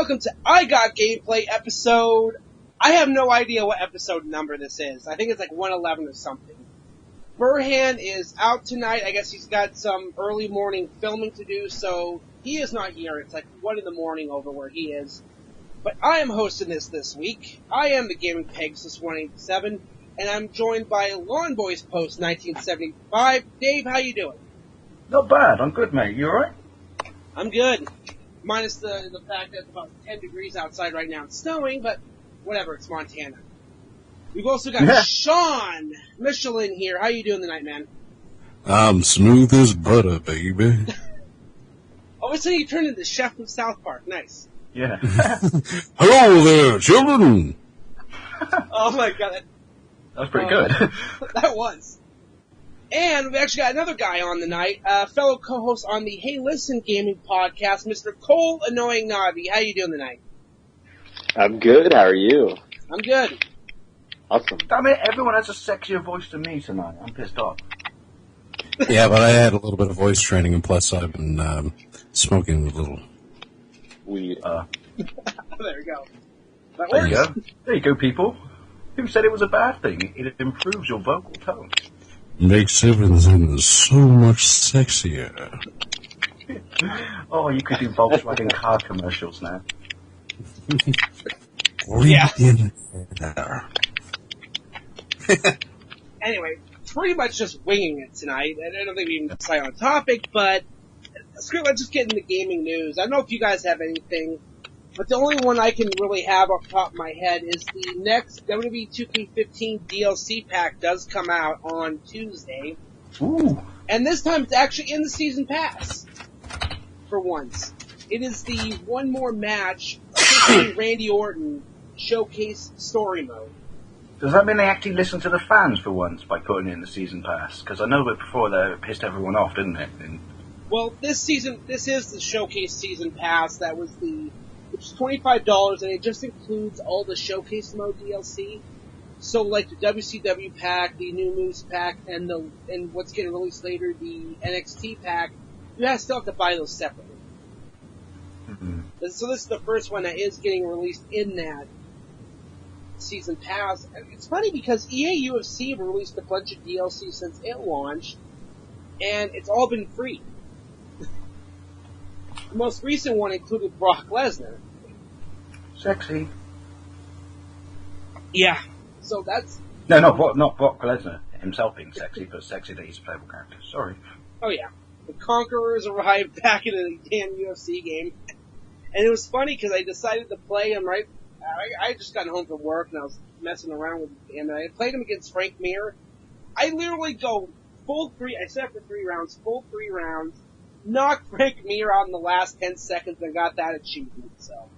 welcome to I Got Gameplay episode. I have no idea what episode number this is. I think it's like 111 or something. Burhan is out tonight. I guess he's got some early morning filming to do, so he is not here. It's like 1 in the morning over where he is. But I am hosting this week. I am the Gaming Pegasus 187, and I'm joined by Lawn Boys Post 1975. Dave, how you doing? Not bad. I'm good, mate. You alright? I'm good. Minus the fact that it's about 10 degrees outside right now. It's snowing, but whatever. It's Montana. We've also got Sean Michelin here. How you doing tonight, man? I'm smooth as butter, baby. Oh, so you turned into Chef from South Park. Nice. Yeah. Hello there, children. Oh my god. That was pretty good. That was. And we actually got another guy on the night, fellow co-host on the Hey Listen Gaming podcast, Mr. Cole Annoying Navi. How you doing tonight? I'm good. How are you? I'm good. Awesome. Damn it, everyone has a sexier voice than me tonight. I'm pissed off. Yeah, but I had a little bit of voice training, and plus I've been smoking a little. Weed. There we go. That There works. you go. There you go, people. Who said it was a bad thing? It improves your vocal tone. Makes everything so much sexier. Oh, you could do Volkswagen car commercials now. Yeah. In there. Anyway, pretty much just winging it tonight. I don't think we even decide on a topic, but screw it, let's just get into gaming news. I don't know if you guys have anything, but the only one I can really have off the top of my head is the next WWE 2K15 DLC pack does come out on Tuesday. Ooh. And this time it's actually in the season pass. For once. It is the one more match featuring Randy Orton showcase story mode. Does that mean they actually listened to the fans for once by putting in the season pass? Because I know that before they pissed everyone off, didn't it? Well, this is the showcase season pass. That was which is $25, and it just includes all the showcase mode DLC. So, like the WCW pack, the New Moves pack, and what's getting released later, the NXT pack. You still have to buy those separately. Mm-hmm. So this is the first one that is getting released in that season pass. It's funny because EA UFC have released a bunch of DLC since it launched, and it's all been free. The most recent one included Brock Lesnar. Sexy. Yeah. So that's... No, not Brock Lesnar himself being sexy, but sexy that he's a playable character. Sorry. Oh yeah. The Conquerors arrived back in the damn UFC game. And it was funny because I decided to play him right... I just got home from work and I was messing around with him, and I played him against Frank Mir. I literally go I set up for 3 rounds, full 3 rounds, knocked Frank Mir out in the last 10 seconds and got that achievement, so.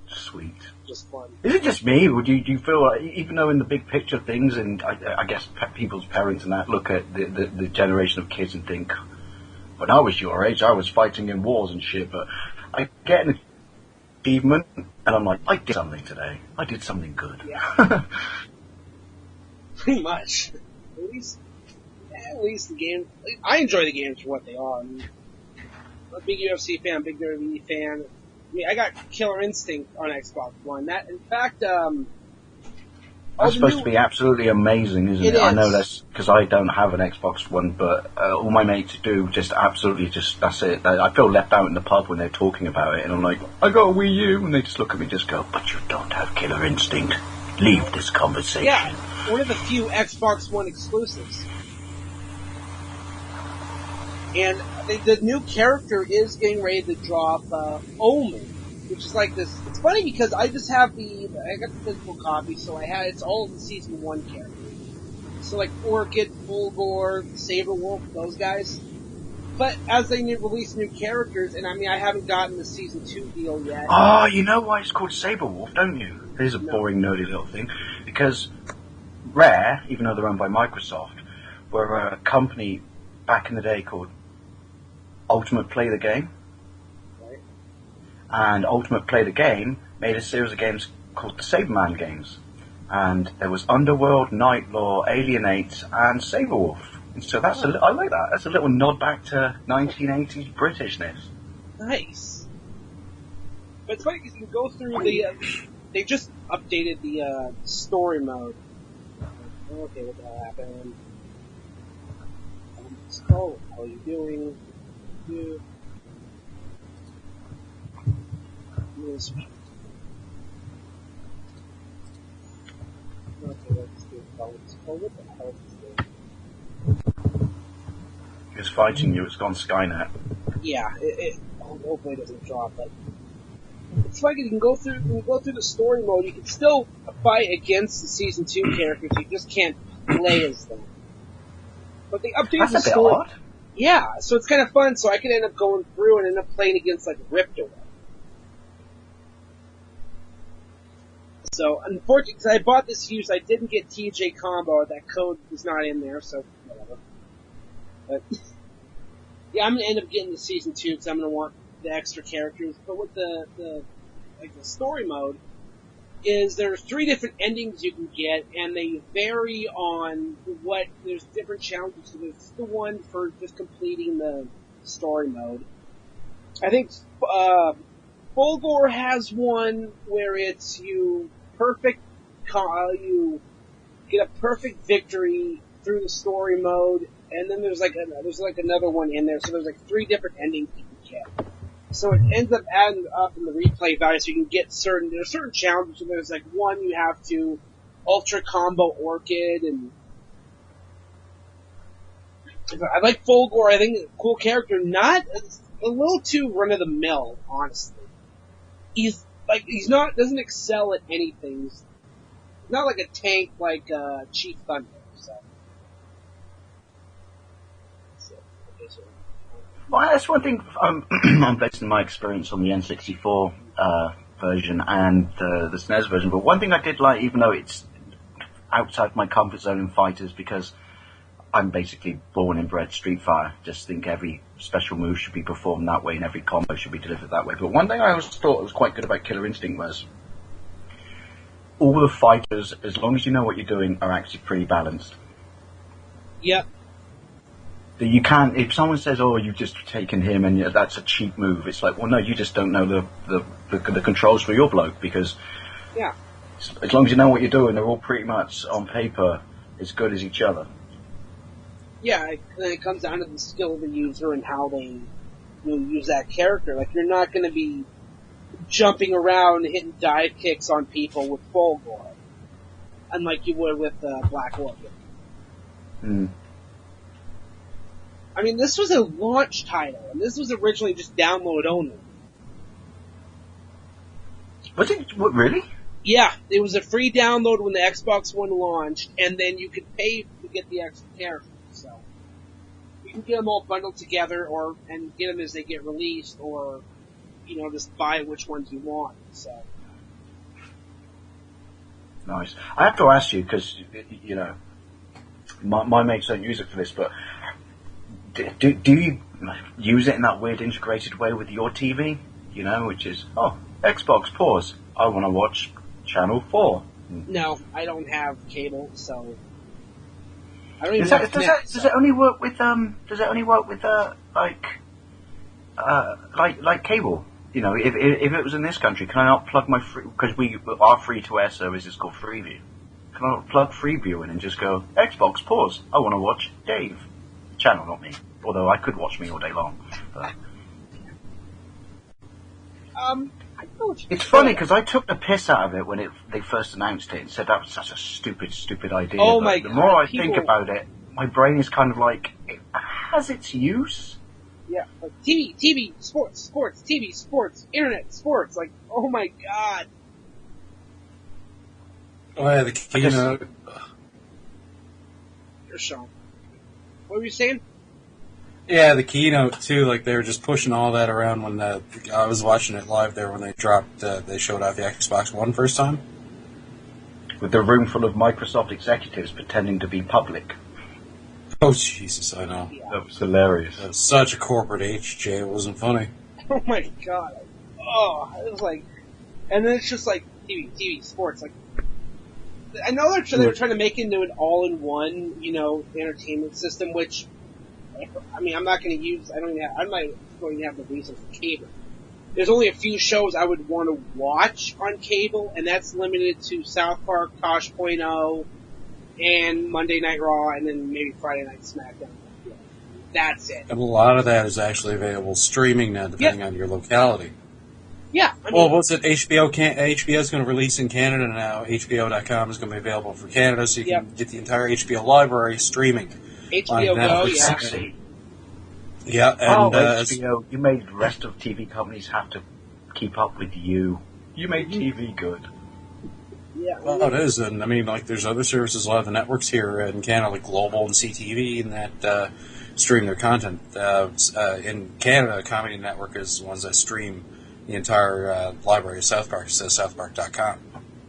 Sweet. Just fun. Is it just me, or do you feel like, even though in the big picture things, and I guess people's parents and that look at the generation of kids and think, when I was your age, I was fighting in wars and shit, but I get an achievement, and I'm like, I did something today. I did something good. Yeah. Pretty much. At least the game. I enjoy the games for what they are. I mean, I'm a big UFC fan, big WWE fan. I mean, I got Killer Instinct on Xbox One. That, in fact, That's supposed to be absolutely amazing, isn't it? Is. I know that's because I don't have an Xbox One, but all my mates do just absolutely that's it. I feel left out in the pub when they're talking about it, and I'm like, I got a Wii U, and they just look at me and just go, but you don't have Killer Instinct. Leave this conversation. Yeah, one of the few Xbox One exclusives. And the new character is getting ready to drop, Omen, which is like this. It's funny because I just have I got the physical copy, so it's all of the season 1 characters. So like Orchid, Fulgore, Saberwolf, those guys. But as they release new characters, and I mean, I haven't gotten the season 2 deal yet. Oh, you know why it's called Saberwolf, don't you? Here's a boring, nerdy little thing. Because Rare, even though they're owned by Microsoft, were a company back in the day called Ultimate Play the Game. Right. And Ultimate Play the Game made a series of games called the Saberman games. And there was Underworld, Nightlaw, Alienate, and Saberwolf. And so I like that. That's a little nod back to 1980s Britishness. Nice. But it's funny because you can go through the. They just updated the story mode. Okay, what the hell happened? Oh, how are you doing? You. Yes. Okay, let's do it. Oh, what the hell is this doing? It's fighting you. It's gone Skynet. Yeah, hopefully it doesn't drop. But it's like you can go through the story mode. You can still fight against the season 2 characters. You just can't play as them. But they updated the story. Odd. Yeah, so it's kind of fun. So I could end up going through and end up playing against like Ripped Away. So, unfortunately, because I bought this used, I didn't get TJ Combo. That code was not in there, so whatever. But, yeah, I'm going to end up getting the Season 2 because I'm going to want the extra characters. But with the story mode, is there's 3 different endings you can get, and they vary on there's different challenges. So there's the one for just completing the story mode. I think, Fulgore has one where it's you get a perfect victory through the story mode, and then there's another one in there. So there's like 3 different endings you can get. So it ends up adding up in the replay value, so you can get there's certain challenges. So there's like one you have to ultra combo Orchid, and I like Fulgore. I think a cool character, not a little too run of the mill, honestly. Doesn't excel at anything. He's not like a tank like Chief Thunder. Well, that's one thing. I'm based on my experience on the N64 version and the SNES version. But one thing I did like, even though it's outside my comfort zone in fighters, because I'm basically born and bred Street Fighter. Just think every special move should be performed that way and every combo should be delivered that way. But one thing I always thought was quite good about Killer Instinct was all the fighters, as long as you know what you're doing, are actually pretty balanced. Yep. You can't, if someone says, oh, you've just taken him and that's a cheap move, it's like, well, no, you just don't know the controls for your bloke, because yeah, as long as you know what you're doing, they're all pretty much, on paper, as good as each other. Yeah, then it comes down to the skill of the user and how they use that character. Like, you're not going to be jumping around and hitting dive kicks on people with Fulgore, unlike you would with Black Orchid. Hmm. I mean, this was a launch title, and this was originally just download only. Was it? What, really? Yeah, it was a free download when the Xbox One launched, and then you could pay to get the extra characters. So you can get them all bundled together, and get them as they get released, or just buy which ones you want. So nice. I have to ask you, because my mates don't use it for this, but do you use it in that weird integrated way with your TV? Which is, Xbox, pause. I want to watch Channel 4. No, I don't have cable, so I don't even does it only work with like cable? If it was in this country, can I not plug my because our free-to-air service is called Freeview. Can I not plug Freeview in and just go, Xbox, pause, I want to watch Dave. Channel, not me. Although I could watch me all day long. But. It's funny because I took the piss out of it when they first announced it and said that was such a stupid idea. Oh but my the God, more I think about it, my brain is kind of like, it has its use. Yeah, like TV, sports, TV, sports, internet, sports. Like, oh my God. Oh yeah, the keynote. You're Sean. What were you saying? Yeah, the keynote too. Like they were just pushing all that around when I was watching it live there when they dropped. They showed off the Xbox One first time. With the room full of Microsoft executives pretending to be public. Oh Jesus, I know. Yeah. That was hilarious. That was such a corporate HJ. It wasn't funny. Oh my God. Oh, it was like, and then it's just like TV, sports. Like, I know they're trying to make it into an all-in-one, entertainment system, which. I mean, I'm not going to use. I don't even have the resource for cable. there's only a few shows I would want to watch on cable, and that's limited to South Park, Tosh.0, and Monday Night Raw, and then maybe Friday Night SmackDown. That's it. And a lot of that is actually available streaming now, depending on your locality. Yeah. Well, what's it? HBO is going to release in Canada now. HBO.com is going to be available for Canada, so you can get the entire HBO library streaming. HBO Go, yeah. Sexy. Yeah, and HBO, you made the rest of TV companies have to keep up with you. You made TV good. Yeah. Well, it is, and I mean, like, there's other services, a lot of the networks here in Canada, like Global and CTV, and that stream their content. In Canada, Comedy Network is the ones that stream the entire library of South Park. It says southpark.com.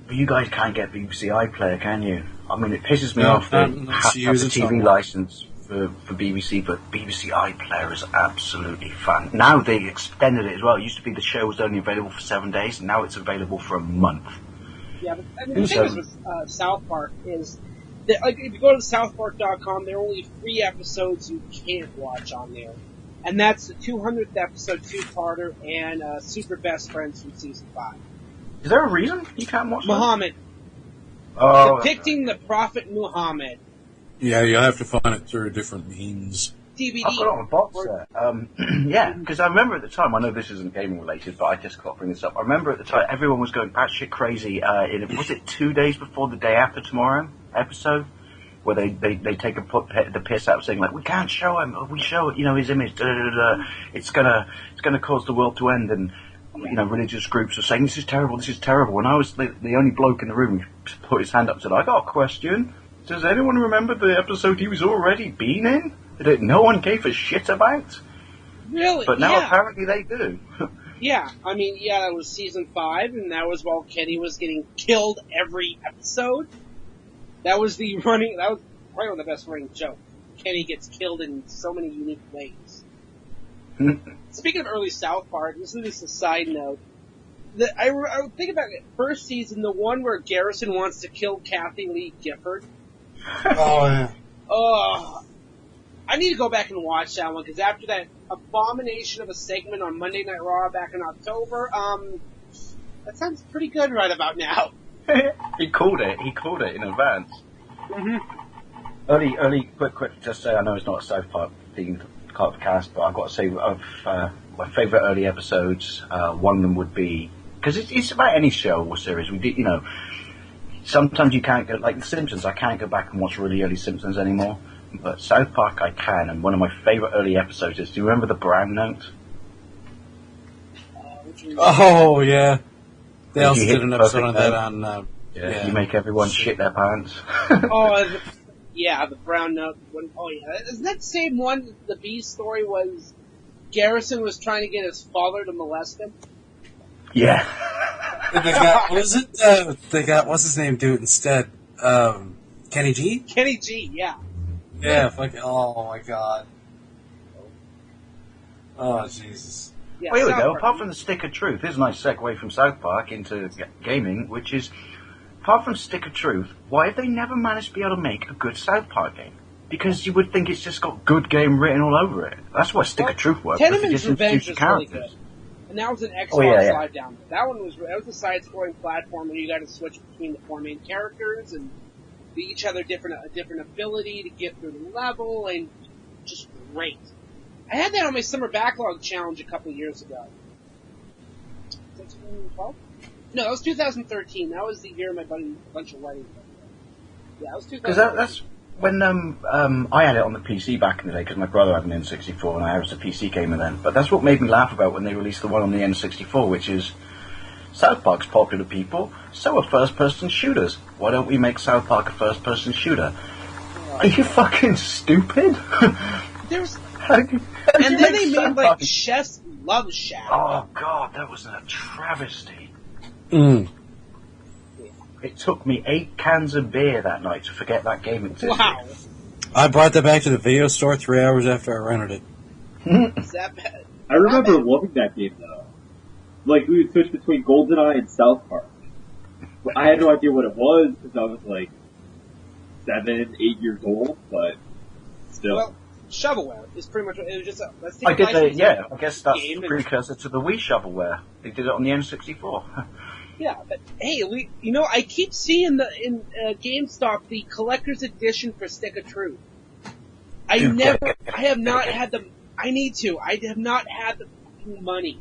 But you guys can't get BBC iPlayer, can you? I mean, it pisses me off that you have to have a TV license for BBC, but BBC iPlayer is absolutely fun. Now they extended it as well. It used to be the show was only available for 7 days, and now it's available for a month. Yeah, but I mean, the thing is with South Park is that, like, if you go to southpark.com, there are only 3 episodes you can't watch on there. And that's the 200th episode, 2-parter, and Super Best Friends from Season 5. Is there a reason you can't watch Muhammad. Oh, Depicting the Prophet Muhammad. Yeah, you'll have to find it through different means. DVD. I've got it on a box set. Yeah, because I remember at the time, I know this isn't gaming related, but I just got to bring this up. I remember at the time, everyone was going batshit crazy. Was it 2 days before the Day After Tomorrow episode? Where they take the piss out of saying, like, we can't show him, we show, his image, it's gonna cause the world to end, and, religious groups are saying, this is terrible, and I was the only bloke in the room who put his hand up and said, I got a question. Does anyone remember the episode he was already been in? That no one gave a shit about? Really? But now apparently they do. Yeah, I mean, that was Season 5, and that was while Kenny was getting killed every episode. That was probably one of the best running jokes. Kenny gets killed in so many unique ways. Speaking of early South Park, this is just a side note. I would think about it. First season, the one where Garrison wants to kill Kathy Lee Gifford. Oh, yeah. Oh, I need to go back and watch that one, because after that abomination of a segment on Monday Night Raw back in October, that sounds pretty good right about now. He called it in advance. Mm-hmm. Early, quick, just say, I know it's not a South Park themed cast, but I've got to say, of my favourite early episodes, one of them would be, because it's about any show or series, we did, sometimes you can't go, like The Simpsons, I can't go back and watch really early Simpsons anymore, but South Park I can, and one of my favourite early episodes is, do you remember the Brown Note? Oh, yeah. They also did an episode on that on... You make everyone shit their pants. The Brown Note. Isn't that the same one? The B story was Garrison was trying to get his father to molest him. Yeah. They got what's his name do it instead? Kenny G. Kenny G. Yeah. Yeah. Oh my God. Oh Jesus. Yeah, well, here we go. Park. Apart from the Stick of Truth, here's a nice segue from South Park into gaming, which is, apart from Stick of Truth, why have they never managed to be able to make a good South Park game? Because you would think it's just got good game written all over it. That's why Stick of Truth works. Teneman's Revenge was really good. And that was an Xbox Live download. That was a side-scrolling platform where you got to switch between the 4 main characters, and they each had a different ability to get through the level, and just great. I had that on my summer backlog challenge a couple of years ago. Was that 2012? No, that was 2013. That was the year my buddy a bunch of weddings. Yeah, that was 2013. Because that's when I had it on the PC back in the day, because my brother had an N64 and I was a PC gamer then. But that's what made me laugh about when they released the one on the N64, which is South Park's popular people, so are first-person shooters. Why don't we make South Park a first-person shooter? Are you fucking stupid? There's... And then they made, like, Chef's Love Shack. Oh, God, that was a travesty. Mm. It took me 8 cans of beer that night to forget that game existed. Wow. I brought that back to the video store 3 hours after I rented it. Is that bad? I remember loving that game, though. Like, we would switch between GoldenEye and South Park. I had no idea what it was, because I was, like, 7, 8 years old, but still. Well, shovelware. It's pretty much, it was just let's take I did license I guess that's game the and- precursor to the Wii shovelware. They did it on the N64. Yeah, but hey, I keep seeing in GameStop the collector's edition for Stick of Truth. I have not had the. I need to. I have not had the fucking money.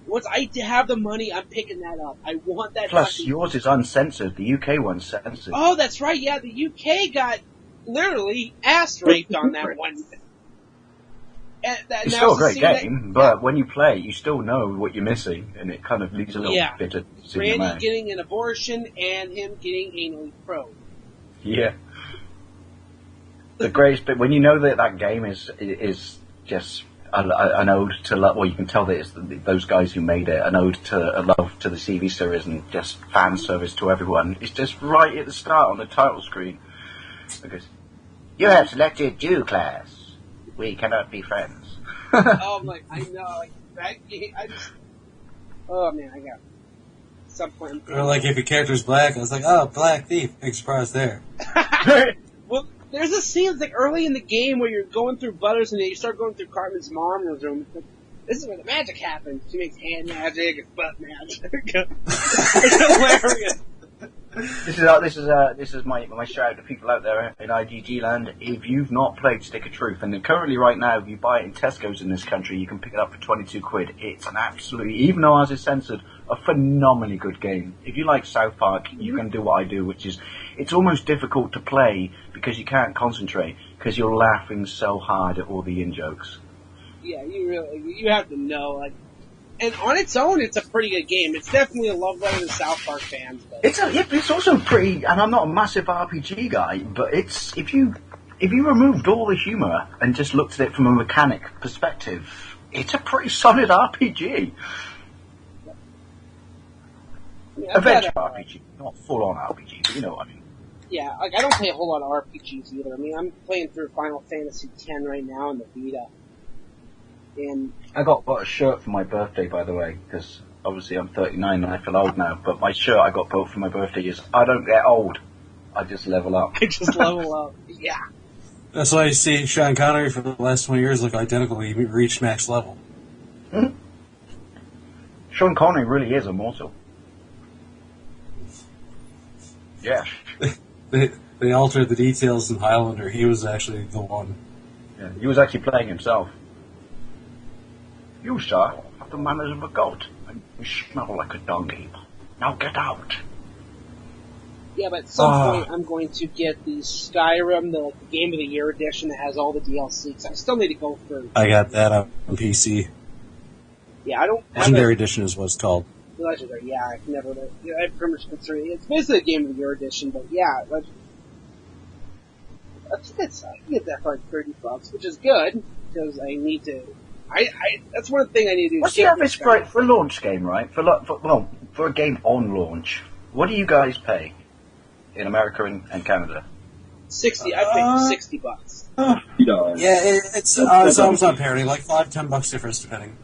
Once I have the money, I'm picking that up. I want that. Plus, fucking... yours is uncensored. The UK one's censored. Oh, that's right. Yeah, the UK got literally ass raped on that one. It's still a great game, but when you play, you still know what you're missing, and it kind of leaves a little bit of Randy getting an abortion and him getting anally probed. Yeah. The greatest bit, when you know that game is just an ode to love, well, you can tell that it's those guys who made it, an ode to a love to the TV series and just fan service to everyone. It's just right at the start on the title screen. Because you have selected Jew class. We cannot be friends. Oh, I know, that game, oh man, I got some point. Or like if your character's black, I was like, oh, black thief, big surprise there. Well, there's a scene that's early in the game where you're going through Butters and you start going through Cartman's mom's room. This is where the magic happens. She makes hand magic and butt magic. It's hilarious. This is my shout out to people out there in IGG land. If you've not played Stick of Truth, and currently right now, if you buy it in Tesco's in this country, you can pick it up for £22. It's an absolutely, even though ours is censored, a phenomenally good game. If you like South Park, you can do what I do, which is, it's almost difficult to play because you can't concentrate because you're laughing so hard at all the in-jokes. Yeah, you have to know, and on its own, it's a pretty good game. It's definitely a love letter to South Park fans. But... It's also pretty, and I'm not a massive RPG guy, but it's, if you removed all the humour and just looked at it from a mechanic perspective, it's a pretty solid RPG. Adventure RPG, not full-on RPG, but you know what I mean. Yeah, I don't play a whole lot of RPGs either. I mean, I'm playing through Final Fantasy X right now in the Vita. And I got a shirt for my birthday, by the way, because obviously I'm 39 and I feel old now, but my shirt I got bought for my birthday is, I don't get old, I just level up. I just level up, yeah. That's why you see Sean Connery for the last 20 years look identical. He reached max level. Mm-hmm. Sean Connery really is immortal. Yeah. They altered the details in Highlander. He was actually the one. Yeah, he was actually playing himself. You, sir, have the manners of a goat, and you smell like a donkey. Now get out. Yeah, but at some point I'm going to get the Skyrim, the Game of the Year edition that has all the DLC, because I still need to go through. I got that on PC. Yeah, I don't... Legendary Edition is what it's called. Legendary, yeah, I've never... I've pretty much considered it. It's basically a Game of the Year edition, but yeah, I can get that for like $30, which is good, because I need to... that's one thing I need to do. What's the average for a launch game, right? For a game on launch, what do you guys pay in America and Canada? I paid $60. $50. Yeah, it's almost on parity, like $5-10 difference depending.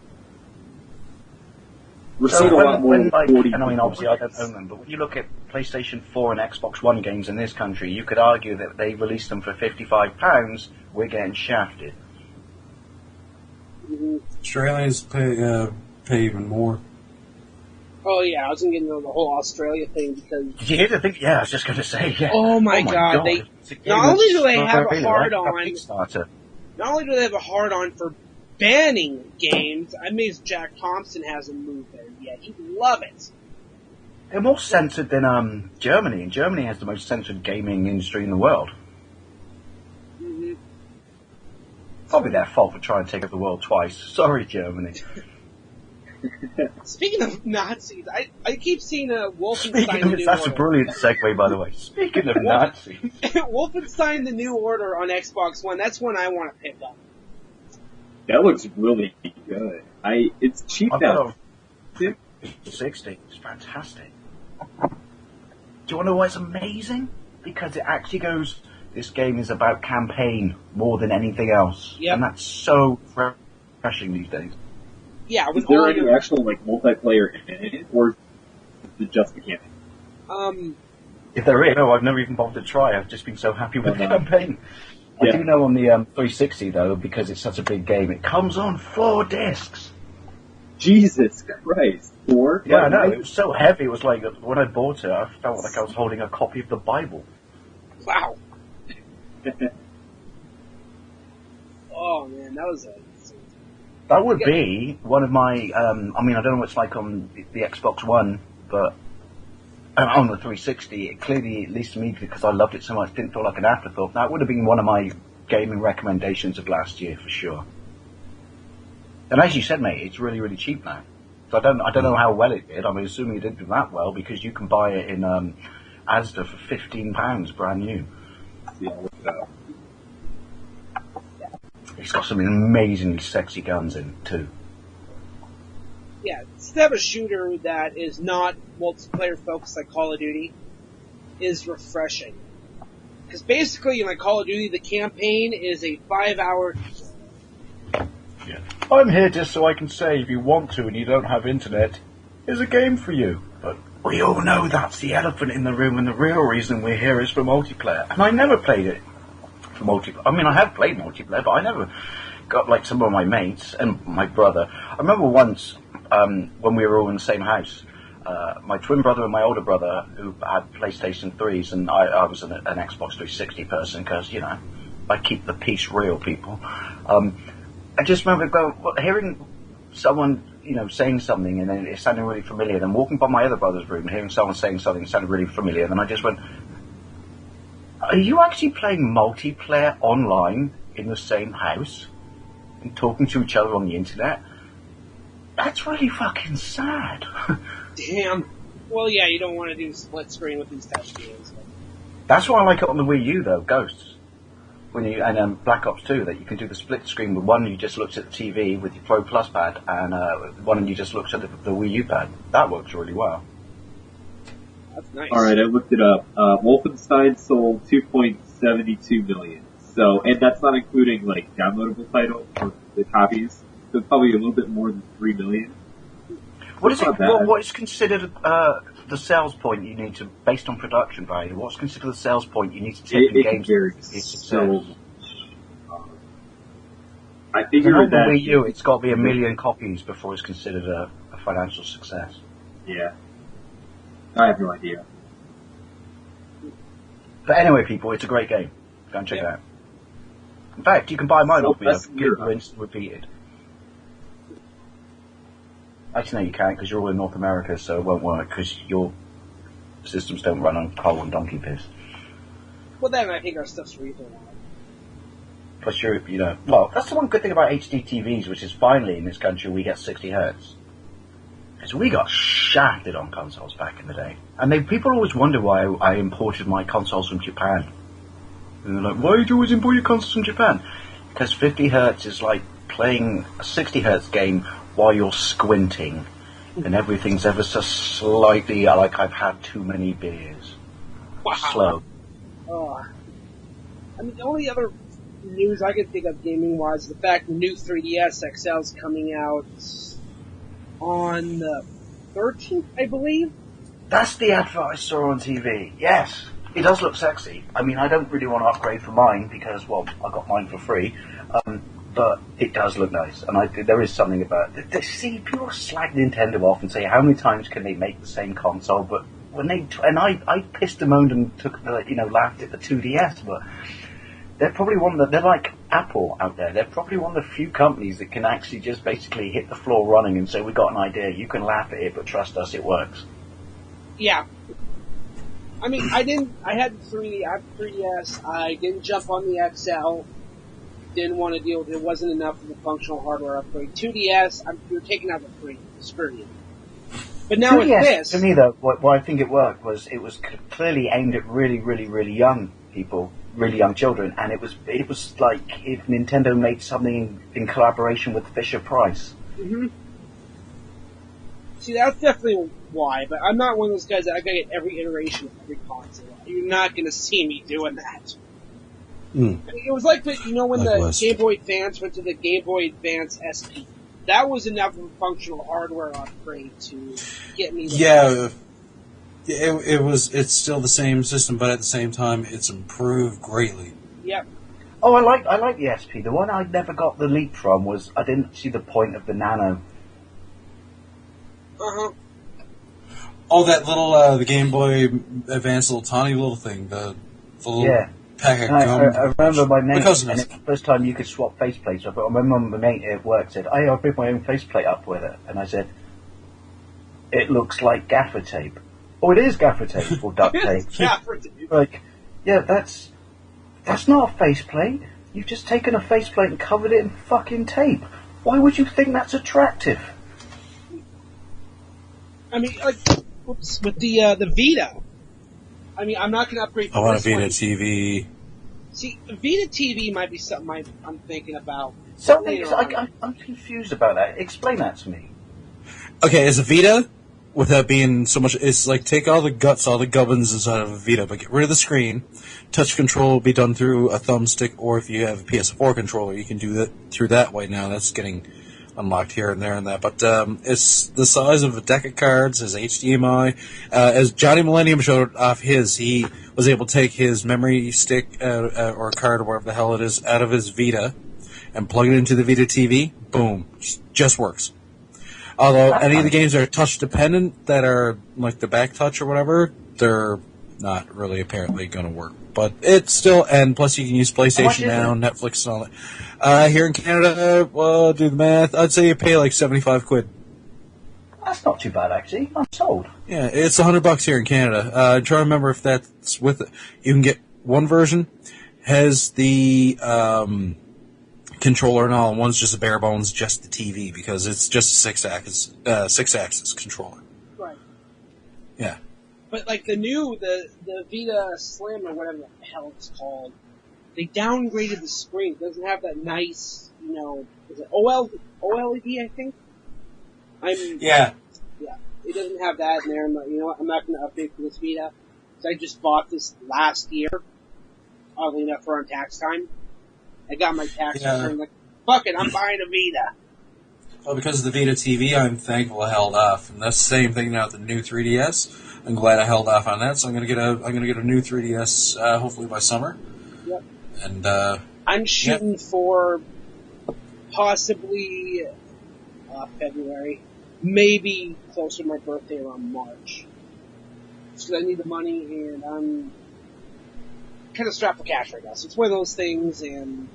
We're seeing a lot more than 40. And I mean, obviously I don't own them, but when you look at PlayStation 4 and Xbox One games in this country, you could argue that they released them for £55, we're getting shafted. Mm-hmm. Australians pay even more. Oh yeah, I was going to get into the whole Australia thing because... Did you hear the thing? Yeah, I was just going to say, yeah. Oh my god. Not only do they have a hard on... Not only do they have a hard on for banning games, I mean Jack Thompson hasn't moved there yet. He'd love it. They're more censored than Germany, and Germany has the most censored gaming industry in the world. Mm-hmm. Probably their fault for trying to take over the world twice. Sorry, Germany. Speaking of Nazis, I keep seeing Wolfenstein The New That's Order. a brilliant segue, by the way. Speaking of Nazis. Wolfenstein The New Order on Xbox One, that's one I want to pick up. That looks really good. It's cheap now. 60. It's fantastic. Do you want to know why it's amazing? Because it actually goes, this game is about campaign more than anything else. Yep. And that's so refreshing these days. Yeah, is there any actual multiplayer in it, or is it just the campaign? If there is, I've never even bothered to try. I've just been so happy with the campaign. I do know on the 360 though, because it's such a big game, it comes on 4 discs. Jesus Christ, 4? Yeah, I know. It was so heavy. It was like when I bought it, I felt like I was holding a copy of the Bible. Wow. Oh man, that was That would be one of my. I mean, I don't know what it's like on the Xbox One, but on the 360, it clearly, at least to me, because I loved it so much, didn't feel like an afterthought. That would have been one of my gaming recommendations of last year for sure. And as you said, mate, it's really, really cheap now. So I don't know how well it did. I'm assuming it didn't do that well because you can buy it in Asda for £15 brand new. Yeah, look it up. It's got some amazingly sexy guns in it too. Yeah, to have a shooter that is not multiplayer focused like Call of Duty is refreshing. Because basically, in like Call of Duty, the campaign is a 5-hour. Yeah. I'm here just so I can say if you want to and you don't have internet, here's a game for you. But we all know that's the elephant in the room, and the real reason we're here is for multiplayer. And I never played it for multiplayer. I mean, I have played multiplayer, but I never got like some of my mates and my brother. I remember once when we were all in the same house, my twin brother and my older brother, who had PlayStation 3s, and I was an Xbox 360 person because, you know, I keep the peace real, people. I just remember hearing someone, you know, saying something and then it sounded really familiar. Then walking by my other brother's room and hearing someone saying something that sounded really familiar. And then I just went, are you actually playing multiplayer online in the same house and talking to each other on the internet? That's really fucking sad. Damn. Well, yeah, you don't want to do split screen with these types of games. That's why I like it on the Wii U, though, Ghosts. And Black Ops 2, that you can do the split screen with one you just looks at the TV with your Pro Plus pad, and one you just looks at the Wii U pad. That works really well. That's nice. Alright, I looked it up. Wolfenstein sold 2.72 million. So, and that's not including, like, downloadable titles or the copies. So it's probably a little bit more than 3 million. What is it? What is considered the sales point you need to, based on production value? What's considered the sales point you need to take in games? So, I figured on the that Wii U, it's got to be 1 million copies before it's considered a financial success. Yeah, I have no idea. But anyway, people, it's a great game. Go and check it out. In fact, you can buy mine off me. I've instant repeated. Actually, no, you can't because you're all in North America, so it won't work because your systems don't run on coal and donkey piss. Well, then I think our stuff's reasonable. Plus, you know, well, that's the one good thing about HD TVs, which is finally in this country we get 60 hertz. Because we got shafted on consoles back in the day, and people always wonder why I imported my consoles from Japan. And they're like, why do you always import your consoles from Japan? Because 50 hertz is like playing a 60 hertz game while you're squinting, and everything's ever so slightly like I've had too many beers. Wow. Slow. I mean, the only other news I could think of gaming-wise is the fact the new 3DS XL is coming out on the 13th, I believe. That's the advert I saw on TV. Yes, it does look sexy. I mean, I don't really want to upgrade for mine because, well, I got mine for free. But it does look nice, and there is something about it. See, people slag Nintendo off and say how many times can they make the same console, but when I pissed and moaned and laughed at the 2DS, but they're probably they're like Apple out there. They're probably one of the few companies that can actually just basically hit the floor running and say, we got an idea, you can laugh at it, but trust us, it works. Yeah. I mean, I had the 3DS, I didn't jump on the XL, didn't want to deal with it. It wasn't enough of a functional hardware upgrade. 2DS, you're taking out the free. Screw you. But now 2DS, with this... To me, though, why I think it worked was it was clearly aimed at really, really, really young people, really young children, and it was like if Nintendo made something in collaboration with Fisher-Price. Mm-hmm. See, that's definitely why, but I'm not one of those guys that I gotta get every iteration of every console. You're not gonna see me doing that. I mean, it was like when the Game Boy Advance went to the Game Boy Advance SP. That was enough of a functional hardware upgrade to get me. It's still the same system, but at the same time, it's improved greatly. Yep. Oh, I like the SP. The one I never got the leap from was I didn't see the point of the Nano. Uh-huh. Oh, that little, the Game Boy Advance little tiny little thing, the little pack of gum. I remember my mate, Because and it's the first time you could swap faceplates. I remember my mate at work said, "Hey, I'll bring my own faceplate up with it," and I said, "It looks like gaffer tape." Oh, it is gaffer tape or duct tape. Gaffer tape. Like, yeah, that's not a faceplate. You've just taken a faceplate and covered it in fucking tape. Why would you think that's attractive? I mean, like, with the Vita. I mean, I'm not going to upgrade. I want a this Vita one. TV. See, Vita TV might be something I'm thinking about. Something later on. I'm confused about that. Explain that to me. Okay, as a Vita, without being so much, it's like take all the guts, all the gubbins inside of a Vita, but get rid of the screen. Touch control will be done through a thumbstick, or if you have a PS4 controller, you can do that through that way now. That's getting unlocked here and there and that. But it's the size of a deck of cards, has HDMI. As Johnny Millennium showed off his, he was able to take his memory stick or card or whatever the hell it is out of his Vita and plug it into the Vita TV. Boom. Just works. Although any of the games that are touch dependent, that are like the back touch or whatever, they're not really apparently going to work. But it's still, and plus you can use PlayStation now, Netflix and all that. Here in Canada, well, do the math, I'd say you pay like 75 quid. That's not too bad, actually. I'm sold. Yeah, it's $100 here in Canada. I'm trying to remember if that's with it. You can get one version, has the controller and all, and one's just a bare bones, just the TV, because it's just a six-axis controller. Right. Yeah. But like the Vita Slim or whatever the hell it's called, they downgraded the screen. It doesn't have that nice, is it OLED, I think? Yeah. Yeah. It doesn't have that in there. I'm not going to update for this Vita. So I just bought this last year, oddly enough, around tax time. I got my tax return, like, fuck it, I'm buying a Vita. Well, because of the Vita TV, I'm thankful I held off. And that's the same thing now with the new 3DS. I'm glad I held off on that, so I'm gonna get a new 3DS hopefully by summer. Yep. And I'm shooting for possibly February, maybe closer to my birthday around March. So I need the money, and I'm kind of strapped for cash right now. So it's one of those things, and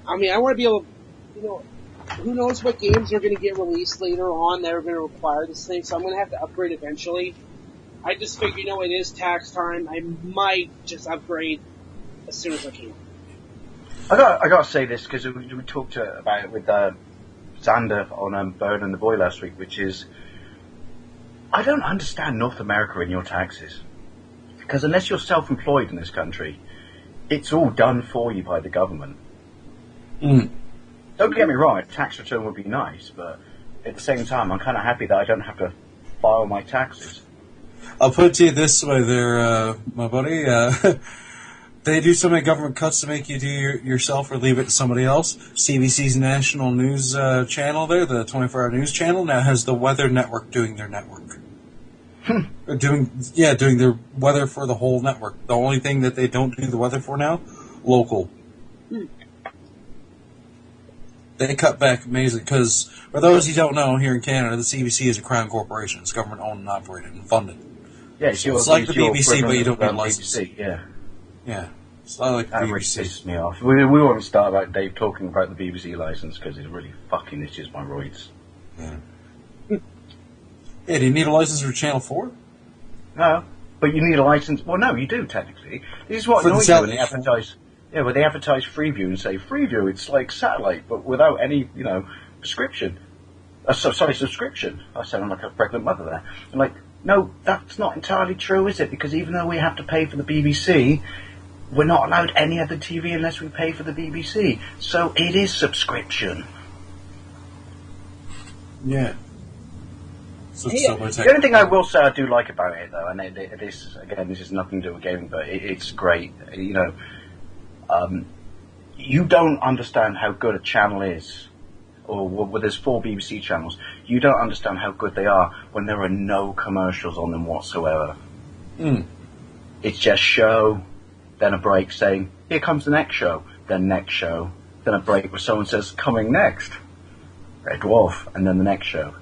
I mean, I want to be able to, who knows what games are going to get released later on that are going to require this thing, so I'm going to have to upgrade eventually. I just figure, it is tax time. I might just upgrade as soon as I can. I got to say this, because we talked about it with Xander on Burn and the Boy last week, which is, I don't understand North America and your taxes. Because unless you're self-employed in this country, it's all done for you by the government. Mm. Don't get me wrong, a tax return would be nice, but at the same time, I'm kind of happy that I don't have to file my taxes. I'll put it to you this way there, my buddy. They do so many government cuts to make you do yourself or leave it to somebody else. CBC's national news channel there, the 24-hour news channel, now has the Weather Network doing their network. Doing their weather for the whole network. The only thing that they don't do the weather for now, local. They cut back amazing, because for those who don't know, here in Canada, the CBC is a crown corporation. It's government owned and operated and funded. Yeah, so it's like the BBC, but you don't need license. Yeah. Yeah. It's not like the That BBC. really pisses me off. We won't start about Dave talking about the BBC license, because it really fucking itches my roids. Yeah. Yeah, do you need a license for Channel 4? No, but you need a license. Well, no, you do, technically. This is what For the annoys me when they satellite. advertise. Yeah, when they advertise Freeview and say Freeview, it's like satellite, but without any, prescription. Subscription. I sound like a pregnant mother there. I'm like, no, that's not entirely true, is it? Because even though we have to pay for the BBC, we're not allowed any other TV unless we pay for the BBC. So it is subscription. Yeah. So it's Yeah. still The only thing I will say I do like about it, though, and this is nothing to do with gaming, but it's great. You don't understand how good a channel is, or well, there's 4 BBC channels. You don't understand how good they are when there are no commercials on them whatsoever. Mm. It's just show, then a break saying, here comes the next show, then next show, then a break where someone says, coming next, Red Dwarf, and then the next show.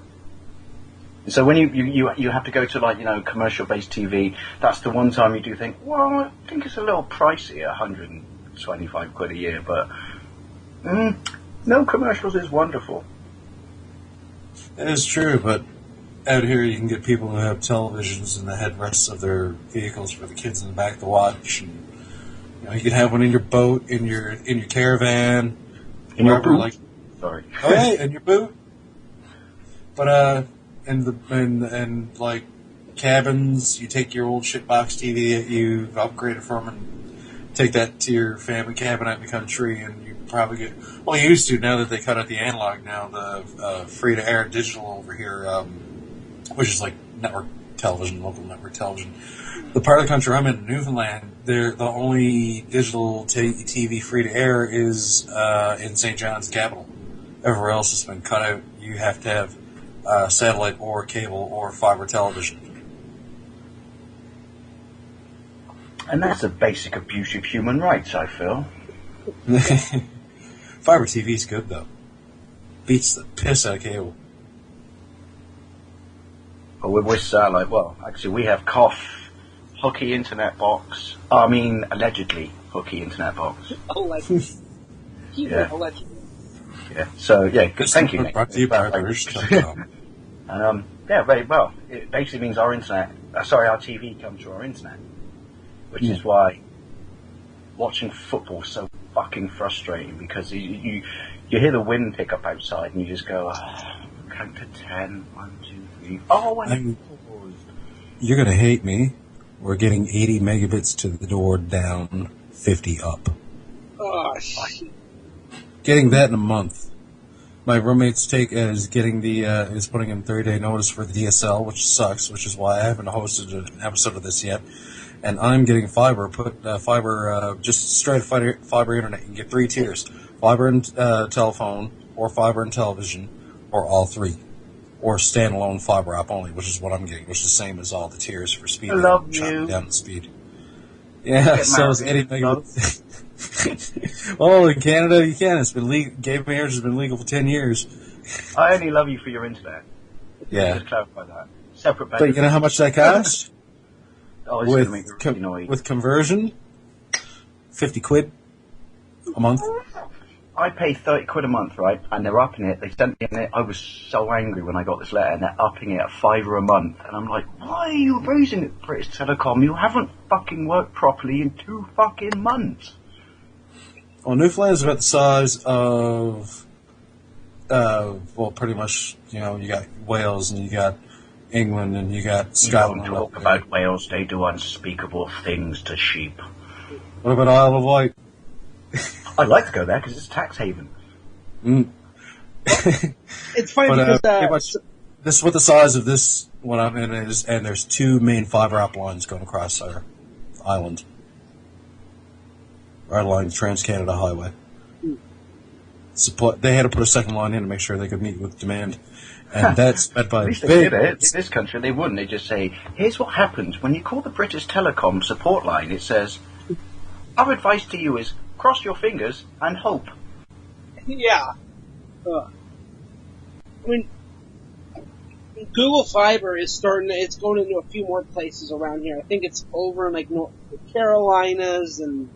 So when you have to go to, like, you know, commercial-based TV, that's the one time you do think, well, I think it's a little pricey, 125 quid a year, but no commercials is wonderful. That is true, but out here you can get people who have televisions in the headrests of their vehicles for the kids in the back to watch. And, you know, you can have one in your boat, in your caravan, In your wherever, boot? like, Sorry. oh yeah, in your boot. But and like cabins, you take your old shitbox TV that you've upgraded from and take that to your family cabin out in the country, and you probably get, well, you used to, now that they cut out the analog, now the free to air digital over here, which is like network television, local network television. The part of the country I'm in, Newfoundland, the only digital TV free to air is in St. John's, the capital. Everywhere else has been cut out. You have to have satellite or cable or fiber television. And that's a basic abuse of human rights, I feel. Fiber TV's good, though. Beats the piss out of cable. Well, we're satellite. Well, actually, we have hooky internet box. Allegedly hooky internet box. Allegedly. Yeah. Allegedly. Yeah. So, yeah, good. Thank you, Nick. Brought to you by British.com. And, yeah, very well. It basically means our TV comes through our internet. Which is why watching football is so fucking frustrating, because you hear the wind pick up outside and you just go, count to 10, 1, 2, 3. Oh, and you're going to hate me. We're getting 80 megabits to the door, down 50 up. Oh, shit. Getting that in a month. My roommate's is getting is putting in 30-day notice for the DSL, which sucks, which is why I haven't hosted an episode of this yet. And I'm getting fiber, just straight fiber internet. You can get 3 tiers: fiber and telephone, or fiber and television, or all 3, or standalone fiber app only, which is what I'm getting, which is the same as all the tiers for speed. I love chopping you. down the speed. Yeah, so it's 80 megabits. Well, in Canada you can. It's been legal. Gay marriage has been legal for 10 years. I only love you for your internet. Yeah. Just clarify that. Separate But you know how much that costs? Oh, it's going to make me really annoyed. With conversion, 50 quid a month. I pay 30 quid a month, right? And they're upping it. They sent me in it. I was so angry when I got this letter, and they're upping it at £5 a month. And I'm like, why are you raising it, British Telecom? You haven't fucking worked properly in 2 fucking months. Well, Newfoundland is about the size of, pretty much, you got Wales and you got England and you got Scotland. You don't talk about Wales. They do unspeakable things to sheep. What about Isle of Wight? I'd like to go there because it's a tax haven. It's funny because this is what the size of this one I'm in is, and there's 2 main fiber optic lines going across our island, right along the Trans-Canada Highway. They had to put a second line in to make sure they could meet with demand, and that's met by At least they did it. In this country, they wouldn't. They just say, here's what happens when you call the British Telecom support line. It says, our advice to you is cross your fingers and hope. Yeah. I mean, Google Fiber is it's going into a few more places around here. I think it's over in, like, North Carolinas, and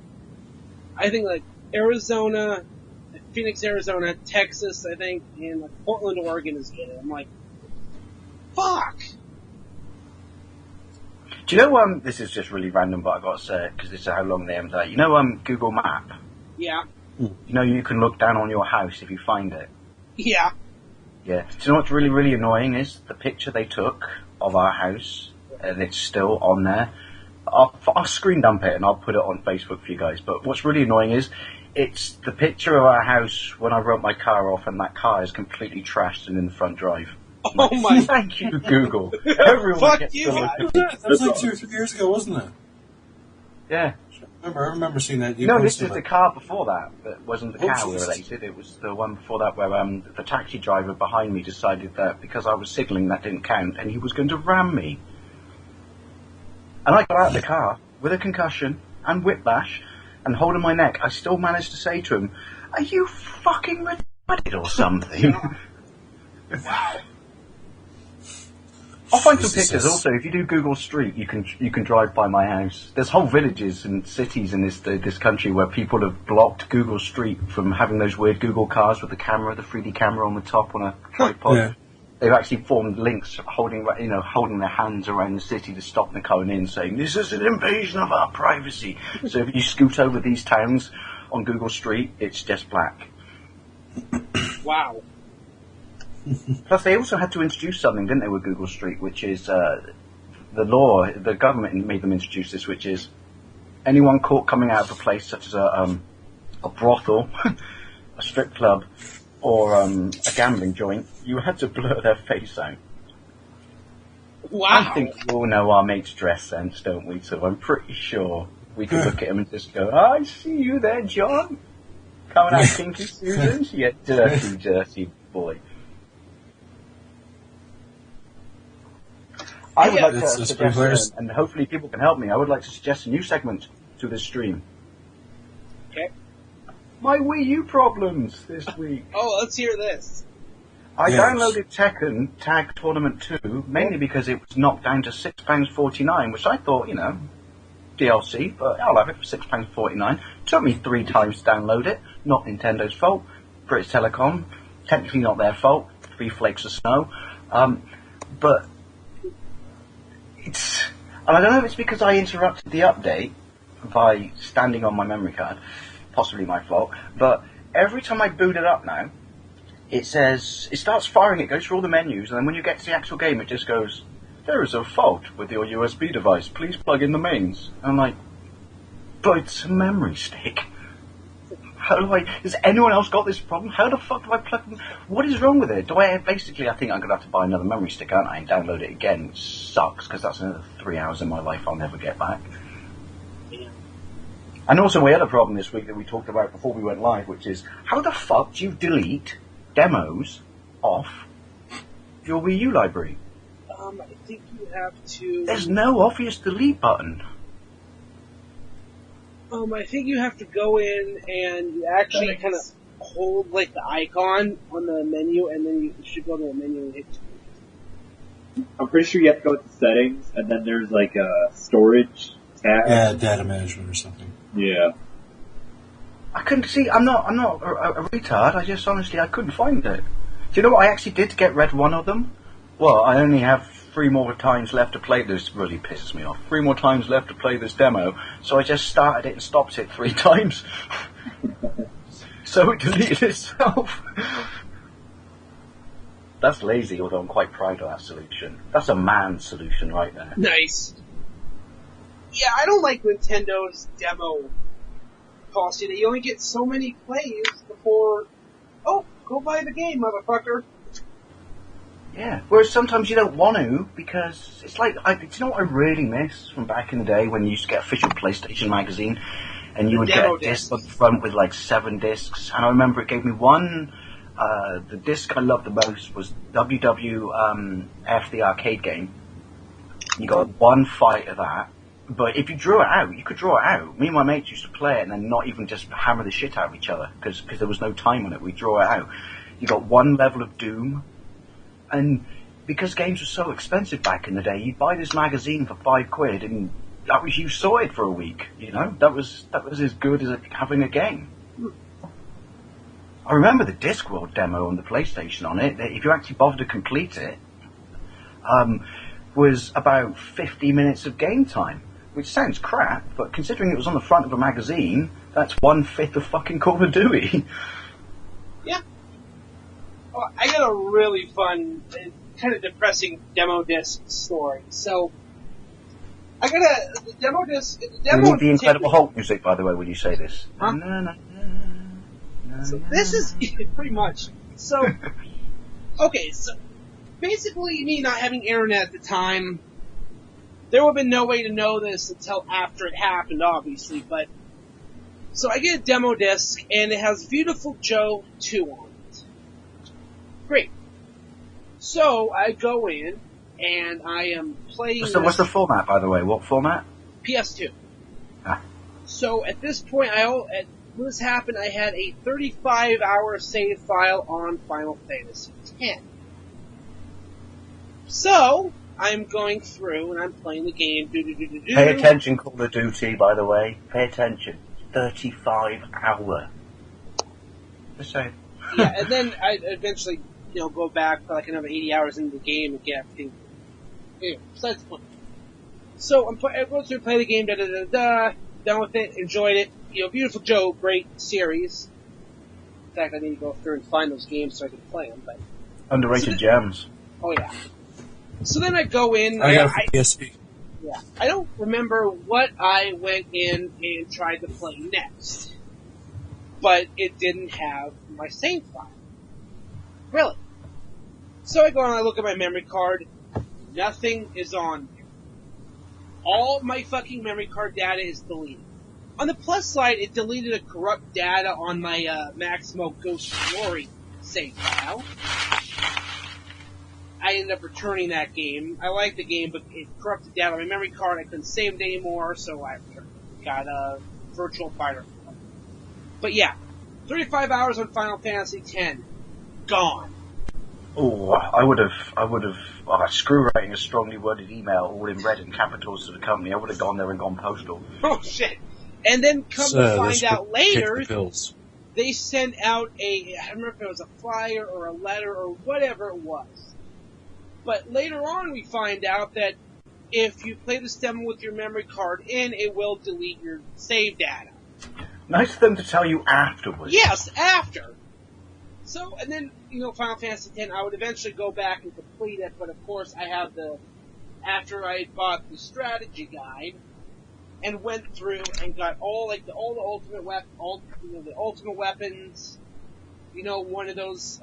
I think, like, Arizona, Phoenix, Arizona, Texas, I think, and, like, Portland, Oregon is getting it. I'm like, fuck! Do you know, this is just really random, but I got to say it, because this is how long they haven't done it. You know, Google Map? Yeah. You know, you can look down on your house if you find it. Yeah. Yeah. Do you know what's really, really annoying is the picture they took of our house, and it's still on there. I'll screen dump it and I'll put it on Facebook for you guys. But what's really annoying is it's the picture of our house when I wrote my car off, and that car is completely trashed and in the front drive. Oh my! Thank you, Google. Everyone Fuck gets you! to look at That was like 2 or 3 years ago, wasn't it? Yeah. I remember seeing that. No, this is the car before that. That wasn't the car Jesus. related. It was the one before that where the taxi driver behind me decided that because I was signalling that didn't count and he was going to ram me. And I got out of the car with a concussion and whiplash and holding my neck, I still managed to say to him, "Are you fucking retarded or something?" Wow. I'll find some pictures. Also, if you do Google Street, you can drive by my house. There's whole villages and cities in this country where people have blocked Google Street from having those weird Google cars with the 3D camera on the top on a tripod. Yeah. They've actually formed links holding their hands around the city to stop them coming in, saying this is an invasion of our privacy. So if you scoot over these towns on Google Street, it's just black. Wow. Plus, they also had to introduce something, didn't they, with Google Street, which is the law. The government made them introduce this, which is anyone caught coming out of a place such as a brothel, a strip club, or a gambling joint, you had to blur their face out. Wow. I think we all know our mate's dress sense, don't we? So I'm pretty sure we could look at him and just go, "I see you there, John. Coming out Kinky Susans, you dirty, dirty boy." I would like to suggest, and hopefully people can help me, I would like to suggest a new segment to this stream. Okay. My Wii U problems this week. Oh, let's hear this. I downloaded Tekken Tag Tournament 2, mainly because it was knocked down to £6.49, which I thought, DLC, but I'll have it for £6.49. Took me 3 times to download it. Not Nintendo's fault. British Telecom. Technically not their fault. 3 flakes of snow. But it's... And I don't know if it's because I interrupted the update by standing on my memory card. Possibly my fault. But every time I boot it up now, it says... It starts firing, it goes through all the menus, and then when you get to the actual game, it just goes... There is a fault with your USB device. Please plug in the mains. And I'm like, but it's a memory stick. How do I... Has anyone else got this problem? How the fuck do I plug in... What is wrong with it? I think I'm going to have to buy another memory stick, aren't I? And download it again, which sucks, because that's another 3 hours in my life I'll never get back. Yeah. And also we had a problem this week that we talked about before we went live, which is, how the fuck do you delete demos off your Wii U library? I think you have to... There's no obvious delete button. I think you have to go in and you actually kind of hold, like, the icon on the menu, and then you should go to the menu and hit... I'm pretty sure you have to go to settings, and then there's, like, a storage tab. Yeah, data management or something. Yeah. I couldn't see. I'm not a retard. I just honestly I couldn't find it. Do you know what I actually did to get rid of one of them? Well, I only have 3 more times left to play this. Really pisses me off. 3 more times left to play this demo, so I just started it and stopped it 3 times. So it deleted itself. That's lazy, although I'm quite proud of that solution. That's a man's solution right there. Nice. Yeah, I don't like Nintendo's demo policy. That you only get so many plays before... Oh, go buy the game, motherfucker. Yeah, whereas sometimes you don't want to, because it's like, do you know what I really miss from back in the day when you used to get official PlayStation magazine, and you would get a disc on the front with like 7 discs, and I remember it gave me one, the disc I loved the most was WWF, the arcade game. You got 1 fight of that, but if you drew it out, you could draw it out. Me and my mates used to play it and then not even just hammer the shit out of each other, because there was no time on it, we'd draw it out. You got 1 level of Doom. And because games were so expensive back in the day, you'd buy this magazine for £5, and that was you sorted for a week. That was as good as having a game. I remember the Discworld demo on the PlayStation on it. If you actually bothered to complete it, was about 50 minutes of game time, which sounds crap, but considering it was on the front of a magazine, that's 1/5 of fucking Call of Duty. Yeah. Oh, I got a really fun, kind of depressing demo disc story. So, I got the demo disc. The demo you need the Incredible Hulk music, by the way, when you say this. Huh? So this is pretty much. So, okay, so basically, me not having internet at the time, there would have been no way to know this until after it happened, obviously. But so I get a demo disc, and it has Beautiful Joe 2 on it. Great. So I go in and I am playing. So what's the format, by the way? What format? PS2. Ah. So at this point, when this happened, I had a 35-hour save file on Final Fantasy X. So I'm going through and I'm playing the game. Pay attention, Call of Duty, by the way. Pay attention. 35 hour. Just saying. Yeah, and then I eventually, go back for like another 80 hours into the game and get everything. Anyway, besides the point. So I'm going through, play the game, done with it, enjoyed it. Beautiful Joe, great series. In fact, I need to go through and find those games so I can play them. But underrated gems. Oh yeah. So then I go in. I got a PSP. Yeah, I don't remember what I went in and tried to play next, but it didn't have my save file. Really. So I go and I look at my memory card. Nothing is on there. All my fucking memory card data is deleted. On the plus side, it deleted a corrupt data on my Maximo Ghost Glory save file. I ended up returning that game. I liked the game, but it corrupted data on my memory card. I couldn't save it anymore, so I got a Virtual Fighter. But yeah, 35 hours on Final Fantasy X. Gone. Oh, I would have, screw writing a strongly worded email all in red and capitals to the company. I would have gone there and gone postal. Oh shit. And then come to find out later, they sent out I don't remember if it was a flyer or a letter or whatever it was. But later on we find out that if you play this demo with your memory card in, it will delete your save data. Nice of them to tell you afterwards. Yes, after. So, and then, Final Fantasy X, I would eventually go back and complete it, but of course I have after I bought the strategy guide, and went through and got all the ultimate the ultimate weapons, one of those,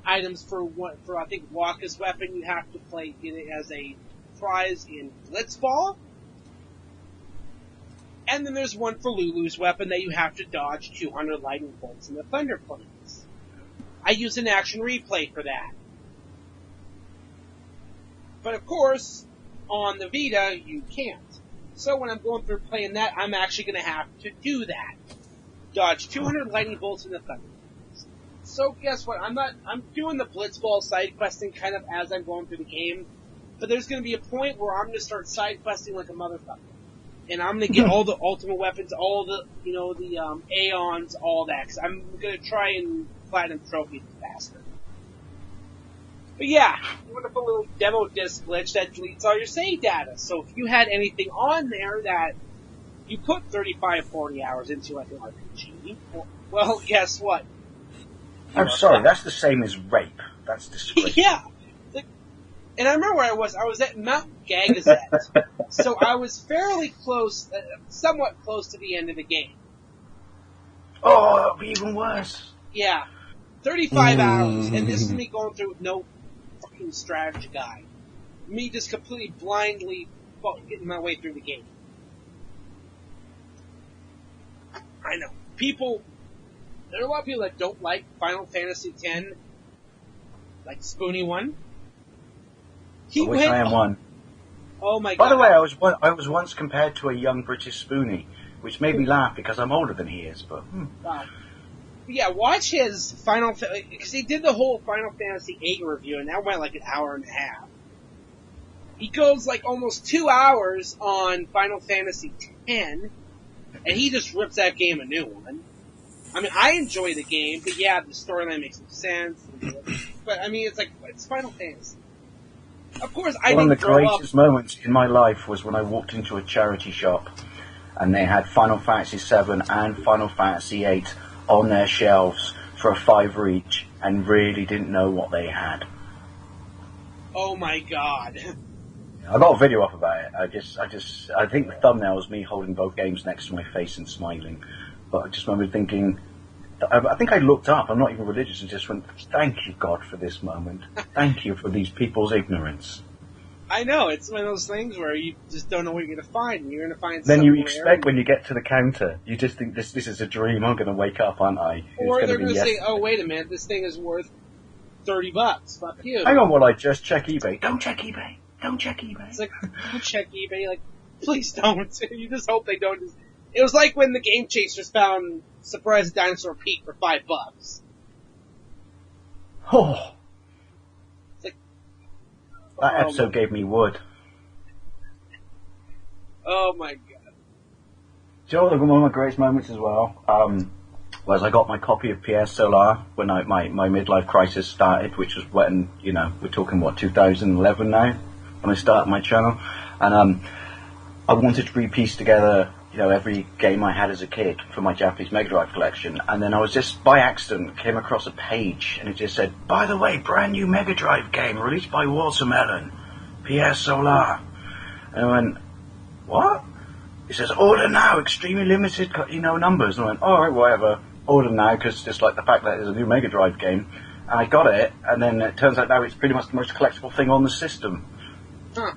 items for I think Waka's weapon, you have to get it as a prize in Blitzball. And then there's one for Lulu's weapon that you have to dodge 200 lightning bolts in the Thunder Plains. I use an action replay for that. But of course, on the Vita, you can't. So when I'm going through playing that, I'm actually going to have to do that. Dodge 200 lightning bolts in the Thunder Plains. So guess what? I'm doing the Blitzball side questing kind of as I'm going through the game. But there's going to be a point where I'm going to start side questing like a motherfucker. And I'm going to get all the ultimate weapons, all the, the Aeons, all that. Cause I'm going to try and platinum trophies faster. But yeah, wonderful little demo disc glitch that deletes all your save data. So if you had anything on there that you put 35, 40 hours into like an RPG, well, guess what? I'm sorry, that's the same as rape. That's disgraceful. Yeah. And I remember where I was. I was at Mount Gagazet. So I was fairly close, somewhat close to the end of the game. Oh, that'll be even worse. Yeah. 35 hours. And this is me going through with no fucking strategy guide. Me just completely blindly getting my way through the game. I know. There are a lot of people that don't like Final Fantasy X, like Spoony one. I wish I am one. Oh my god. By the way, I was once compared to a young British Spoonie, which made me laugh because I'm older than he is, but... Yeah, watch his because he did the whole Final Fantasy VIII review, and that went like an hour and a half. He goes like almost 2 hours on Final Fantasy X, and he just rips that game a new one. I mean, I enjoy the game, but yeah, the storyline makes no sense. But I mean, it's Final Fantasy. Of course, one of the greatest moments in my life was when I walked into a charity shop and they had Final Fantasy VII and Final Fantasy VIII on their shelves for $5 each and really didn't know what they had. Oh my god. I got a video up about it. I think the thumbnail was me holding both games next to my face and smiling. But I just remember thinking, I think I looked up, I'm not even religious, and just went, thank you, God, for this moment. Thank you for these people's ignorance. I know, it's one of those things where you just don't know what you're going to find, and you're going to find then you expect when you get to the counter, you just think, this is a dream, I'm going to wake up, aren't I? Or they're going to say, oh, wait a minute, this thing is worth $30, fuck you. Hang on while I just check eBay. Don't check eBay. Don't check eBay. It's like, don't check eBay, like, please don't. You just hope they don't It was like when the Game Chasers found Surprise Dinosaur Pete for $5. Oh, It's like, that episode gave me wood. oh my god. Do you know what, one of my greatest moments as well? Was I got my copy of PS Solar when my midlife crisis started, which was when, we're talking 2011 now, when I started my channel, and I wanted to re-piece together, every game I had as a kid for my Japanese Mega Drive collection, and then I was just, by accident, came across a page, and it just said, by the way, brand new Mega Drive game, released by Watermelon, PS Solar. And I went, what? It says, order now, extremely limited, numbers. And I went, alright, whatever, order now, because just like the fact that there's a new Mega Drive game. And I got it, and then it turns out now it's pretty much the most collectible thing on the system. Huh.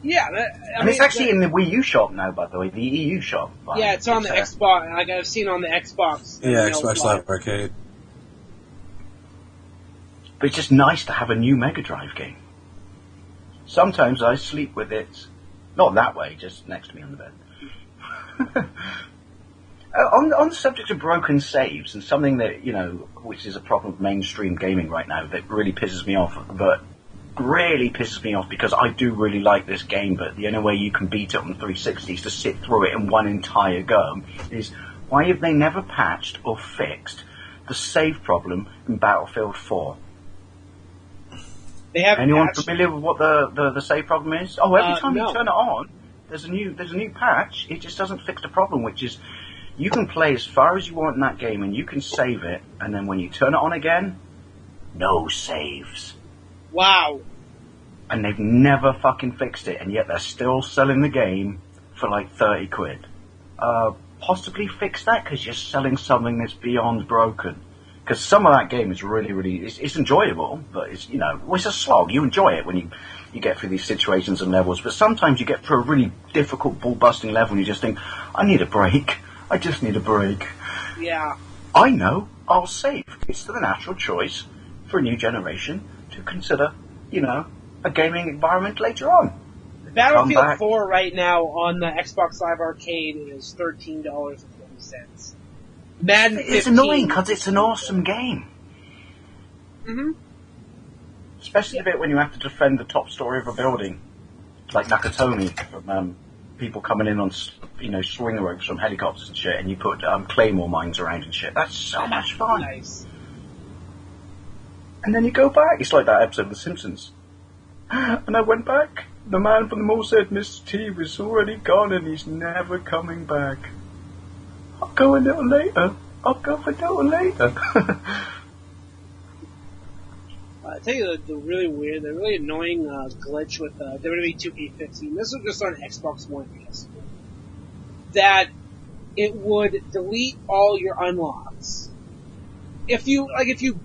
Yeah, and it's actually in the Wii U shop now, by the way, the EU shop. Yeah, it's on the Xbox, like I've seen on the Xbox. Yeah, Xbox Live Arcade. But it's just nice to have a new Mega Drive game. Sometimes I sleep with it. Not that way, just next to me on the bed. On the subject of broken saves, and something that, which is a problem of mainstream gaming right now that really pisses me off, but really pisses me off because I do really like this game, but the only way you can beat it on 360 is to sit through it in one entire go, is why have they never patched or fixed the save problem in Battlefield 4? They have Anyone patched. familiar with what the save problem is? Oh, every time no. you turn it on, there's a new patch. It just doesn't fix the problem, which is you can play as far as you want in that game and you can save it, and then when you turn it on again, no saves. Wow. And they've never fucking fixed it, and yet they're still selling the game for like 30 quid. Possibly fix that because you're selling something that's beyond broken. Because some of that game is really, it's enjoyable, but it's, it's a slog. You enjoy it when you get through these situations and levels, but sometimes you get through a really difficult ball-busting level and you just think, I need a break. I just need a break. Yeah. I know, I'll save. It's the natural choice for a new generation to consider, a gaming environment later on. Battlefield 4 right now on the Xbox Live Arcade is $13.40. Madden 15. It's annoying because it's an awesome game. Mm-hmm. Especially the bit when you have to defend the top story of a building, like Nakatomi, from people coming in on, swing ropes from helicopters and shit, and you put claymore mines around and shit. That's so much fun. Nice. And then you go back. It's like that episode of The Simpsons. And I went back. The man from the mall said Mr. T was already gone and he's never coming back. I'll go a little later. I'll go a little later. I'll tell you the really weird, the really annoying glitch with WWE 2K15. This was just on Xbox One PS4. That it would delete all your unlocks. If you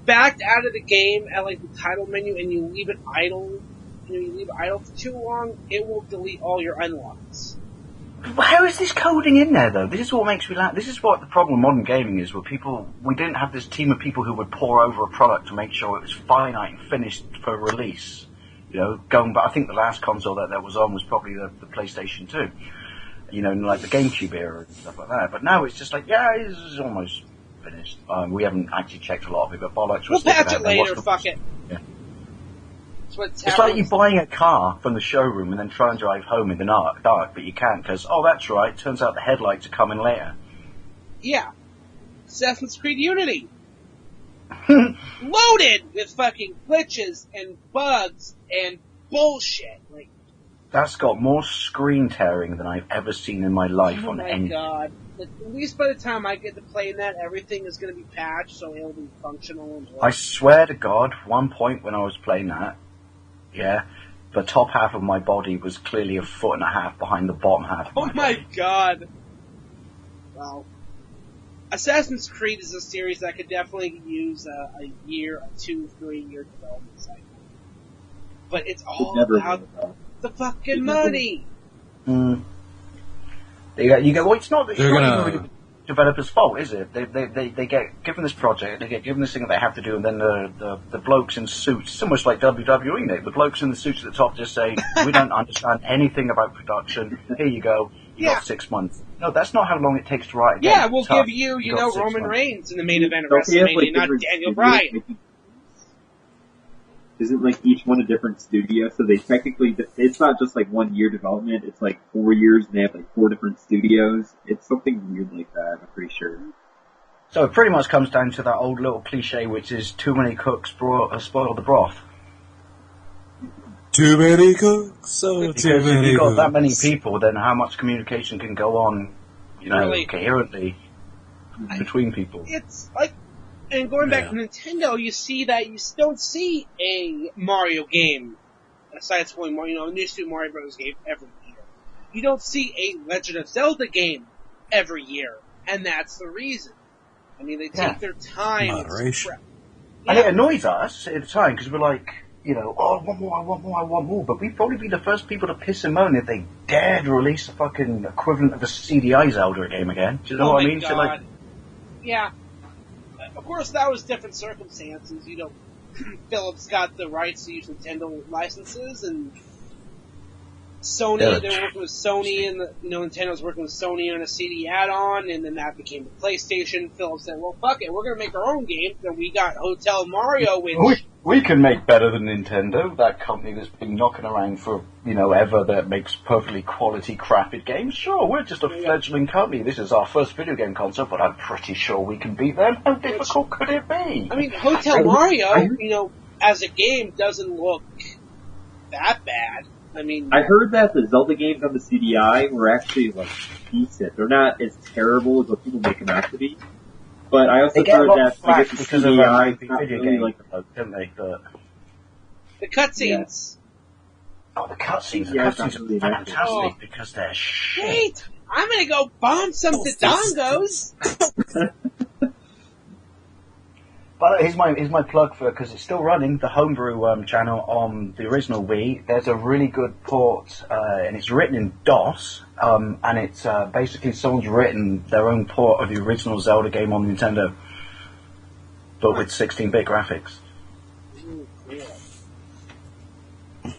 backed out of the game at like the title menu and you leave it idle, for too long, it will delete all your unlocks. How is this coding in there, though? This is what makes me laugh. This is what the problem with modern gaming is, where we didn't have this team of people who would pour over a product to make sure it was finite and finished for release. Going back, I think the last console that was on was probably the PlayStation 2. In like the GameCube era and stuff like that. But now it's just like, yeah, it's almost finished. We haven't actually checked a lot of it, but bollocks. We'll patch it later, fuck it. Yeah. It's like you buying a car from the showroom and then try and drive home in the dark, but you can't because, that's right, turns out the headlights are coming later. Yeah. Assassin's Creed Unity. Loaded with fucking glitches and bugs and bullshit. Like, that's got more screen tearing than I've ever seen in my life on any. Oh my god. At least by the time I get to play that, everything is going to be patched, so it'll be functional and I swear to God, one point when I was playing that, the top half of my body was clearly a foot and a half behind the bottom half of Oh my god. Wow. Assassin's Creed is a series that could definitely use a 2-3 year development cycle. But it's all about the fucking money. You go, well, it's not even really the developer's fault, is it? They get given this project, they get given this thing that they have to do, and then the blokes in suits, it's almost like WWE, Nick. The blokes in the suits at the top just say, we don't understand anything about production, here you go, You Yeah. got 6 months. No, that's not how long it takes to write a game. Yeah, we'll Tough. give you, You got 6 Roman months. Reigns in the main event of Don't they have, WrestleMania, not different Daniel studios Bryan. making- Isn't each one a different studio? So they technically, it's not just 1 year development. It's 4 years, and they have 4 different studios. It's something weird like that. I'm pretty sure. So it pretty much comes down to that old little cliche, which is too many cooks spoil the broth. Too many cooks, so Because too if many you've got that many cooks. people, then how much communication can go on, Really? coherently between people? It's like, and going back to Nintendo, you see that you don't see a Mario game, aside from a new Super Mario Bros. Game every year. You don't see a Legend of Zelda game every year, and that's the reason. I mean, they take their time. Moderation. And it annoys us at the time, because we're like, I want more. But we'd probably be the first people to piss and moan if they dared release a fucking equivalent of a CDI Zelda game again. Do you know what I mean? God. So, yeah. Of course, that was different circumstances. Philips got the rights to use Nintendo licenses, and Sony, they were working with Sony, and Nintendo's working with Sony on a CD add-on, and then that became the PlayStation. Philips said, well, fuck it, we're gonna make our own game, and we got Hotel Mario, which... we can make better than Nintendo, that company that's been knocking around for, ever, that makes perfectly quality crafted games. Sure, we're just a fledgling company. This is our first video game console, but I'm pretty sure we can beat them. How difficult could it be? I mean, Hotel Mario, as a game, doesn't look that bad. I mean, I heard that the Zelda games on the CDI were actually decent. They're not as terrible as what people make them out to be. But I also heard that I guess the because CDI of is not video really game, don't they? But the cutscenes. oh, the cutscenes! The Yeah, cutscenes really are fantastic nice. because they're shit. Wait, I'm gonna go bomb some Dodongos. But here's my plug for, because it's still running, the Homebrew channel on the original Wii. There's a really good port, and it's written in DOS, and it's basically someone's written their own port of the original Zelda game on Nintendo, but with 16-bit graphics. Ooh, cool.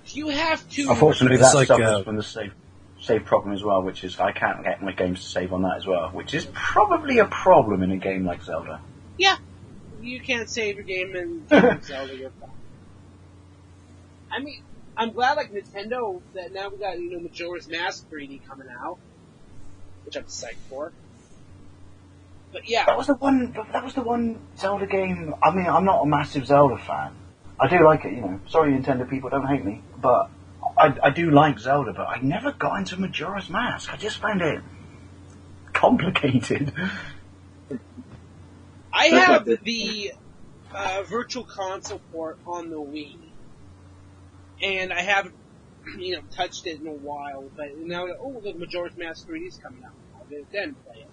You have to... Unfortunately, It's that like, suffers from the save problem as well, which is I can't get my games to save on that as well, which is probably a problem in a game like Zelda. Yeah, you can't save your game in Zelda. You're fine. I mean, I'm glad, Nintendo, that now we got, Majora's Mask 3D coming out, which I'm psyched for. But yeah. That was the one Zelda game. I mean, I'm not a massive Zelda fan. I do like it, Sorry, Nintendo people, don't hate me, but I do like Zelda, but I never got into Majora's Mask. I just found it complicated. I have the Virtual Console port on the Wii, and I haven't, touched it in a while. But now, look, Majora's Mask 3D's coming out. I'll get it then play it.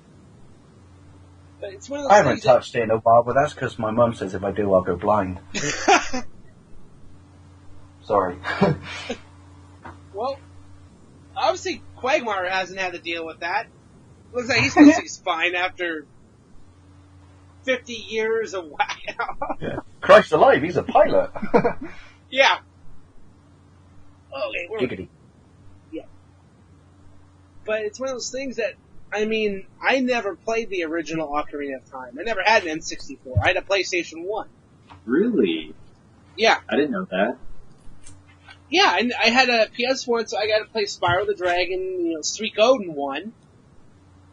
But it's one of those I haven't things touched it in a while, but that's because my mum says if I do, I'll go blind. Sorry. Well, obviously Quagmire hasn't had to deal with that. Looks like he's fine after 50 years of whack. Yeah. Christ alive, he's a pilot. Yeah. Okay, Giggity. Yeah. But it's one of those things that, I mean, I never played the original Ocarina of Time. I never had an N64. I had a PlayStation 1. Really? Yeah. I didn't know that. Yeah, and I had a PS1, so I got to play Spyro the Dragon, Suikoden 1,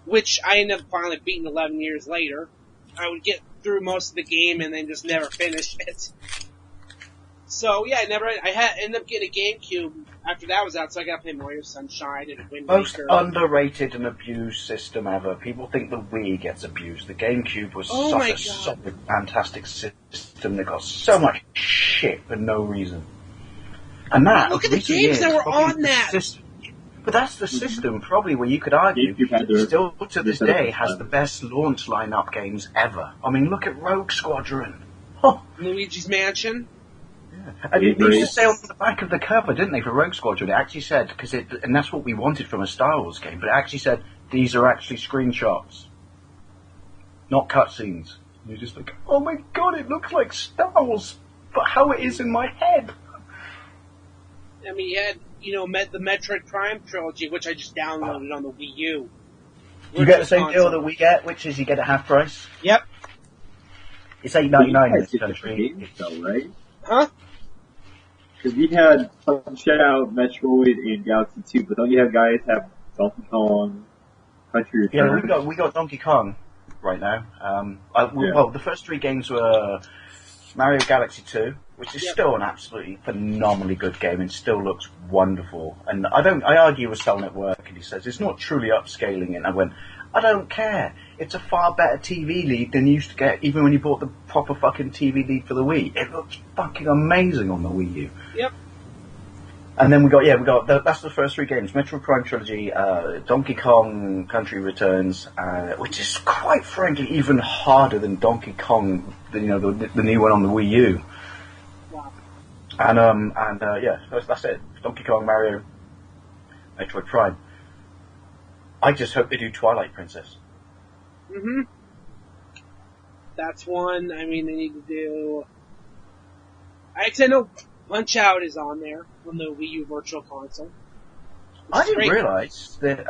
which I ended up finally beating 11 years later. I would get through most of the game and then just never finish it. So yeah, I ended up getting a GameCube after that was out, so I got to play Mario Sunshine and Wind Most Waker. underrated and abused system ever. People think the Wii gets abused. The GameCube was such a solid, fantastic system that got so much shit for no reason. And that, look at the games that were on that. But that's the system, probably, where you could argue, still to this day, has the best launch lineup games ever. I mean, look at Rogue Squadron. Oh. Luigi's Mansion. Yeah. And they used to say on the back of the cover, didn't they, for Rogue Squadron? It actually said, and that's what we wanted from a Star Wars game, but it actually said, these are actually screenshots, not cutscenes. And you're just like, oh my god, it looks like Star Wars, but how it is in my head. I mean, you had the Metroid Prime trilogy, which I just downloaded on the Wii U. You get the same deal that we get, which is you get a half price. Yep. It's $8.99 in this Different country. games, though, right? Huh? Because we had Punch-Out, Metroid, and Galaxy 2, but don't you have guys have Donkey Kong, Country Returns? Yeah, we got Donkey Kong right now. Well, the first 3 games were Mario Galaxy 2, which is still an absolutely phenomenally good game and still looks wonderful. And I argue with Cell Network, and he says it's not truly upscaling. And I went, I don't care. It's a far better TV lead than you used to get, even when you bought the proper fucking TV lead for the Wii. It looks fucking amazing on the Wii U. Yep. And then that's the first 3 games: Metroid Prime Trilogy, Donkey Kong Country Returns, which is quite frankly even harder than Donkey Kong, the new one on the Wii U. Wow. And that's it. Donkey Kong, Mario, Metroid Prime. I just hope they do Twilight Princess. Mm-hmm. That's one. I mean, they need to do. I know Punch-Out is on there on the Wii U Virtual Console. I didn't realise that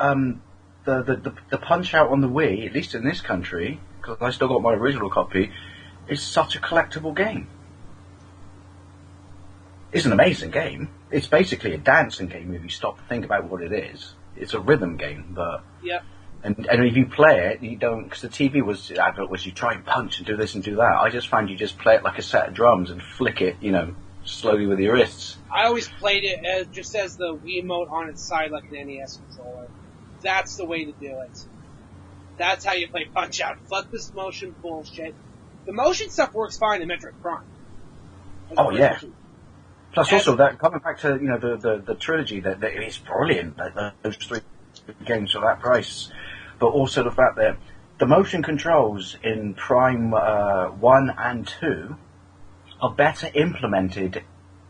the Punch-Out on the Wii, at least in this country, because I still got my original copy, is such a collectible game. It's an amazing game. It's basically a dancing game if you stop to think about what it is. It's a rhythm game, but... Yep. And if you play it, you don't... Because the TV advert was you try and punch and do this and do that. I just found you just play it like a set of drums and flick it, slowly with your wrists. I always played it just as the Wiimote on its side like an NES controller. That's the way to do it. That's how you play Punch-Out. Fuck this motion bullshit. The motion stuff works fine in Metroid Prime. Oh, yeah. Plus, also, that coming back to the trilogy, that is brilliant. Those 3 games for that price, but also the fact that the motion controls in Prime 1 and 2 are better implemented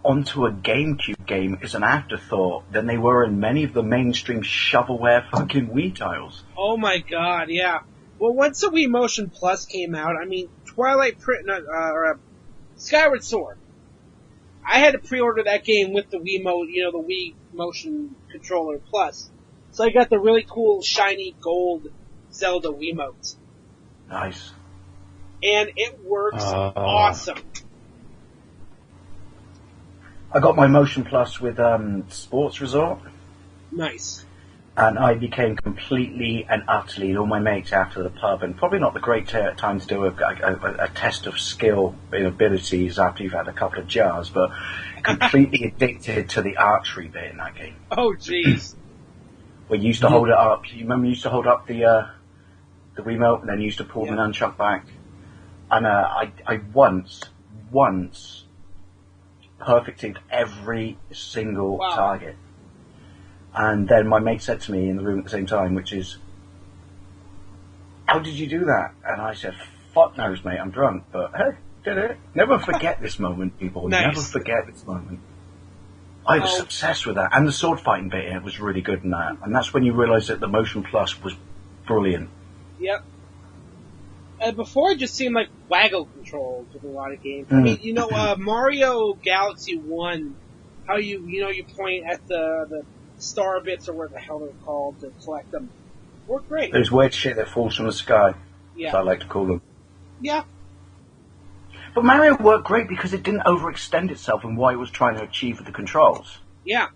onto a GameCube game as an afterthought than they were in many of the mainstream shovelware fucking Wii titles. Oh my god, yeah. Well, once the Wii Motion Plus came out, I mean, Skyward Sword. I had to pre-order that game with the the Wii Motion Controller Plus. So I got the really cool, shiny, gold Zelda Wiimotes. Nice. And it works awesome. I got my Motion Plus with Sports Resort. Nice. And I became completely and utterly, all my mates after the pub, and probably not the great time to do a test of skill and abilities after you've had a couple of jars, but completely addicted to the archery bit in that game. Oh, jeez. Where you used to hold it up. You remember you used to hold up the Wiimote and then you used to pull the nunchuck back? And I once perfected every single target. And then my mate said to me in the room at the same time, which is, how did you do that? And I said, fuck knows, mate, I'm drunk. But hey, did it. Never forget this moment, people. Nice. Never forget this moment. I was obsessed with that. And the sword fighting bit in it was really good in that. And that's when you realise that the Motion Plus was brilliant. Yep. Before it just seemed like waggle controls with a lot of games. I mean, Mario Galaxy 1, how you point at the star bits or what the hell they're called to collect them. Worked great. There's weird shit that falls from the sky, as I like to call them. Yeah. But Mario worked great because it didn't overextend itself in what it was trying to achieve with the controls. Yeah.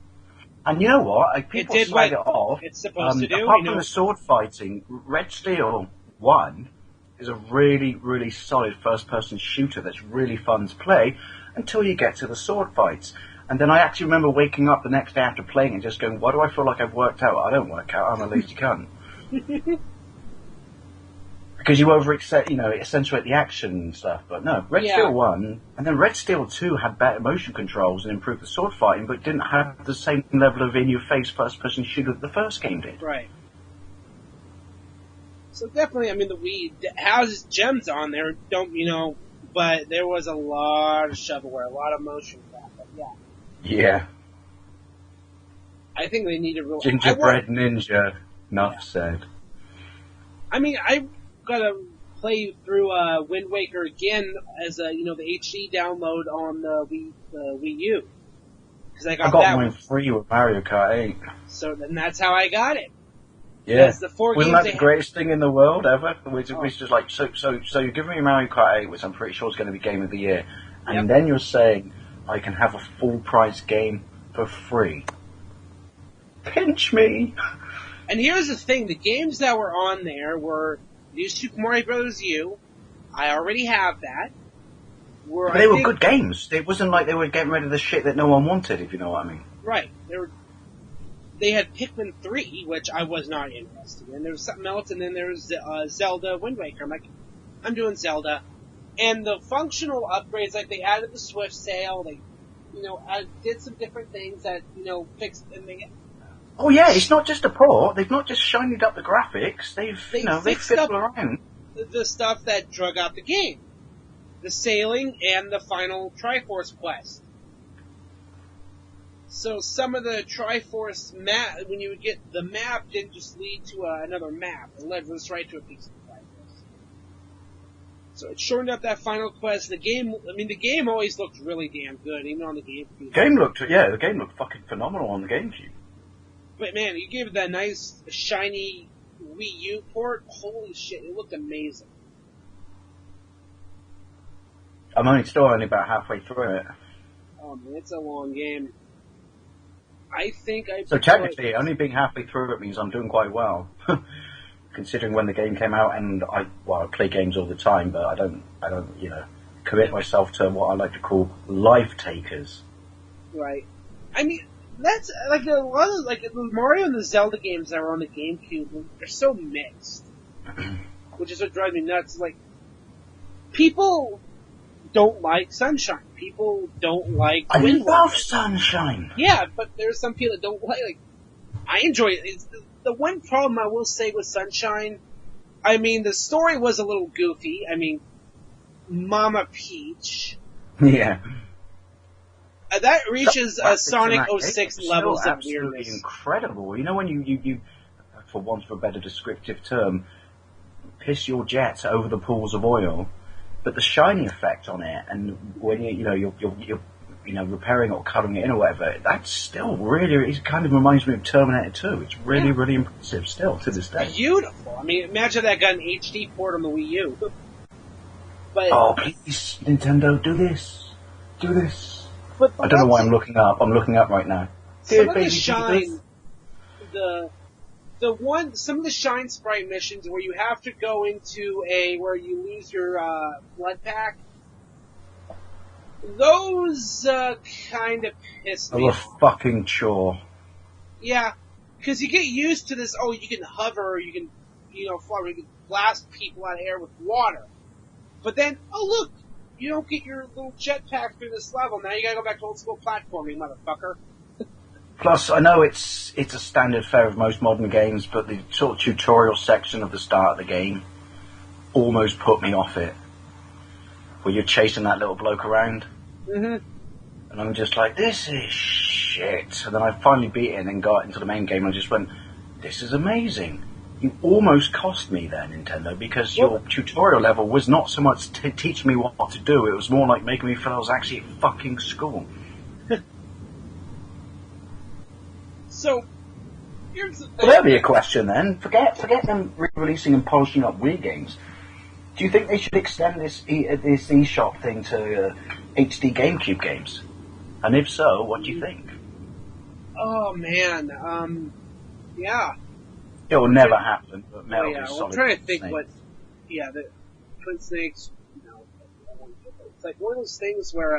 And you know what? People slag it off. It's supposed to do. Apart from the sword fighting, Red Steel 1 is a really, really solid first-person shooter that's really fun to play until you get to the sword fights. And then I actually remember waking up the next day after playing and just going, why do I feel like I've worked out? I don't work out, I'm a lazy cunt. Because you accentuate the action and stuff. But no, Red Steel 1, and then Red Steel 2 had better motion controls and improved the sword fighting, but didn't have the same level of in-your-face first-person shooter that the first game did. Right. So definitely, I mean, the Wii has gems on there, but there was a lot of shovelware, a lot of motion crap, but Yeah. I think they need to really... Gingerbread Ninja, enough said. I mean, I gotta play through Wind Waker again as the HD download on the Wii U. Because I I got got that mine one. free with Mario Kart 8. So then that's how I got it. Yeah. That's the 4 Wasn't games that they the greatest thing in the world ever? Which Oh. was just like, so you're giving me Mario Kart 8, which I'm pretty sure is going to be Game of the Year, and Yep. then you're saying I can have a full price game for free. Pinch me. And here's the thing, the games that were on there were New Super Mario Bros. U. I already have that. But they were good games. It wasn't like they were getting rid of the shit that no one wanted, if you know what I mean. Right. They had Pikmin 3, which I was not interested in. There was something else, and then there was Zelda Wind Waker. I'm like, I'm doing Zelda. And the functional upgrades, like they added the Swift Sail, they, did some different things that, fixed, and they... Oh yeah, it's not just a port. They've not just shinied up the graphics. They fixed fiddled up around. the stuff that drug out the game. The sailing and the final Triforce quest. So some of the Triforce map, when you would get the map, didn't just lead to another map. It led us right to a piece of the Triforce. So it shortened up that final quest. The game always looked really damn good, even on the GameCube. The game looked fucking phenomenal on the GameCube. But man, you gave it that nice, shiny Wii U port. Holy shit, it looked amazing. I'm still only about halfway through it. Oh man, it's a long game. I think So technically, only being halfway through it means I'm doing quite well, considering when the game came out. And I play games all the time, but I don't, commit myself to what I like to call life takers. Right. I mean, that's like a lot of the Mario and the Zelda games that are on the GameCube. They're so mixed, which is what drives me nuts. Like, people don't like Sunshine. People don't like I Wind love Waker. Sunshine. Yeah, but there's some people that don't like. I enjoy it. It's the one problem I will say with Sunshine. I mean, the story was a little goofy. I mean, Mama Peach. Yeah. That reaches Sonic Graphics in that 06 game are levels still of absolutely weirdness. incredible. You know when you, for want of a better descriptive term, piss your jet over the pools of oil, but the shiny effect on it, and when you're repairing or coloring it in or whatever, that's still really, it kind of reminds me of Terminator 2. It's really, really impressive still to this day. Beautiful. I mean, imagine that got an HD port on the Wii U. But, Oh, please, Nintendo, do this. Do this. but I don't know why I'm looking up. I'm looking up right now. some Dear of baby the shine, Jesus. some of the shine sprite missions where you have to go into where you lose your blood pack, those kind of piss me Oh, a off. fucking chore. Yeah, because you get used to this. Oh, you can hover, you can fly, you can blast people out of air with water. But then, oh look, you don't get your little jetpack through this level. Now you gotta go back to old school platforming, motherfucker. Plus, I know it's a standard fare of most modern games, but the sort of tutorial section of the start of the game almost put me off it. Where you're chasing that little bloke around, Mm-hmm. and I'm just like, this is shit. And then I finally beat it and then got into the main game and I just went, this is amazing. You almost cost me there, Nintendo, because your tutorial level was not so much to teach me what to do, it was more like making me feel I was actually at fucking school. So, here's the Well, thing. there'll be a question then. Forget them re-releasing and polishing up Wii games. Do you think they should extend this eShop thing to HD GameCube games? And if so, what do you think? Oh man, yeah. It will never happen, but Oh, Metal yeah. Gear Well, I'm Solid trying to think Snake. what. Yeah, the Twin Snakes. It's like one of those things where,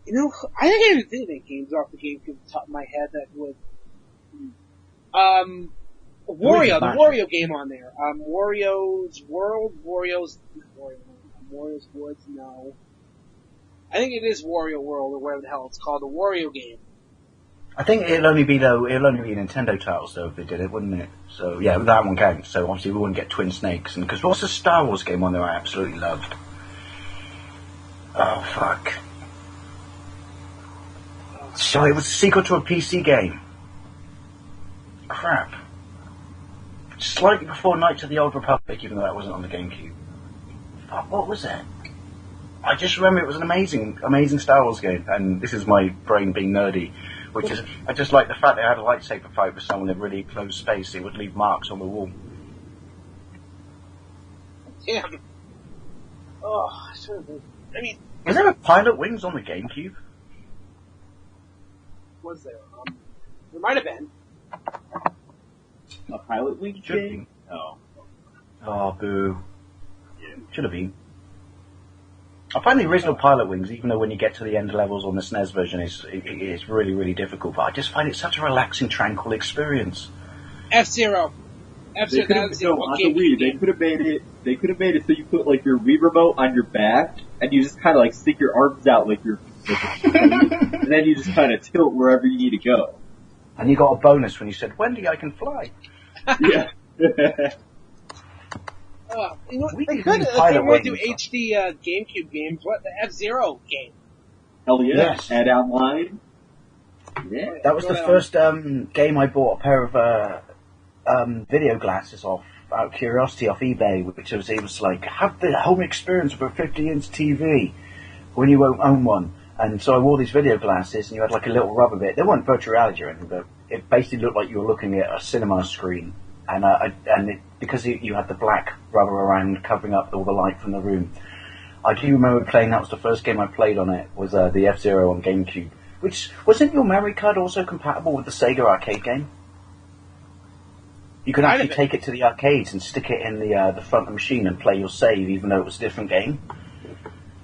I think I didn't think of any games off the GameCube at the top of my head that would. Wario, the Wario game on there. Wario's World, Wario's Woods. No, I think it is Wario World or whatever the hell it's called. The Wario game. I think it'll only be Nintendo titles though if they did it, wouldn't it? So yeah, that one counts. So obviously we wouldn't get Twin Snakes, and because what's the Star Wars game on there I absolutely loved? Oh fuck! So it was a sequel to a PC game. Crap. Slightly before Knights of the Old Republic, even though that wasn't on the GameCube. Fuck, what was it? I just remember it was an amazing Star Wars game, and this is my brain being nerdy, which is, I just like the fact that I had a lightsaber fight with someone in really close space. It would leave marks on the wall. Damn. Oh, I mean... Is there a Pilot Wings on the GameCube? Was there? There might have been. A Pilot Wings game? Oh. Oh, boo. Yeah. Should have been. I find the original Pilot Wings, even though when you get to the end levels on the SNES version, it's really, really difficult, but I just find it such a relaxing, tranquil experience. F-Zero. They could have, no, on the Wii, they could have made it so you put, like, your Wii remote on your back, and you just kind of, like, stick your arms out like you're, and then you just kind of tilt wherever you need to go. And you got a bonus when you said, Wendy, I can fly. Yeah. You know, they could, if they want to do HD GameCube games, what, the F-Zero game? Hell yeah. Yes. Add online. Yeah. That was the first game I bought a pair of video glasses off, out of curiosity, off eBay, which was, it was like, have the home experience of a 50-inch TV when you won't own one. And so I wore these video glasses, and you had like a little rubber bit. They weren't virtual reality or anything, but it basically looked like you were looking at a cinema screen. And because you had the black rubber around covering up all the light from the room, I do remember playing. That was the first game I played on it. Was the F-Zero on GameCube. Which wasn't your memory card also compatible with the Sega arcade game? You could actually take it to the arcades and stick it in the front of the machine and play your save, even though it was a different game.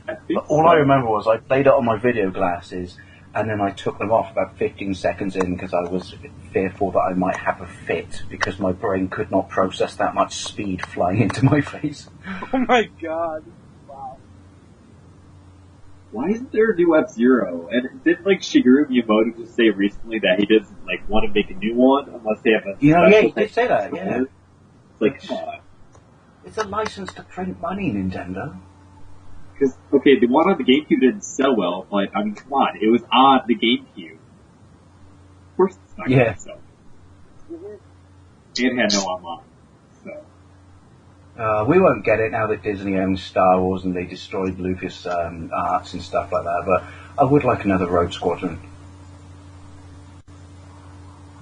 But all I remember was I played it on my video glasses, and then I took them off about 15 seconds in because I was fearful that I might have a fit because my brain could not process that much speed flying into my face. Oh my god. Wow. Why isn't there a new F-Zero? And didn't, like, Shigeru Miyamoto just say recently that he doesn't, like, want to make a new one unless they have a... Yeah, he did say that, yeah. It's like, come on. It's a license to print money, Nintendo. Because, okay, the one on the GameCube didn't sell well, but, I mean, come on, it was on the GameCube. Of course it's not going to sell. It had no online, so... We won't get it now that Disney owns Star Wars and they destroyed Lucas Arts and stuff like that, but I would like another Rogue Squadron.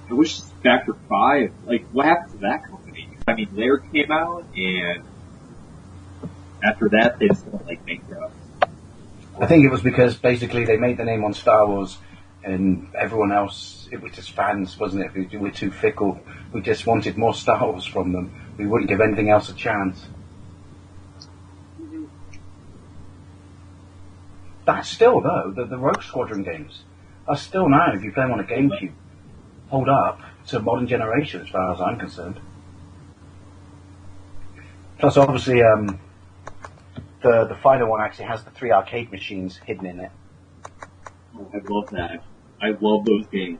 I wish Factor 5, like, what happened to that company? I mean, Lair came out, and after that, they just went, like, bankrupt. I think it was because, basically, they made the name on Star Wars, and everyone else, it was just fans, wasn't it? We were too fickle. We just wanted more Star Wars from them. We wouldn't give anything else a chance. Mm-hmm. That's still, though, the Rogue Squadron games are still now, if you play them on a GameCube, hold up to modern generation as far as I'm concerned. Plus, obviously, the final one actually has the 3 arcade machines hidden in it. Oh, I love that. I love those games.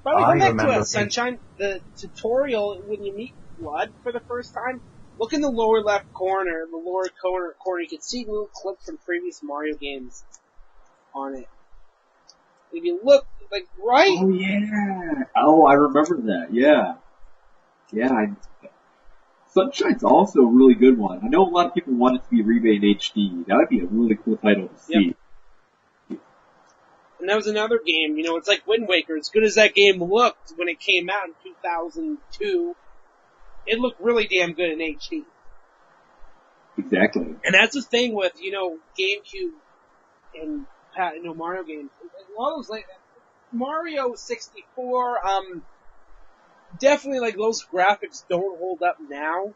By the way, come back to it, Sunshine. The tutorial, when you meet Blood for the first time, look in the lower left corner, you can see little clips from previous Mario games on it. If you look, like, right? Oh, yeah. Oh, I remember that, yeah. Yeah, Sunshine's also a really good one. I know a lot of people want it to be remade in HD. That would be a really cool title to see. Yep. And that was another game, you know, it's like Wind Waker. As good as that game looked when it came out in 2002, it looked really damn good in HD. Exactly. And that's the thing with, you know, GameCube and, you know, Mario games. A lot of those, like, Mario 64, definitely, like, those graphics don't hold up now.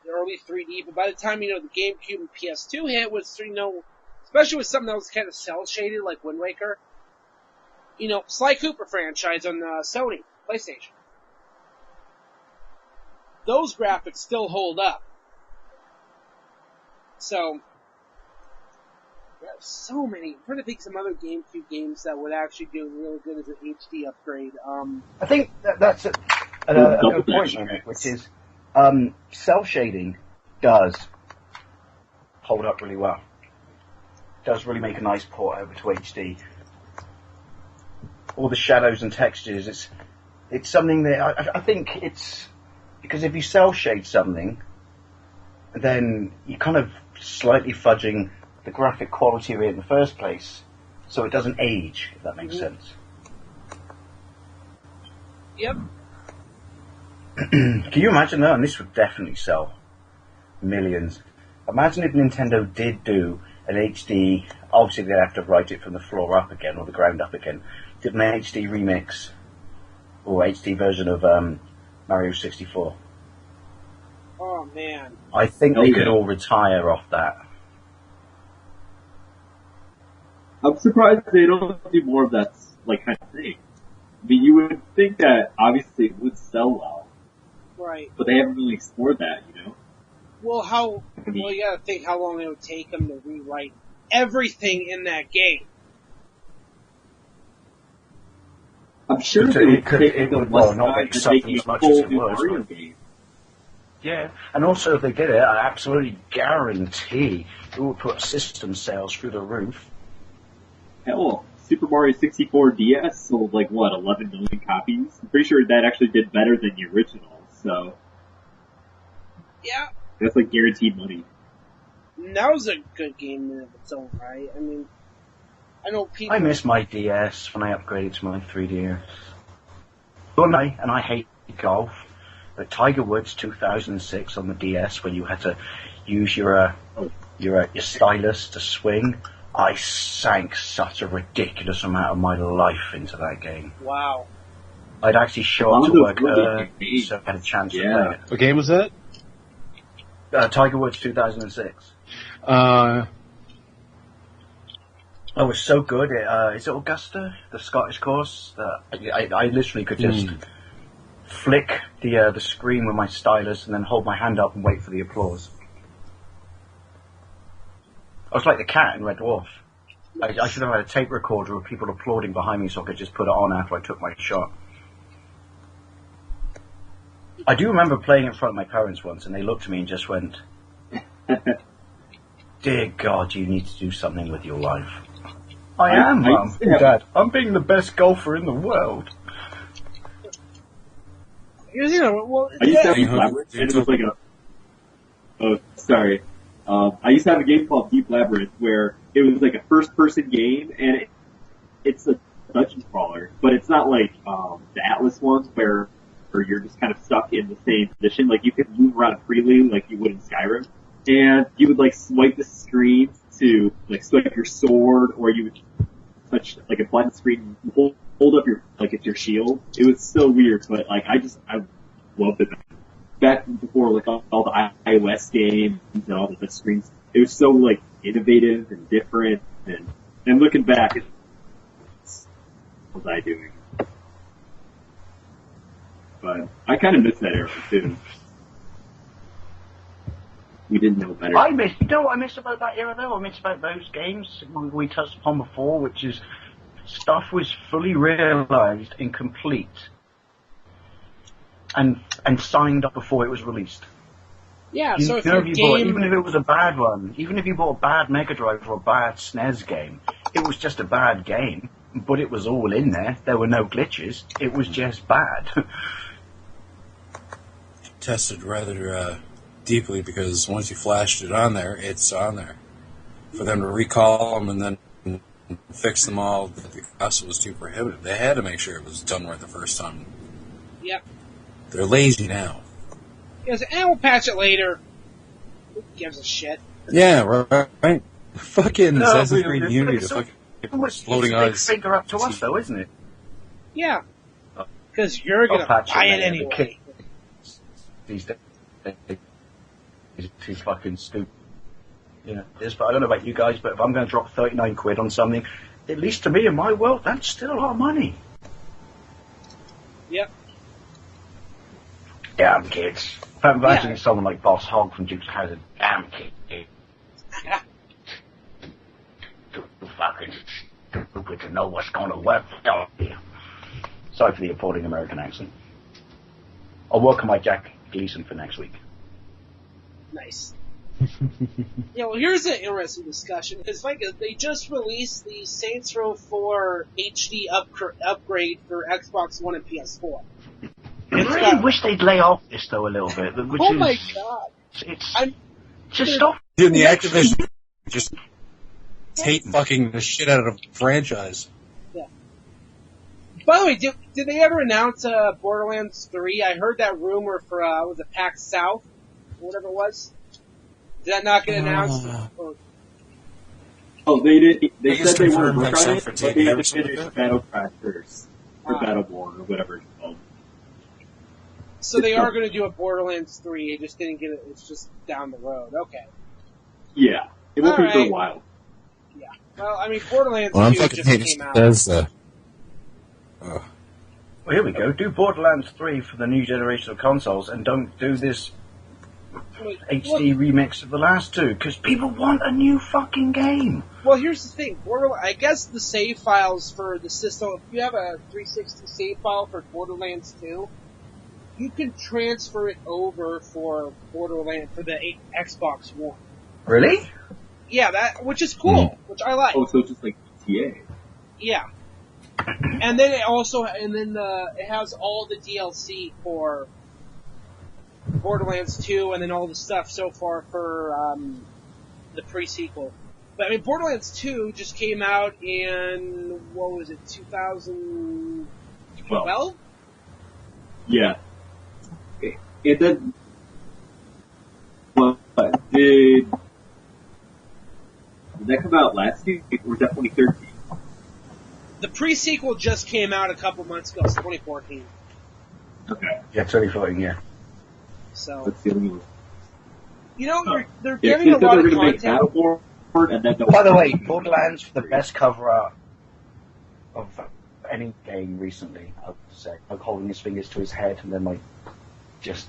They're early 3D, but by the time, you know, the GameCube and PS2 hit was, you know, especially with something that was kind of cel-shaded, like Wind Waker, you know, Sly Cooper franchise on Sony PlayStation. Those graphics still hold up. So, there's so many. I'm trying to think of some other GameCube games that would actually do really good as an HD upgrade. I think that's a good point, Mimic, which is cell shading does hold up really well. Does really make a nice port over to HD. All the shadows and textures, it's something that I think it's because if you cell shade something, then you're kind of slightly fudging the graphic quality of it in the first place, so it doesn't age, if that makes sense. Yep. Can you imagine that? And this would definitely sell millions. Imagine if Nintendo did do an HD, obviously they'd have to write it from the floor up again, or the ground up again, did an HD remix, or HD version of Mario 64. Oh, man. I think they could all retire off that. I'm surprised they don't do more of that like kind of thing. I mean, you would think that obviously it would sell well, Right. but they haven't really explored that, you know. Well, you gotta think how long it would take them to rewrite everything in that game. I'm sure But they would it take them would, less well, not time make than something making as a much as full it new was, Mario right? game. Yeah, and also if they did it, I absolutely guarantee it would put system sales through the roof. Hell, Super Mario 64 DS sold like, what, 11 million copies? I'm pretty sure that actually did better than the original, so Yeah. that's like guaranteed money. And that was a good game in its own right. I mean, I know people... I miss my DS when I upgraded to my 3DS. And I hate golf, but Tiger Woods 2006 on the DS, when you had to use your stylus to swing, I sank such a ridiculous amount of my life into that game. Wow. I'd actually show up to work early, so I had a chance to play it. What game was that? Tiger Woods 2006. Uh, Oh, it's so good. Is it Augusta, the Scottish course? I literally could just flick the screen with my stylus and then hold my hand up and wait for the applause. I was like the cat in Red Dwarf. I should have had a tape recorder of people applauding behind me so I could just put it on after I took my shot. I do remember playing in front of my parents once, and they looked at me and just went, "Dear God, you need to do something with your life." I am, Mum. Dad, I'm being the best golfer in the world. You know, well, I used to have Deep Labyrinth, and it was like I used to have a game called Deep Labyrinth where it was like a first-person game, and it's a dungeon crawler, but it's not like the Atlas ones where you're just kind of stuck in the same position. Like, you could move around freely like you would in Skyrim, and you would like swipe the screen to like swipe your sword, or you would touch like a button screen, hold up your like it's your shield. It was so weird, but like I loved it. Back before like all the iOS games and all the screens, it was so like innovative and different. And looking back, what was I doing? But I kind of miss that era too. We didn't know better. You know what I miss about that era though? I miss about those games we touched upon before, which is stuff was fully realised and complete and signed up before it was released. Yeah, You so if know, your game... even if it was a bad one, even if you bought a bad Mega Drive or a bad SNES game, it was just a bad game, but it was all in there. There were no glitches. It was just bad. tested rather deeply, because once you flashed it on there, it's on there. For them to recall them and then fix them all, the cost was too prohibitive. They had to make sure it was done right the first time. Yep. They're lazy now. Because, we'll patch it later. Who gives a shit? Yeah, right. Fucking No, Assassin's Creed Unity, the it's fucking it's floating a big eyes. finger up to us though, isn't it? Yeah. Because you're gonna patch it buy it later. anyway. These days, too fucking stupid. You know, but I don't know about you guys, but if I'm going to drop 39 quid on something, at least to me in my world, that's still a lot of money. Yep. Damn kids. But imagine someone like Boss Hogg from Duke's Hazard. Damn kids. Too fucking stupid to know what's going to work. Sorry for the appalling American accent. I'll work on my Jack Gleason for next week. Nice. Yeah, well, here's an interesting discussion, because like they just released the Saints Row 4 HD upgrade for Xbox One and PS4. I really wish they'd lay off this though a little bit. Oh my god! Just stop. In the Activision, just hate fucking the shit out of a franchise. Yeah. By the way, did they ever announce Borderlands 3? I heard that rumor for was it PAX South, or whatever it was. Did that not get announced? Oh, they did. They said they confirmed were working on it, for but they taking had to over some of finish it. Battlecraft first, or Battleborn, or whatever it's called. So they are going to do a Borderlands 3. It just didn't get it. It's just down the road. Okay. Yeah, it will be for a Alright. while. Yeah. Well, I mean, Borderlands Well, I'm 2 fucking just hating came out. Bethesda. Well, here we go. Do Borderlands 3 for the new generation of consoles, and don't do this HD remix of the last two, because people want a new fucking game. Well, here's the thing. I guess the save files for the system, if you have a 360 save file for Borderlands 2, you can transfer it over for the Xbox One. Really? Yeah, which is cool, which I like. Oh, so it's just like GTA. Yeah. And then it has all the DLC for Borderlands 2, and then all the stuff so far for the pre-sequel. But I mean, Borderlands 2 just came out in, what was it, 2012? Yeah. It did. Well, did that come out last year, or was that 2013? The pre-sequel just came out a couple months ago, it's 2014. Okay. Yeah, 2014, yeah. So, Let's see. they're Yeah, getting a lot of they're going to make content. Battleborn, and then By the way, Borderlands for the best cover art of any game recently, I would say. Like holding his fingers to his head and then like just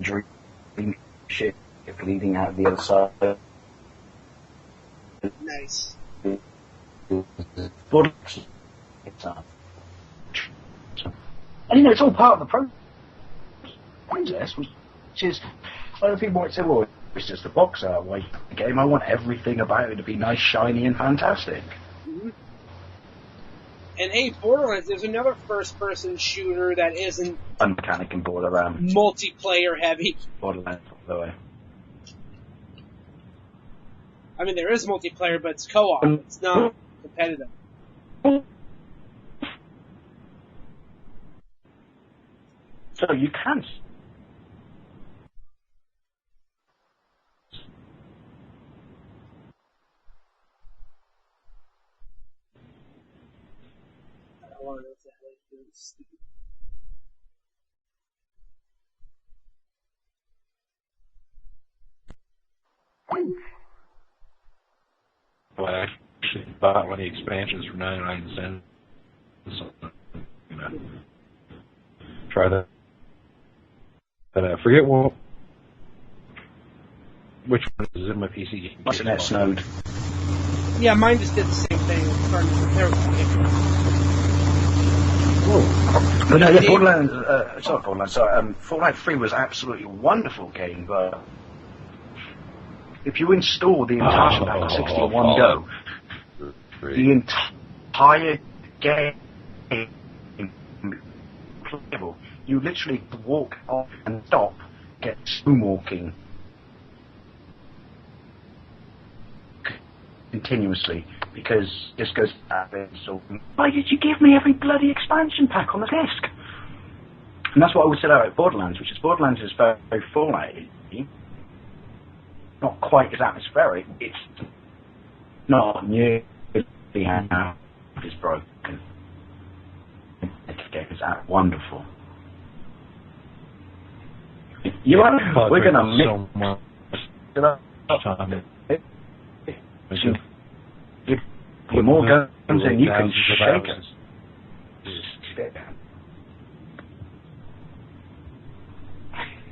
drinking shit bleeding out of the other side. Nice. Borderlands. And it's all part of the process, which is, other people might say, well, it's just a box art way game. I want everything about it to be nice, shiny, and fantastic. Mm-hmm. And hey, Borderlands, there's another first-person shooter that isn't Unmechanic and Borderlands. multiplayer heavy. Borderlands, by the way. I mean, there is multiplayer, but it's co-op. It's not competitive. So you can. I don't want to know what the hell he's doing. Stupid. Well, I actually bought one of the expansions for 99 cents. So, try that. But I forget which one is in my PC. What's that snowed? Yeah, mine just did the same thing. But no, yeah, Borderlands, Fallout 3 was absolutely a wonderful game, but if you install the entire Pack 60 in one go, the entire game playable. You literally walk off and stop, get moonwalking continuously, because this goes back there. So why did you give me every bloody expansion pack on the disc? And that's what I would say about Borderlands, which is Borderlands is very, very Fallout-y. Not quite as atmospheric. It's not nearly how it's broken. This game is wonderful. You are, we're gonna mix it up. Give you more guns and you can shake us.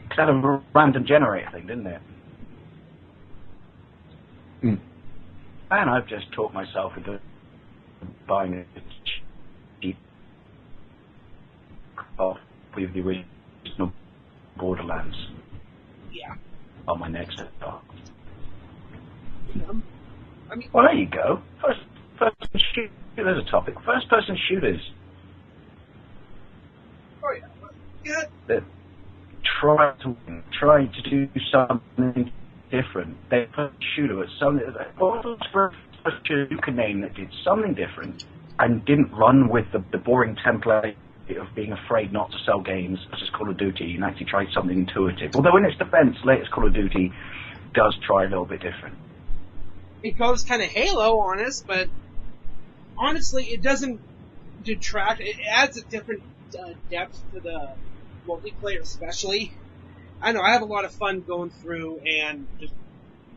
It's had a random generator thing, didn't it? Mm. And I've just talked myself into buying a cheap off with the original Borderlands. Yeah. On my next start. I mean, Well, there you go. First person shooters, there's a topic. First person shooters. oh yeah. Yeah. They're trying to do something different. They put a shooter at something. What was a shooter name that did something different and didn't run with the boring template of being afraid not to sell games, such as Call of Duty, and actually tried something intuitive. Although in its defense, latest Call of Duty does try a little bit different. It goes kind of Halo on us, but honestly, it doesn't detract. It adds a different depth to the multiplayer, especially. I know I have a lot of fun going through and just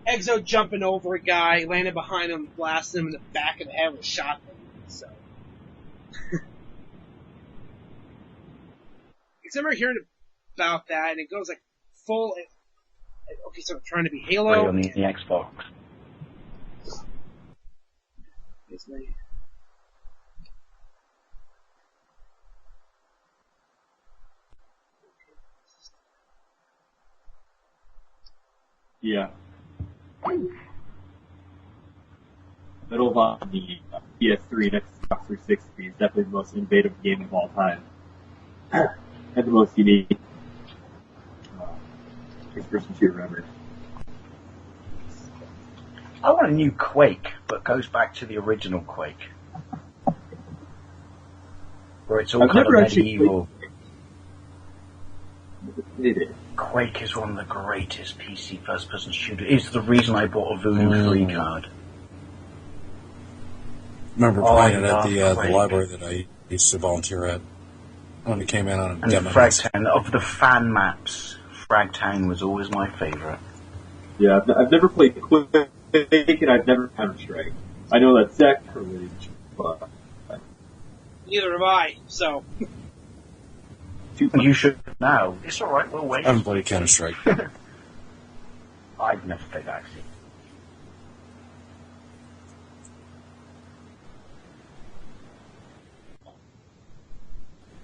exo jumping over a guy, landing behind him, blasting him in the back of the head with a shotgun. So, because I remember hearing about that, and it goes like full. Okay, so I'm trying to be Halo On the Xbox. Yeah. Middle on the PS3 and Xbox 360 is definitely the most innovative game of all time. And the most unique first-person shooter ever. I want a new Quake, but goes back to the original Quake. Where it's all I've kind of never actually medieval. It. Quake is one of the greatest PC first-person shooters. It's the reason I bought a Voodoo 3 card. Remember playing it at the Quake. library that I used to volunteer at when it came in on a And demo. Fragtown, of the fan maps, Fragtown was always my favourite. Yeah, I've never played Quake, and I've never Counter-Strike. I know that's sacrilege, but... Neither have I, so. You should now. It's alright, we'll wait. I haven't played Counter-Strike. I've never played actually.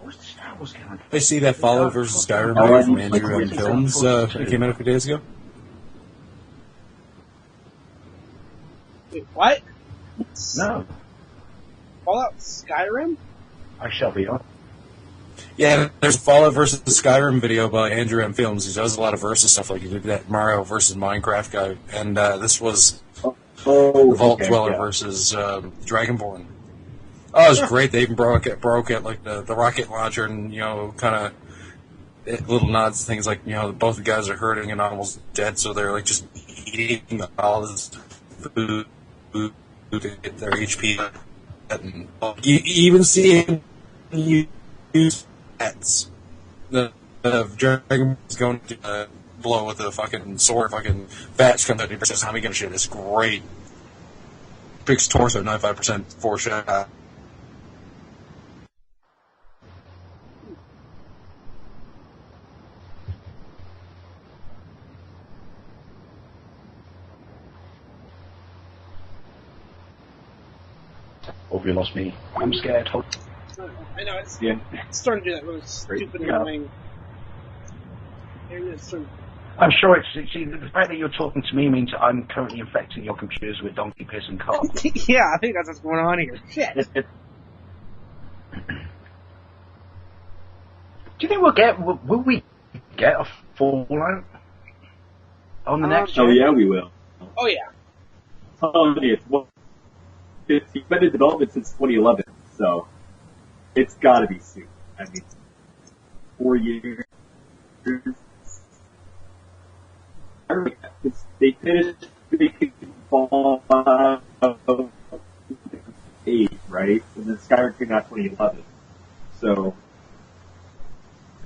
What's the Star Wars game? I see that Fallout versus Skyrim video from Andrew M. Films that came out a few days ago. Wait, what? No, Fallout Skyrim? I shall be on. Yeah, there's a Fallout versus Skyrim video by Andrew M. Films. He does a lot of versus stuff, like he did that Mario versus Minecraft guy, and this was the Vault Dweller versus Dragonborn. Oh, it was great. They even broke it like the rocket launcher, and kind of little nods to things like both the guys are hurting and almost dead, so they're like just eating all this food to get their HP. And you even see him use pets. The dragon is going to blow with a fucking sword, fucking bats comes out and says, "How am I gonna shit?" It's great. Picks torso 95% for shot. Hope you lost me. I'm scared. I know, it's starting to do that really stupid, annoying. I'm sure it's the fact that you're talking to me means I'm currently infecting your computers with donkey piss and cock. Yeah, I think that's what's going on here. Shit. Do you think will we get a Fallout on the next Oh gen? yeah, we will. Oh yeah. It's been in development since 2011, so it's got to be soon. I mean, 4 years. They finished Fallout 8, right? And then Skyrim came out 2011. So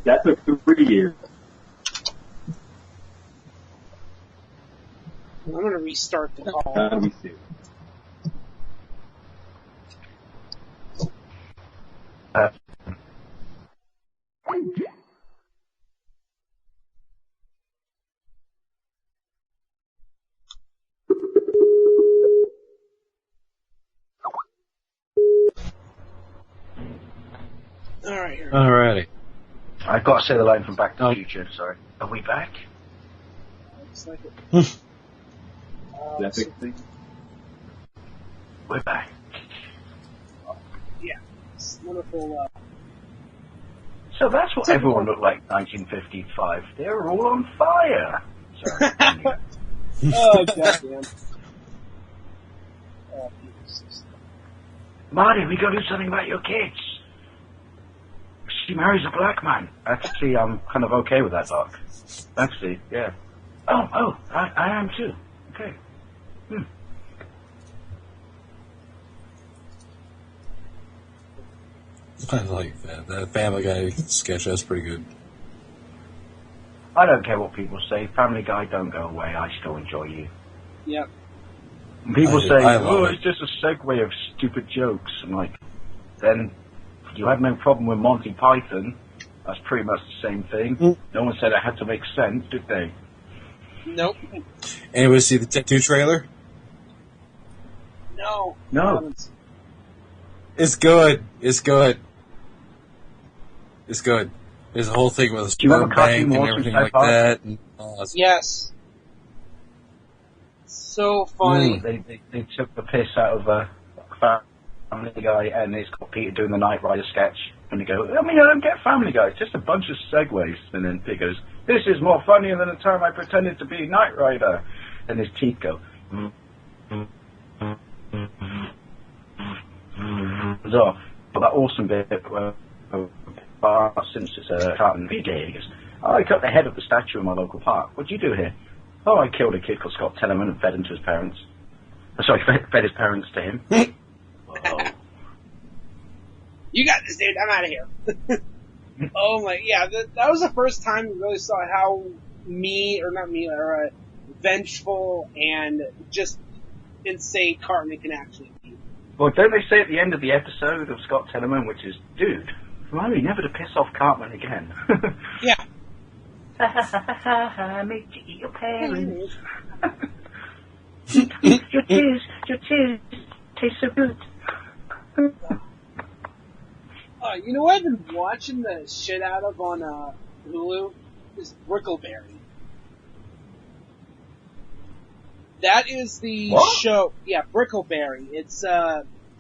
that took 3 years. I'm going to restart the call. That'll be soon. Alrighty. I've got to say the line from Back to the Future, sorry. Are we back? Looks like it. That big thing? We're back. Yeah. It's wonderful. So that's what everyone looked like in 1955. They were all on fire. Sorry. Oh, goddamn. Oh, Marty, we gotta do something about your kids. She marries a black man. Actually, I'm kind of okay with that, Doc. Actually, yeah. Oh, I am too. Okay. I like that. That Family Guy sketch, that's pretty good. I don't care what people say. Family Guy, don't go away. I still enjoy you. Yep. And people say, love it. it's just a segue of stupid jokes. I'm like, then you had no problem with Monty Python. That's pretty much the same thing. No one said it had to make sense, did they? Nope. Anybody see the Tattoo trailer? No. No. It's good. It's good. It's good. There's a whole thing with a Do you have a sperm cartoon bank and more everything since like I that. And all that. Yes. So funny. They took the piss out of Family Guy, and it's got Peter doing the Knight Rider sketch. And they go, I don't get Family Guy. It's just a bunch of segues. And then Peter goes, this is more funny than the time I pretended to be Knight Rider. And his teeth go, it's off. But that awesome bit where since it's a cartoon video, he goes, I cut the head of the statue in my local park. What'd you do here? Oh, I killed a kid called Scott Tenorman and fed him to his parents. Sorry, fed his parents to him. Whoa. You got this, dude. I'm out of here. Oh my, yeah, that was the first time we really saw how vengeful and just insane Cartman can actually be. Well, don't they say at the end of the episode of Scott Tenorman, which is, dude, remind me never to piss off Cartman again. Yeah. Make you eat your parents. your tears taste so good. You know what I've been watching the shit out of on Hulu? Is Brickleberry. That is the show. Yeah, Brickleberry. It's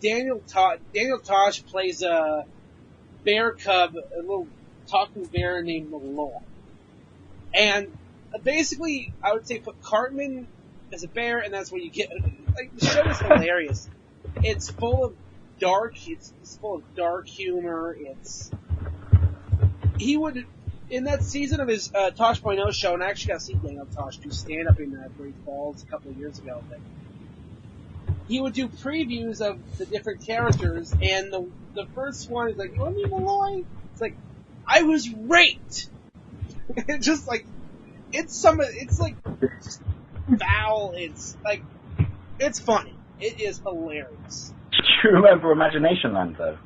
Daniel Tosh plays a bear cub, a little talking bear named Malloy. And basically, I would say put Cartman as a bear, and that's what you get. Like, the show is hilarious. It's full of it's full of dark humor. He would, in that season of his Tosh.0 show, and I actually got to see Daniel Tosh do stand up in Great Falls a couple of years ago, but he would do previews of the different characters, and the first one is like, "Oh, me Malloy." It's like, I was raped. It's just like, it's like just foul. It's like, it's funny. It is hilarious. Do you remember Imagination Land, though?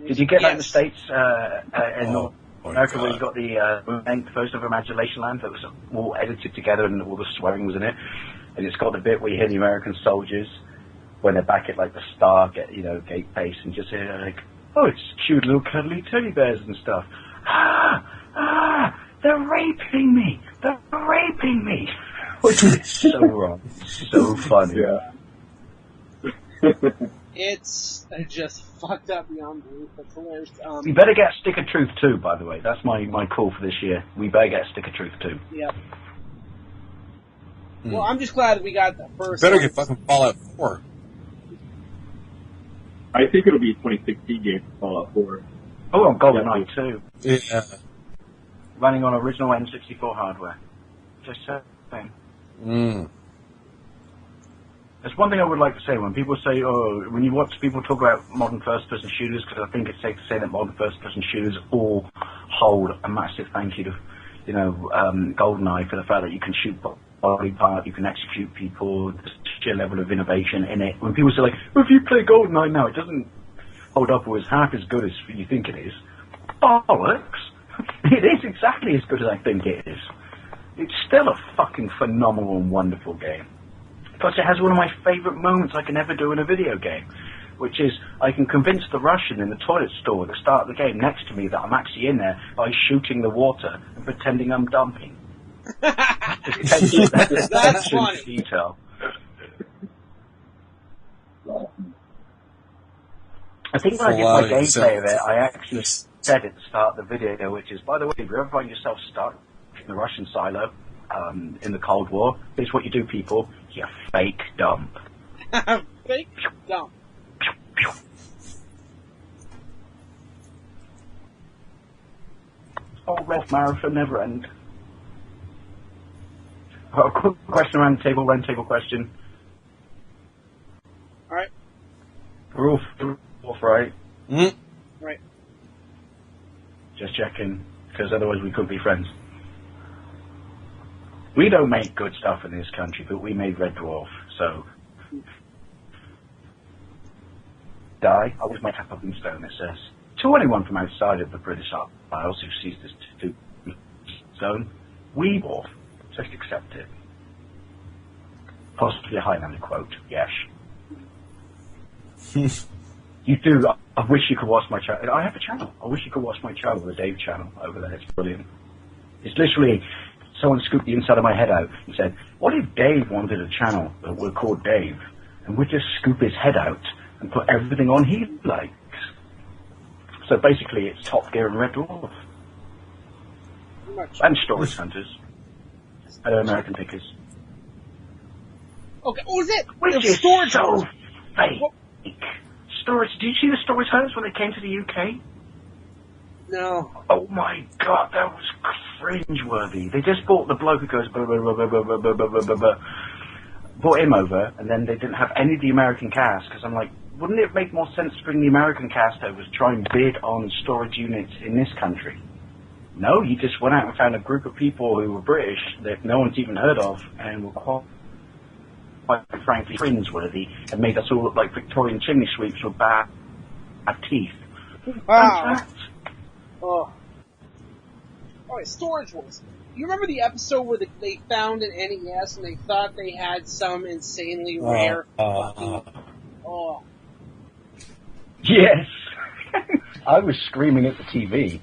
Did you get that in the States, in North America, where you got the remake version of Imagination Land that was all edited together and all the swearing was in it? And it's got the bit where you hear the American soldiers, when they're back at, like, the Star Gate base, and just hear, like, oh, it's cute little cuddly teddy bears and stuff. They're raping me! They're raping me! Which is so wrong. So funny. Yeah. It's just fucked up beyond belief. It's hilarious. We better get Stick of Truth too, by the way. That's my call for this year. We better get Stick of Truth too. Yep. Well, I'm just glad we got the first. Better get fucking Fallout 4. I think it'll be a 2016 game for Fallout 4. Oh, on GoldenEye too. Yeah. Running on original N64 hardware. Just saying. There's one thing I would like to say. When people say, when you watch people talk about modern first-person shooters, because I think it's safe to say that modern first-person shooters all hold a massive thank you to, GoldenEye, for the fact that you can shoot body part, you can execute people, the sheer level of innovation in it. When people say, like, well, if you play GoldenEye now, it doesn't hold up or is half as good as you think it is. Bollocks! It is exactly as good as I think it is. It's still a fucking phenomenal and wonderful game. Plus, it has one of my favourite moments I can ever do in a video game, which is I can convince the Russian in the toilet store at the start of the game next to me that I'm actually in there by shooting the water and pretending I'm dumping. That's funny. Detail. I think when I did my gameplay of it, I actually said at the start of the video, which is, by the way, if you ever find yourself stuck in the Russian silo in the Cold War, here's what you do, people. You fake dump. Fake dump. Oh, Ralph Marathon never end. Oh, quick question around the table question. Alright. We're all right? Mm-hmm. Right. Just checking, because otherwise we couldn't be friends. We don't make good stuff in this country, but we made Red Dwarf, so... I always might have a tombstone that says, to anyone from outside of the British Isles who sees this tombstone, we dwarf. Just accept it. Possibly a Highlander quote, yes. You do. I wish you could watch my channel. I have a channel. I wish you could watch my channel, the Dave channel over there. It's brilliant. It's literally, someone scooped the inside of my head out and said, what if Dave wanted a channel that were called Dave? And we'd just scoop his head out and put everything on he likes. So basically it's Top Gear and Red Dwarf. And Storage Hunters. And American Pickers. Okay, what was it? Which is storage so house. fake. What? Storage, did you see the Storage Hunters when they came to the UK? No. Oh my god, that was cringeworthy. They just bought the bloke who goes blah, blah, blah, blah, blah, blah, blah, blah, blah, brought him over, and then they didn't have any of the American cast, because I'm like, wouldn't it make more sense to bring the American cast over to try and bid on storage units in this country? No, you just went out and found a group of people who were British that no one's even heard of, and were quite frankly cringeworthy, and made us all look like Victorian chimney sweeps with bad teeth. Wow. Oh. Alright, Storage Wars. You remember the episode where they found an NES and they thought they had some insanely rare fucking... Oh. Yes! I was screaming at the TV.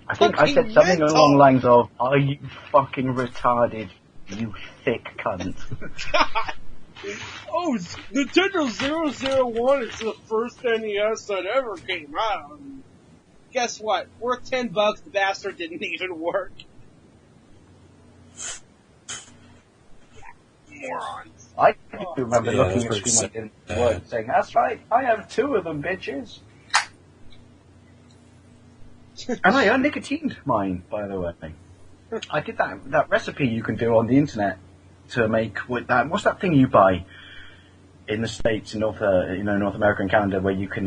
I think I said something along the lines of, are you fucking retarded, you thick cunt? God. Oh, Nintendo 001 is the first NES that ever came out. Guess what? Worth $10, the bastard didn't even work. Morons. I do remember looking at the screen like word saying, that's right, I have 2 of them, bitches. And I nicotined mine, by the way. I did that recipe you can do on the internet to make with that. What's that thing you buy in the States, in North America and Canada, where you can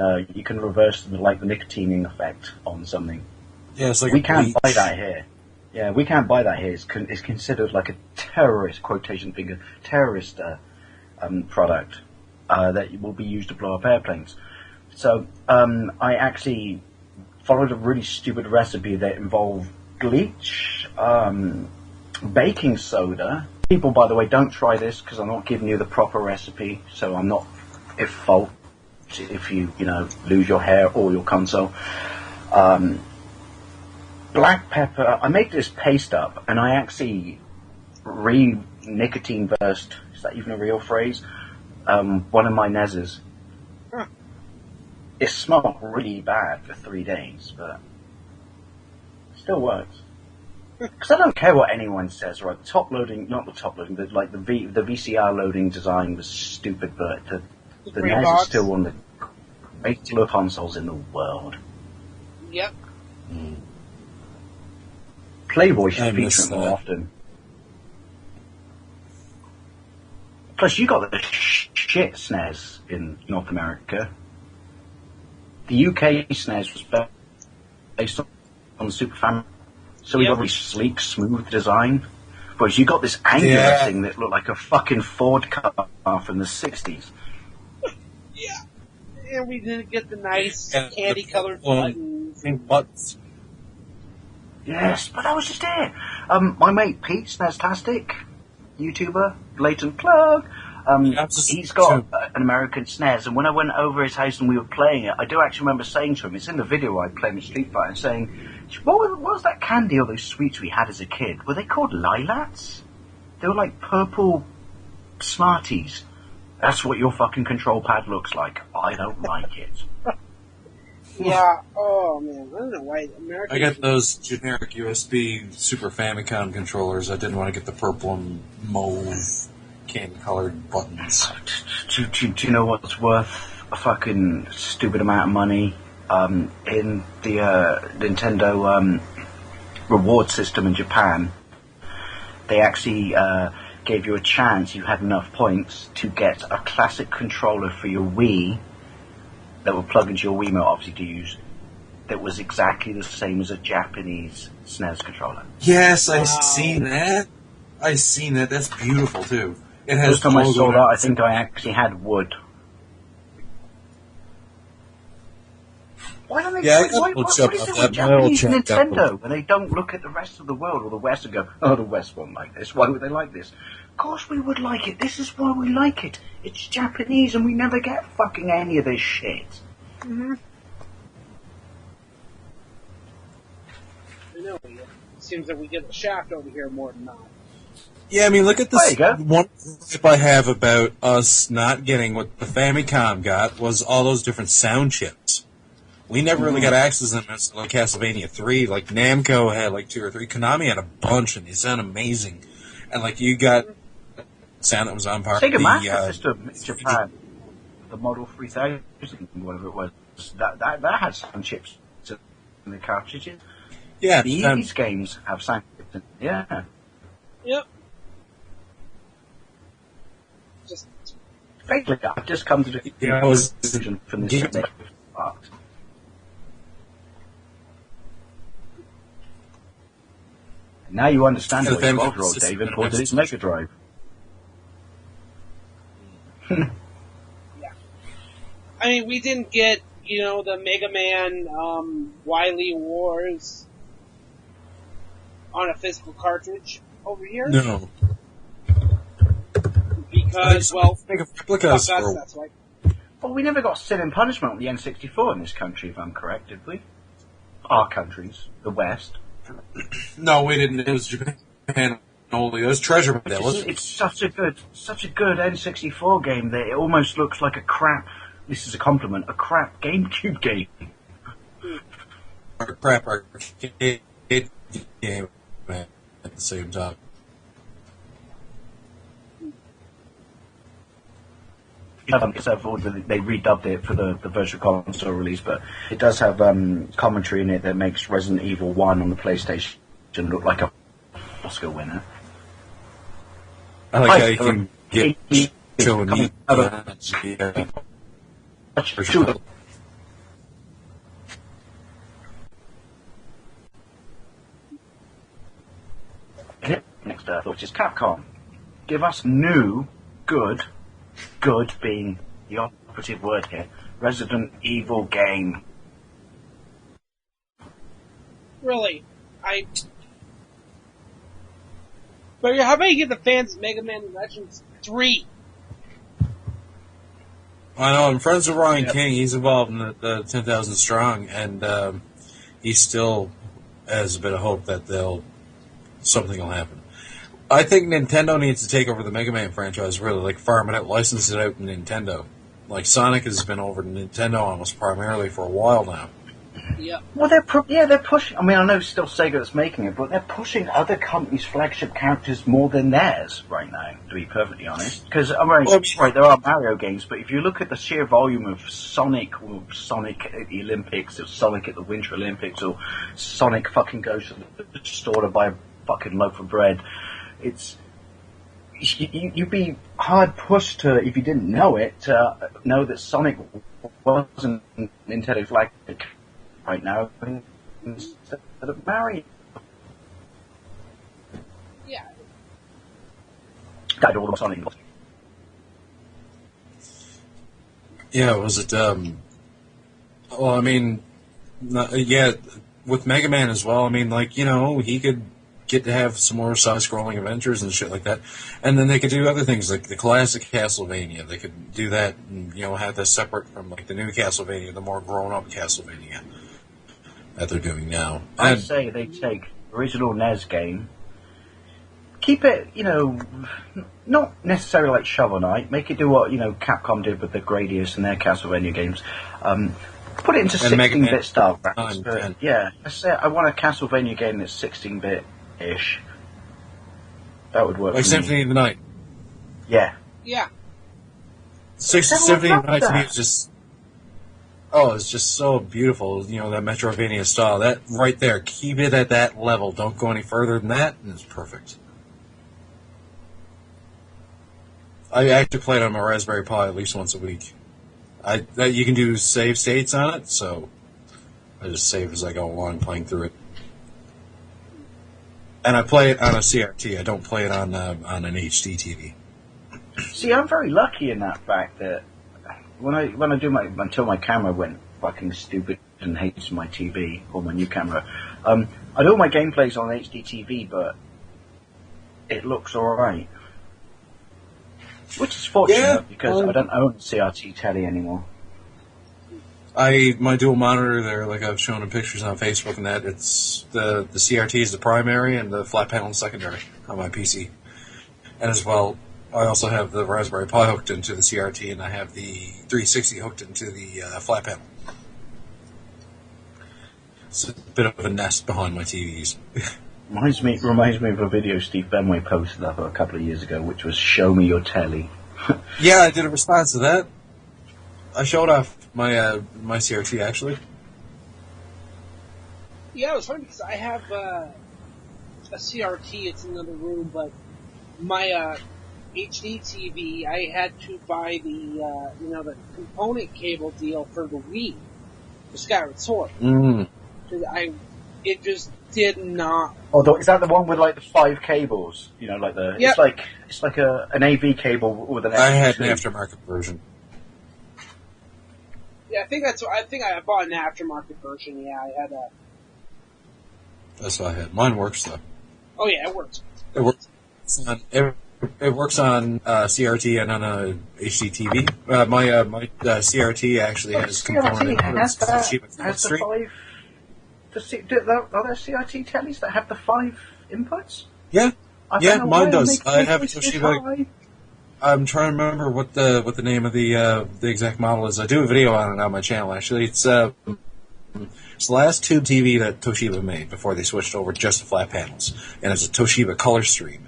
reverse the nicotining effect on something? Yeah, it's like we can't buy that here. Yeah, we can't buy that here. It's considered like a terrorist quotation finger terrorist product that will be used to blow up airplanes. So I actually followed a really stupid recipe that involved bleach, baking soda. People, by the way, don't try this because I'm not giving you the proper recipe, so I'm not at fault if you lose your hair or your console. Black pepper. I made this paste up, and I actually nicotine burst. Is that even a real phrase? One of my Nezes. Huh. It smelled really bad for 3 days, but it still works. Because I don't care what anyone says, right? The VCR loading design was stupid, but the NES is still one of the greatest little consoles in the world. Yep. Playboy should feature it more often. Plus, you got the shit SNES in North America. The UK SNES was based on the Super Famicom, so we got a really sleek, smooth design. Whereas you got this angular thing that looked like a fucking Ford car from the 60s. Yeah. And we didn't get the nice candy-colored buttons. Yes, but that was just it. My mate Pete, SNEStastic, YouTuber, blatant plug. He's got an American SNES, and when I went over his house and we were playing it, I do actually remember saying to him, it's in the video I played with Street Fighter, saying, what was that candy or those sweets we had as a kid? Were they called Lilats? They were like purple Smarties. That's what your fucking control pad looks like. I don't like it. Yeah. Oh man, I don't know why America. I got those generic USB Super Famicom controllers. I didn't want to get the purple and mauve candy-colored buttons. Do you know what's worth a fucking stupid amount of money? In the Nintendo reward system in Japan, they actually gave you a chance. You had enough points to get a classic controller for your Wii that would plug into your Wiimote, obviously, to use. That was exactly the same as a Japanese SNES controller. Yes, I've seen that. I've seen that. That's beautiful too. It has. First time I saw that, I think I actually had wood. Why don't they? Yeah, What is it with Japanese Nintendo when they don't look at the rest of the world or the West and go, "Oh, the West won't like this. Why would they like this?" Of course we would like it. This is why we like it. It's Japanese, and we never get fucking any of this shit. Mm-hmm. I know. It seems that we get the shaft over here more than not. Yeah, I mean, look at this. There you go. One tip I have about us not getting what the Famicom got was all those different sound chips. We never really got access to them until like Castlevania 3. Like, Namco had like 2 or 3. Konami had a bunch, and they sound amazing. And, like, you got sound that was on par. Sega Master System in Japan, the Model 3000, whatever it was, that had sound chips in the cartridges. Yeah. These games have sound chips in. Yeah. Yep. Just Basically, I've just come to the conclusion from this part. Now you understand why 12-year-old David ordered his Mega Drive. yeah. I mean, we didn't get, the Mega Man Wily Wars on a physical cartridge over here. No. Because, think of replicas that's why. Well, we never got Sin and Punishment with the N64 in this country, if I'm correct, did we? Our countries, the West. No, we didn't. It was Japan only. It was Treasure. It's such a good N64 game that it almost looks like a crap. This is a compliment. A crap GameCube game. Or crap arcade game at the same time. They redubbed it for the virtual console release, but it does have commentary in it that makes Resident Evil 1 on the PlayStation look like a Oscar winner. I like how you can get showing me. Next thought, which is Capcom. Give us new, good being the operative word here, Resident Evil game. Really? But how about you give the fans Mega Man Legends 3? I know, I'm friends with Ryan King. He's involved in the 10,000 Strong, and he still has a bit of hope that something will happen. I think Nintendo needs to take over the Mega Man franchise, really, like farm it out, license it out to Nintendo. Like, Sonic has been over to Nintendo almost primarily for a while now. Yeah. Well, they're pushing. I mean, I know it's still Sega that's making it, but they're pushing other companies' flagship characters more than theirs right now. To be perfectly honest, because right, there are Mario games, but if you look at the sheer volume of Sonic, or Sonic at the Olympics, or Sonic at the Winter Olympics, or Sonic fucking goes to the store to buy a fucking loaf of bread, you'd be hard pushed to, if you didn't know it, to know that Sonic wasn't Nintendo flagship right now instead of Mario. Yeah. Died all the Sonic. Yeah, was it, well, I mean, yeah, with Mega Man as well, I mean, like, he could get to have some more side-scrolling adventures and shit like that. And then they could do other things, like the classic Castlevania. They could do that and, have that separate from, like, the new Castlevania, the more grown-up Castlevania that they're doing now. I say they take original NES game, keep it, not necessarily like Shovel Knight, make it do what, Capcom did with the Gradius and their Castlevania games, put it into And Mega 16-bit Man style. 9, But 10. yeah, let's say I want a Castlevania game that's 16-bit-ish. That would work Like for Symphony me. of the Night. Yeah. Symphony of the Night to me that. is just... Oh, it's just so beautiful, you know, that Metrovania style. That right there, keep it at that level. Don't go any further than that, and it's perfect. I actually play it on my Raspberry Pi at least once a week. You can do save states on it, so I just save as I go along playing through it. And I play it on a CRT. I don't play it on an HD TV. See, I'm very lucky in that fact that when I do until my camera went fucking stupid and hates my TV or my new camera, I do all my gameplays on HD TV, but it looks alright. Which is fortunate because I don't own a CRT telly anymore. My dual monitor there, like I've shown in pictures on Facebook and that, it's the CRT is the primary and the flat panel is secondary on my PC. And as well, I also have the Raspberry Pi hooked into the CRT and I have the 360 hooked into the flat panel. It's a bit of a nest behind my TVs. Reminds me of a video Steve Benway posted up a couple of years ago, which was "Show me your telly." Yeah, I did a response to that. I showed off my my CRT actually. Yeah, it was funny because I have a CRT. It's in another room, but my HD TV, I had to buy the the component cable deal for the Wii, the Skyward Sword. It just did not. Oh, is that the one with like the 5 cables? You know, like the Yep. it's like an AV cable with an. I had an aftermarket version. Yeah, I think I bought an aftermarket version. Yeah, I had a. That's what I had. Mine works though. Oh yeah, it works. It works on it works on CRT and on a HD TV. My CRT actually has component. Has the 5. Are there CRT tellies that have the 5 inputs? Yeah, mine does. I have a this Toshiba. high. I'm trying to remember what the name of the exact model is. I do a video on it on my channel. Actually, it's the last tube TV that Toshiba made before they switched over just to flat panels, and it's a Toshiba color stream.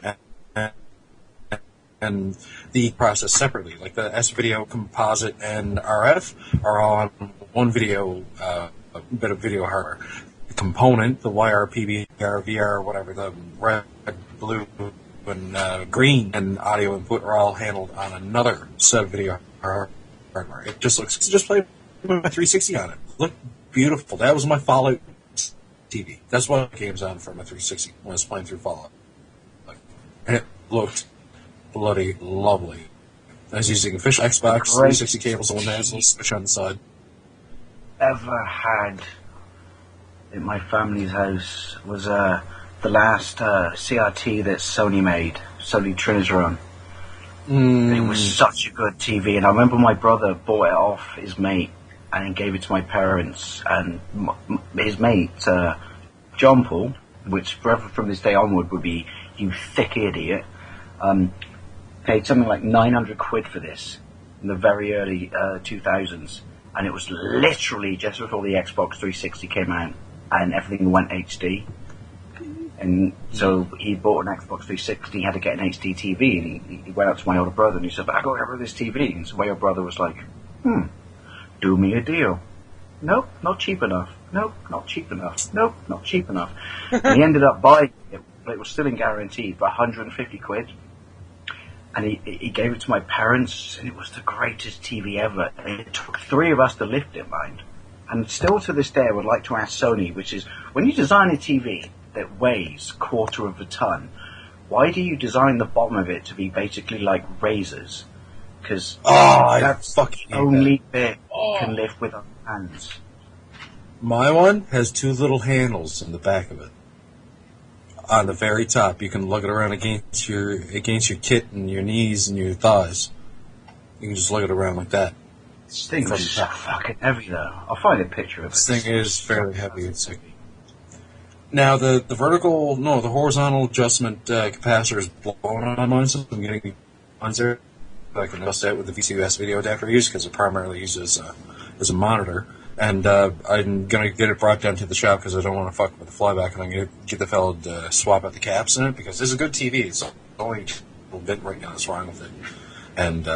And the process separately, like the S-Video Composite and RF are all on one video, a bit of video hardware. The component, the YR, PBR, VR, whatever, the red, blue, and green and audio input are all handled on another set of video hardware. It just played with my 360 on it. Looked beautiful. That was my Fallout TV. That's what games on for my 360 when I was playing through Fallout. And it looked bloody lovely. I was using official Xbox 360 cables, the one that has a little switch on the side. Ever had in my family's house was the last CRT that Sony made, Sony Trinitron. It was such a good TV, and I remember my brother bought it off his mate and then gave it to my parents, and his mate, John Paul, which forever from this day onward would be "you thick idiot," paid something like 900 quid for this in the very early 2000s, and it was literally just before the Xbox 360 came out and everything went HD. And so he bought an Xbox 360, he had to get an HD TV, and he went up to my older brother and he said, "But I got to have this TV." And so my older brother was like, "Do me a deal." "Nope, not cheap enough." "Nope, not cheap enough." "Nope, not cheap enough." And he ended up buying it, but it was still in guarantee for 150 quid. And he gave it to my parents, and it was the greatest TV ever. And it took 3 of us to lift it, mind. And still to this day, I would like to ask Sony, which is, when you design a TV that weighs 1/4 of a ton, why do you design the bottom of it to be basically like razors? Because that's the only bit you can lift with our hands. My one has 2 little handles in the back of it. On the very top, you can lug it around against your kit and your knees and your thighs. You can just lug it around like that. This thing is so fucking heavy, though. I'll find a picture of it. This thing is fairly heavy and sick. Now, the horizontal adjustment capacitor is blown on mine, so I'm getting on there. I can adjust that with the VCUS video adapter I use because it primarily uses as a monitor. And I'm going to get it brought down to the shop because I don't want to fuck with the flyback, and I'm going to get the fellow to swap out the caps in it because this is a good TV. It's only a little bit right now that's wrong with it. And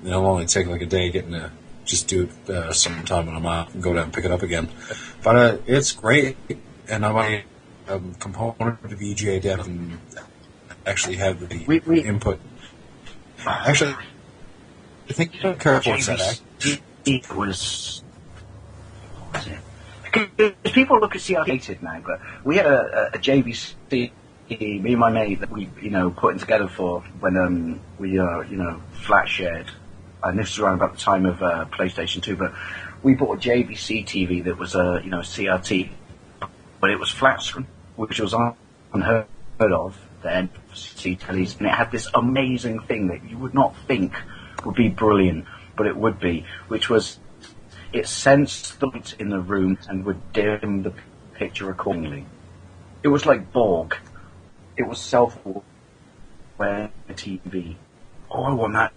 it'll only take like a day getting to just do it sometime when I'm out and go down and pick it up again. But it's great, and I might component of VGA dev and actually have the input. Actually, I think careful with that. It was. What was it? Because people look at CRT now, but we had a JVC, me and my mate, that we putting together for when we flat shared, and this was around about the time of PlayStation 2. But we bought a JVC TV that was a CRT, but it was flat screen, which was unheard of then for CRT tellies, and it had this amazing thing that you would not think would be brilliant, but it would be, which was it sensed the light in the room and would dim the picture accordingly. It was like Borg. It was self-aware TV. Oh, I want that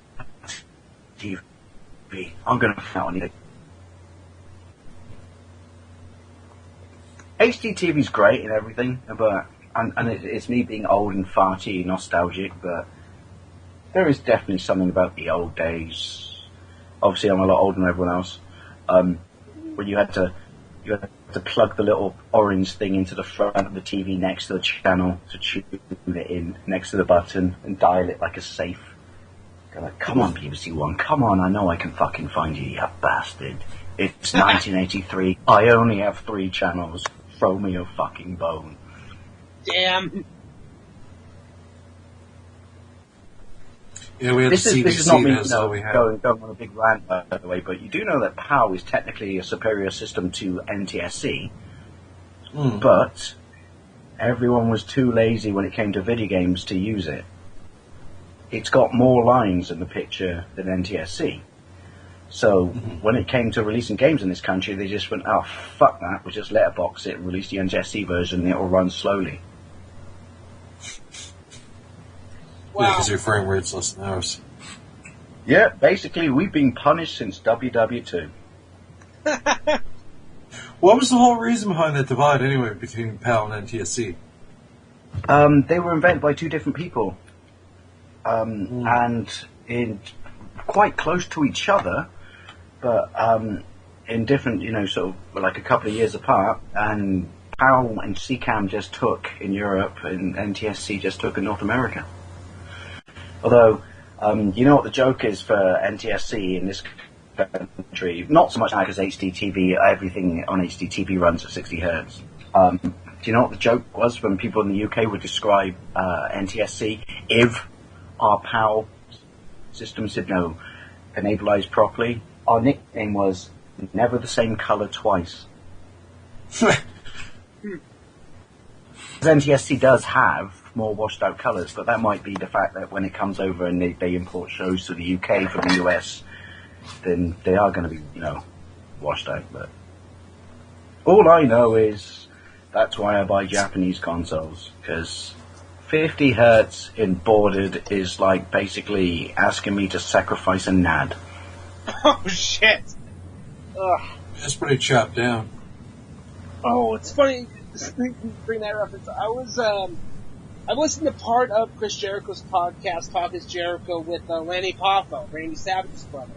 TV. I'm going to find out on it. HD TV's great and everything, but it's me being old and farty, nostalgic, but there is definitely something about the old days. Obviously, I'm a lot older than everyone else. When you had to plug the little orange thing into the front of the TV next to the channel to tune it in next to the button and dial it like a safe. Go like, come on, BBC One, come on! I know I can fucking find you, you bastard. It's 1983. I only have 3 channels. Throw me a fucking bone. Damn. Yeah, we had This the CBC is not me going on a big rant, by the way, but you do know that PAL is technically a superior system to NTSC, but everyone was too lazy when it came to video games to use it. It's got more lines in the picture than NTSC. So when it came to releasing games in this country, they just went, oh, fuck that, we'll just letterbox it and release the NTSC version and it'll run slowly. Wow. Yeah, because your frame rate's less than ours. Yeah, basically, we've been punished since WW2. What was the whole reason behind that divide, anyway, between PAL and NTSC? They were invented by 2 different people. And in quite close to each other, but in different, sort of like a couple of years apart. And PAL and CCAM just took in Europe, and NTSC just took in North America. Although, you know what the joke is for NTSC in this country? Not so much now because HDTV, everything on HDTV runs at 60 hertz. Do you know what the joke was when people in the UK would describe NTSC if our PAL systems did no enableize properly? Our nickname was Never the Same Colour Twice. NTSC does have more washed out colours, but that might be the fact that when it comes over and they import shows to the UK from the US, then they are going to be, washed out. But all I know is that's why I buy Japanese consoles, because 50 hertz in bordered is like basically asking me to sacrifice a NAD. Oh shit! Ugh. That's pretty chopped down. Oh, it's funny. Bring that reference. I listened to part of Chris Jericho's podcast, Talk is Jericho, with Lanny Poffo, Randy Savage's brother.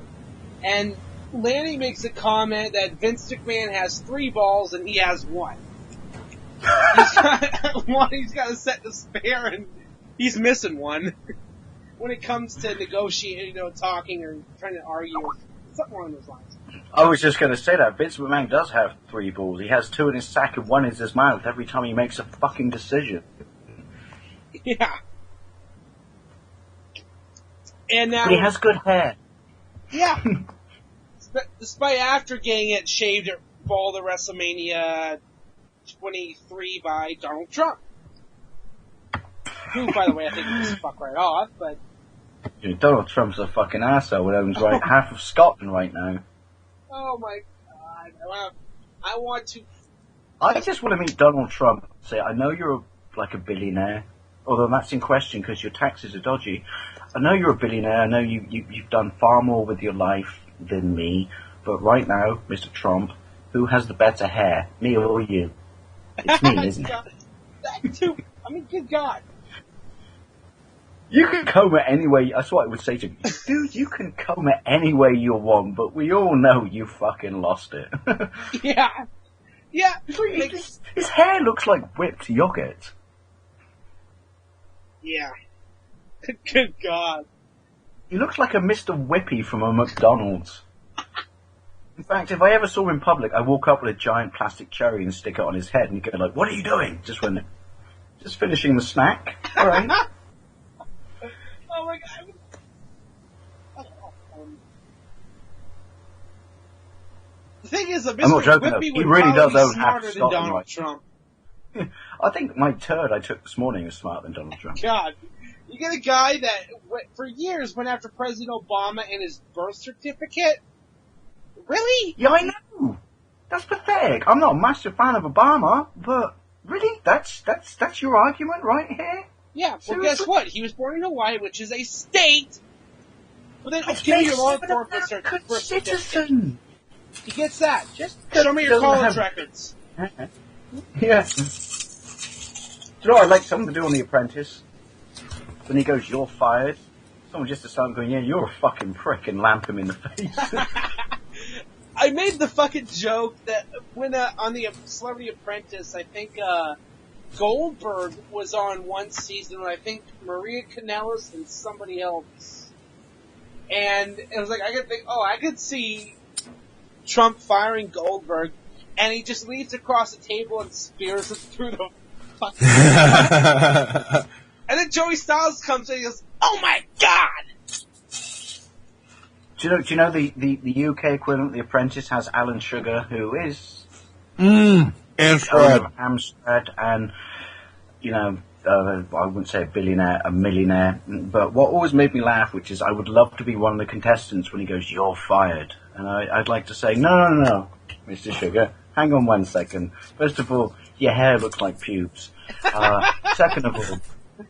And Lanny makes a comment that Vince McMahon has 3 balls and he has 1. He's got a set to spare and he's missing 1. When it comes to negotiating, talking or trying to argue or something along those lines. I was just going to say that Vince McMahon does have 3 balls. He has 2 in his sack and 1 in his mouth every time he makes a fucking decision. Yeah. And now, but he has good hair. Yeah. Despite after getting it shaved at Bald at WrestleMania 23 by Donald Trump. Who, by the way, I think was fuck right off, but... Donald Trump's a fucking asshole who owns half of Scotland right now. Oh my god. I want to... I just want to meet Donald Trump and say, I know you're like a billionaire, although that's in question because your taxes are dodgy. I know you're a billionaire. I know you've done far more with your life than me, But right now, Mr. Trump, who has the better hair, me or you? It's me, isn't it? That too. I mean, good God. You can comb it any way. That's what I would say to you. Dude, you can comb it any way you want, but we all know you fucking lost it. Yeah. Yeah. His hair looks like whipped yogurt. Yeah. Good God. He looks like a Mr. Whippy from a McDonald's. In fact, if I ever saw him in public, I'd walk up with a giant plastic cherry and stick it on his head, and he'd go like, "What are you doing?" Just finishing the snack. All right. Oh my God. The thing is, I'm not joking, Whippy he would really probably does be own half smarter than Scotland, Donald right? Trump. I think my turd I took this morning is smarter than Donald Trump. God. You get a guy that, for years, went after President Obama and his birth certificate? Really? Yeah, I know. That's pathetic. I'm not a massive fan of Obama, but really, that's your argument right here? Yeah, well, Seriously? guess what? He was born in Hawaii, which is a state. But then, give me your long form birth certificate. He gets that. Just show me your college records. Yeah. Do you know what I'd like someone to do on The Apprentice? When he goes, "You're fired," someone just to start going, "Yeah, you're a fucking prick," and lamp him in the face. I made the fucking joke that when on the Celebrity Apprentice, I think Goldberg was on one season, and I think Maria Kanellis and somebody else. And it was like, I could see Trump firing Goldberg, and he just leads across the table and spears him through the fucking And then Joey Styles comes in and he goes, "Oh my God!" Do you know the UK equivalent of The Apprentice has Alan Sugar, who is Amstrad, and I wouldn't say a billionaire, a millionaire. But what always made me laugh, which is I would love to be one of the contestants when he goes, "You're fired," and I'd like to say, no, Mr. Sugar, hang on 1 second. First of all, your hair looks like pubes. Second of all,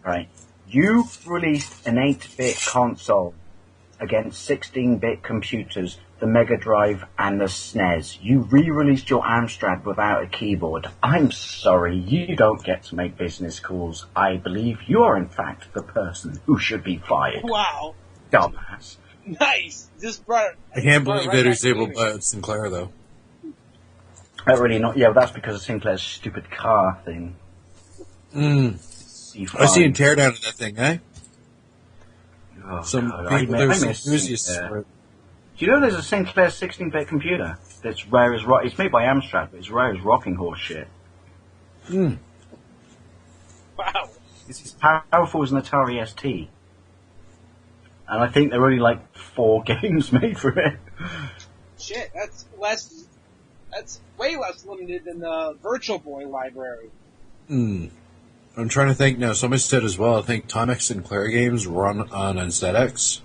right, you released an 8-bit console against 16-bit computers, the Mega Drive and the SNES. You re-released your Amstrad without a keyboard. I'm sorry, you don't get to make business calls. I believe you are in fact the person who should be fired. Wow. Dumbass. Nice. Just brought. I can't believe that he's able to buy Sinclair, though. Really not. Yeah, well, that's because of Sinclair's stupid car thing. I see him tear down that thing, eh? Oh, some God, people, there's some enthusiasts for it. Do you know there's a Sinclair 16-bit computer that's rare as rock? It's made by Amstrad, but it's rare as rocking horse shit. Wow. It's as powerful as an Atari ST. And I think there are only like 4 games made for it. Shit, that's way less limited than the Virtual Boy library. I'm trying to think now. Somebody said as well, I think Timex Sinclair games run on ZX.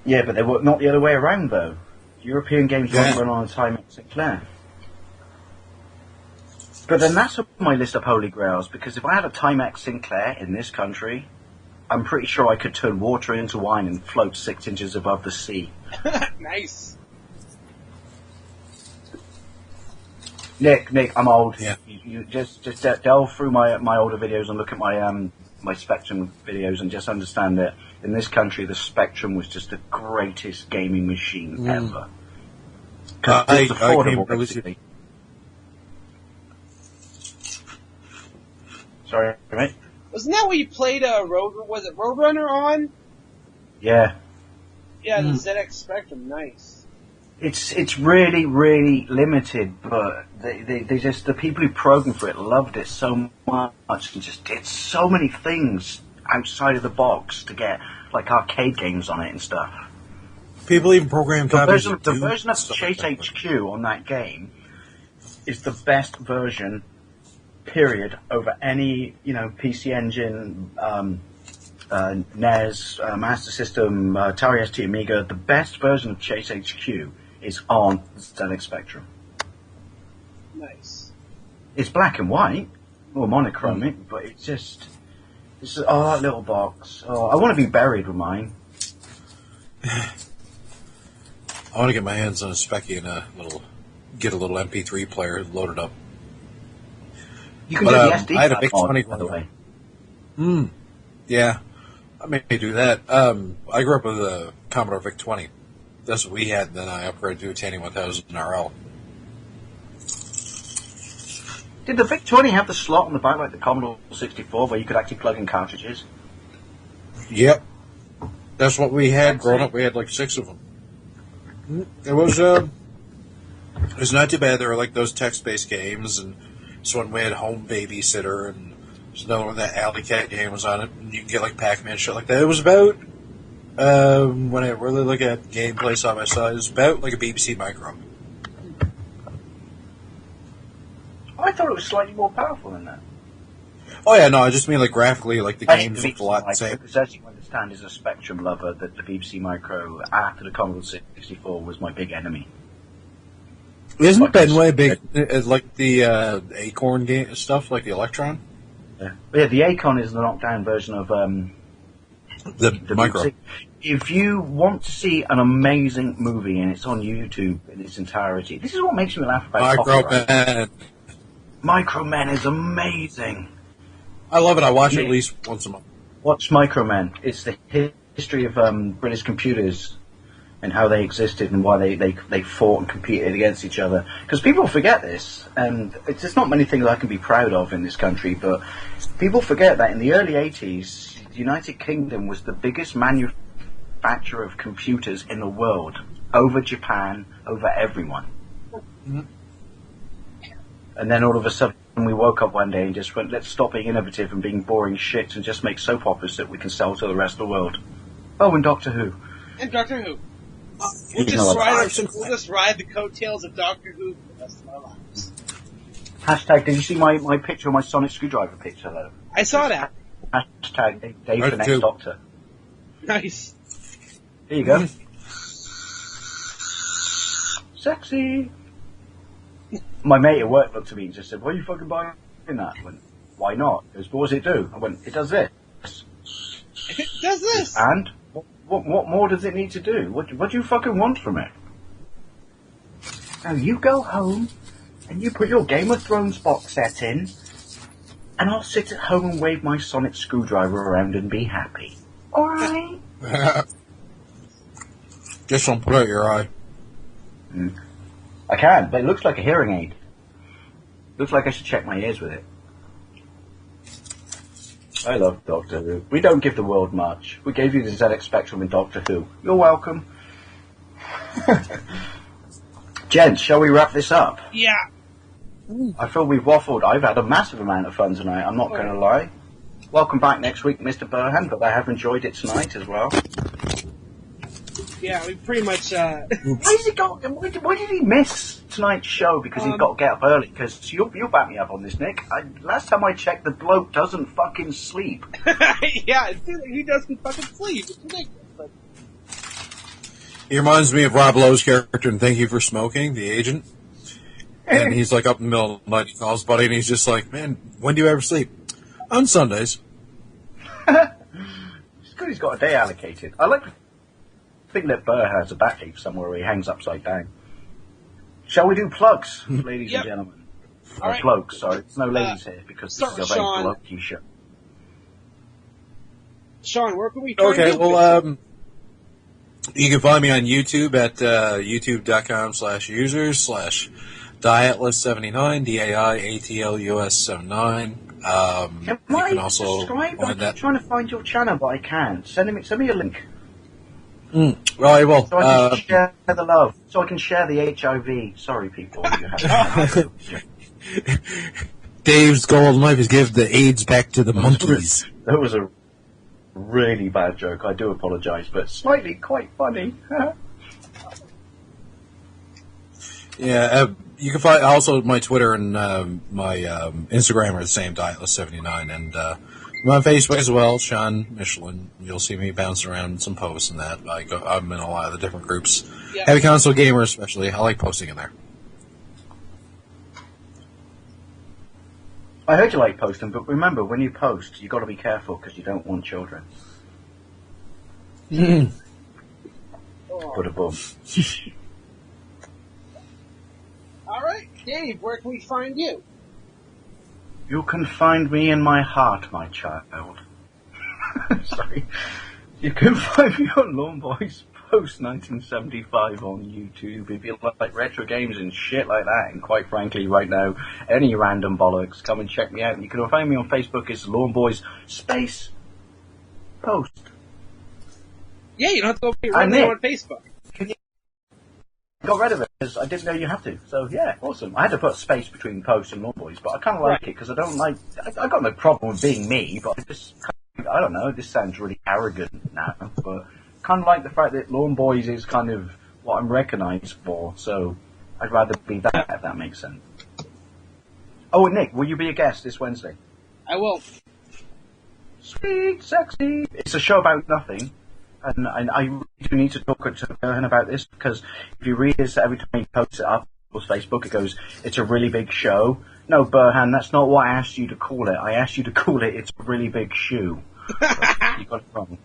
Yeah, but they were not the other way around, though. European games don't run on Timex Sinclair. But then that's on my list of holy grails, because if I had a Timex Sinclair in this country, I'm pretty sure I could turn water into wine and float 6 inches above the sea. Nice. Nick, I'm old. Yeah. You just delve through my older videos and look at my Spectrum videos and just understand that in this country the Spectrum was just the greatest gaming machine ever. Because it's affordable. Basically. Sorry, right? Wasn't that what you played Roadrunner on? Yeah. Yeah, the ZX Spectrum, nice. It's really, really limited, but they just, the people who programmed for it loved it so much and just did so many things outside of the box to get like arcade games on it and stuff. People even program copies. The version of Chase HQ on that game is the best version, period, over any, PC Engine, NES, Master System, Atari ST, Amiga. The best version of Chase HQ is on ZX Spectrum. Nice. It's black and white, or monochromic, but it's that little box. Oh, I want to be buried with mine. I want to get my hands on a Specky and get a little MP3 player loaded up. You can do the SD I had a card big mod, 20, by the way. Yeah, I may do that. I grew up with a Commodore VIC-20. That's what we had, and then I upgraded to a Tandy 1000 RL. Did the VIC-20 have the slot on the back like the Commodore 64 where you could actually plug in cartridges? Yep. That's what we had growing up. We had like 6 of them. It was not too bad. There were like those text-based games, and this one we had Home Babysitter, and there's another one that Alley Cat game was on it, and you can get like Pac-Man shit like that. It was about, when I really look at gameplay side by side, it was about like a BBC Micro. I thought it was slightly more powerful than that. Oh yeah, no, I just mean like graphically, like the games looked a lot the same. Because as you understand, as a Spectrum lover, that the BBC Micro after the Commodore 64 was my big enemy. Isn't Benway big, like the Acorn game stuff, like the Electron? Yeah, the Acorn is the knockdown version of the Micro. BBC. If you want to see an amazing movie, and it's on YouTube in its entirety, this is what makes me laugh about copyright. Micromen is amazing. I love it. I watch it at least once a month. Watch Micromen. It's the history of British computers and how they existed and why they fought and competed against each other. Because people forget this, and it's not many things I can be proud of in this country, but people forget that in the early 80s, the United Kingdom was the biggest manufacturer of computers in the world, over Japan, over everyone. Mm-hmm. And then all of a sudden we woke up one day and just went, let's stop being innovative and being boring shit and just make soap operas that we can sell to the rest of the world. Oh, and Doctor Who. And Doctor Who. We'll just ride the coattails of Doctor Who for the rest of our lives. Hashtag, did you see my picture of my sonic screwdriver picture, though? I saw that. Hashtag Dave the Next Doctor. Nice. Here you go. Sexy. My mate at work looked at me and just said, why are you fucking buying that? I went, why not? He goes, what does it do? I went, it does this. It does this? And? What more does it need to do? What do you fucking want from it? Now you go home and you put your Game of Thrones box set in, and I'll sit at home and wave my sonic screwdriver around and be happy. Alright? Just don't put out your eye. I can, but it looks like a hearing aid. Looks like I should check my ears with it. I love Doctor Who. We don't give the world much. We gave you the ZX Spectrum in Doctor Who. You're welcome. Gents, shall we wrap this up? Yeah. I feel we've waffled. I've had a massive amount of fun tonight, I'm not going to lie. Welcome back next week, Mr. Burhan, but I have enjoyed it tonight as well. Yeah, we pretty much, Why did he miss tonight's show? Because he's got to get up early. Because you'll back me up on this, Nick. Last time I checked, the bloke doesn't fucking sleep. Yeah, it seems like he doesn't fucking sleep. It's ridiculous. But... He reminds me of Rob Lowe's character in Thank You for Smoking, the agent. And he's like up in the middle of the night, he calls buddy, and he's just like, man, when do you ever sleep? On Sundays. It's good he's got a day allocated. I like to think that Burr has a bat leaf somewhere where he hangs upside down. Shall we do plugs, ladies and gentlemen? All right. Plugs, sorry. There's no ladies here because this is a very blokey show. Sean, where can we find you? Okay, well, you can find me on YouTube at youtube.com/users/Dietless79, DAIATLUS79. Can I subscribe? I keep trying to find your channel, but I can't. Send me a link. Well, I will. So I can share the love. So I can share the HIV. Sorry, people. You have Dave's golden life is give the AIDS back to the monkeys. That was a really bad joke. I do apologise, but slightly quite funny. Yeah, you can find also my Twitter and my Instagram are the same, Dietless79, and I'm on Facebook as well, Sean Michelin. You'll see me bouncing around some posts and that. I'm in a lot of the different groups. Yeah. Heavy Console Gamer especially. I like posting in there. I heard you like posting, but remember, when you post, you got to be careful because you don't want children. Put a boom. Dave, where can we find you? You can find me in my heart, my child. Sorry. You can find me on Lawn Boys post 1975 on YouTube if you like retro games and shit like that. And quite frankly, right now, any random bollocks, come and check me out. You can find me on Facebook. It's Lawn Boys space post. Yeah, you don't have to go right now on Facebook. Got rid of it because I didn't know you have to. So yeah, awesome. I had to put space between post and Lawn Boys, but I kind of like it because I don't like. I got no problem with being me, but I don't know. This sounds really arrogant now, but kind of like the fact that Lawn Boys is kind of what I'm recognised for. So I'd rather be that, if that makes sense. Oh, and Nick, will you be a guest this Wednesday? I will. Sweet, sexy. It's a show about nothing. And I really do need to talk to Burhan about this because if you read this every time he posts it up on Facebook, it goes, "It's a really big show." No, Burhan, that's not what I asked you to call it. I asked you to call it, "It's a really big shoe." You got it wrong.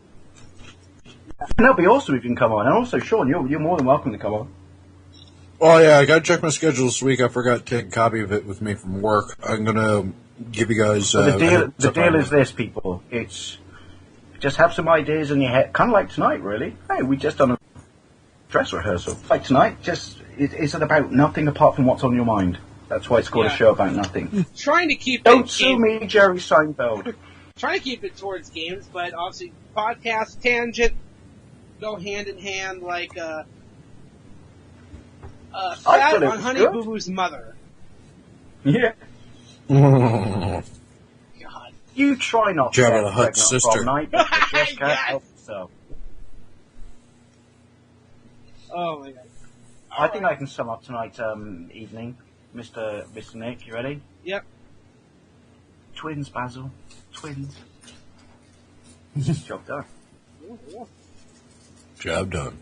And that'll be awesome if you can come on. And also, Sean, you're more than welcome to come on. Oh yeah, I gotta check my schedule this week. I forgot to take a copy of it with me from work. I'm gonna give you guys. The deal is this, people. It's just have some ideas in your head, kind of like tonight, really. Hey, we just done a dress rehearsal. Like tonight, just it's about nothing apart from what's on your mind. That's why it's called a show about nothing. Trying to keep Don't sue me, Jerry Seinfeld. Trying to keep it towards games, but obviously podcast tangent go hand in hand like Fat on Honey Boo Boo's mother. Yeah. God. You try not to Jabba the Hutt's sister. Night, but you just can't help yourself. Oh my god. I think I can sum up tonight's evening. Mr. Nick, you ready? Yep. Twins, Basil. Twins. Job done. Yeah. Job done.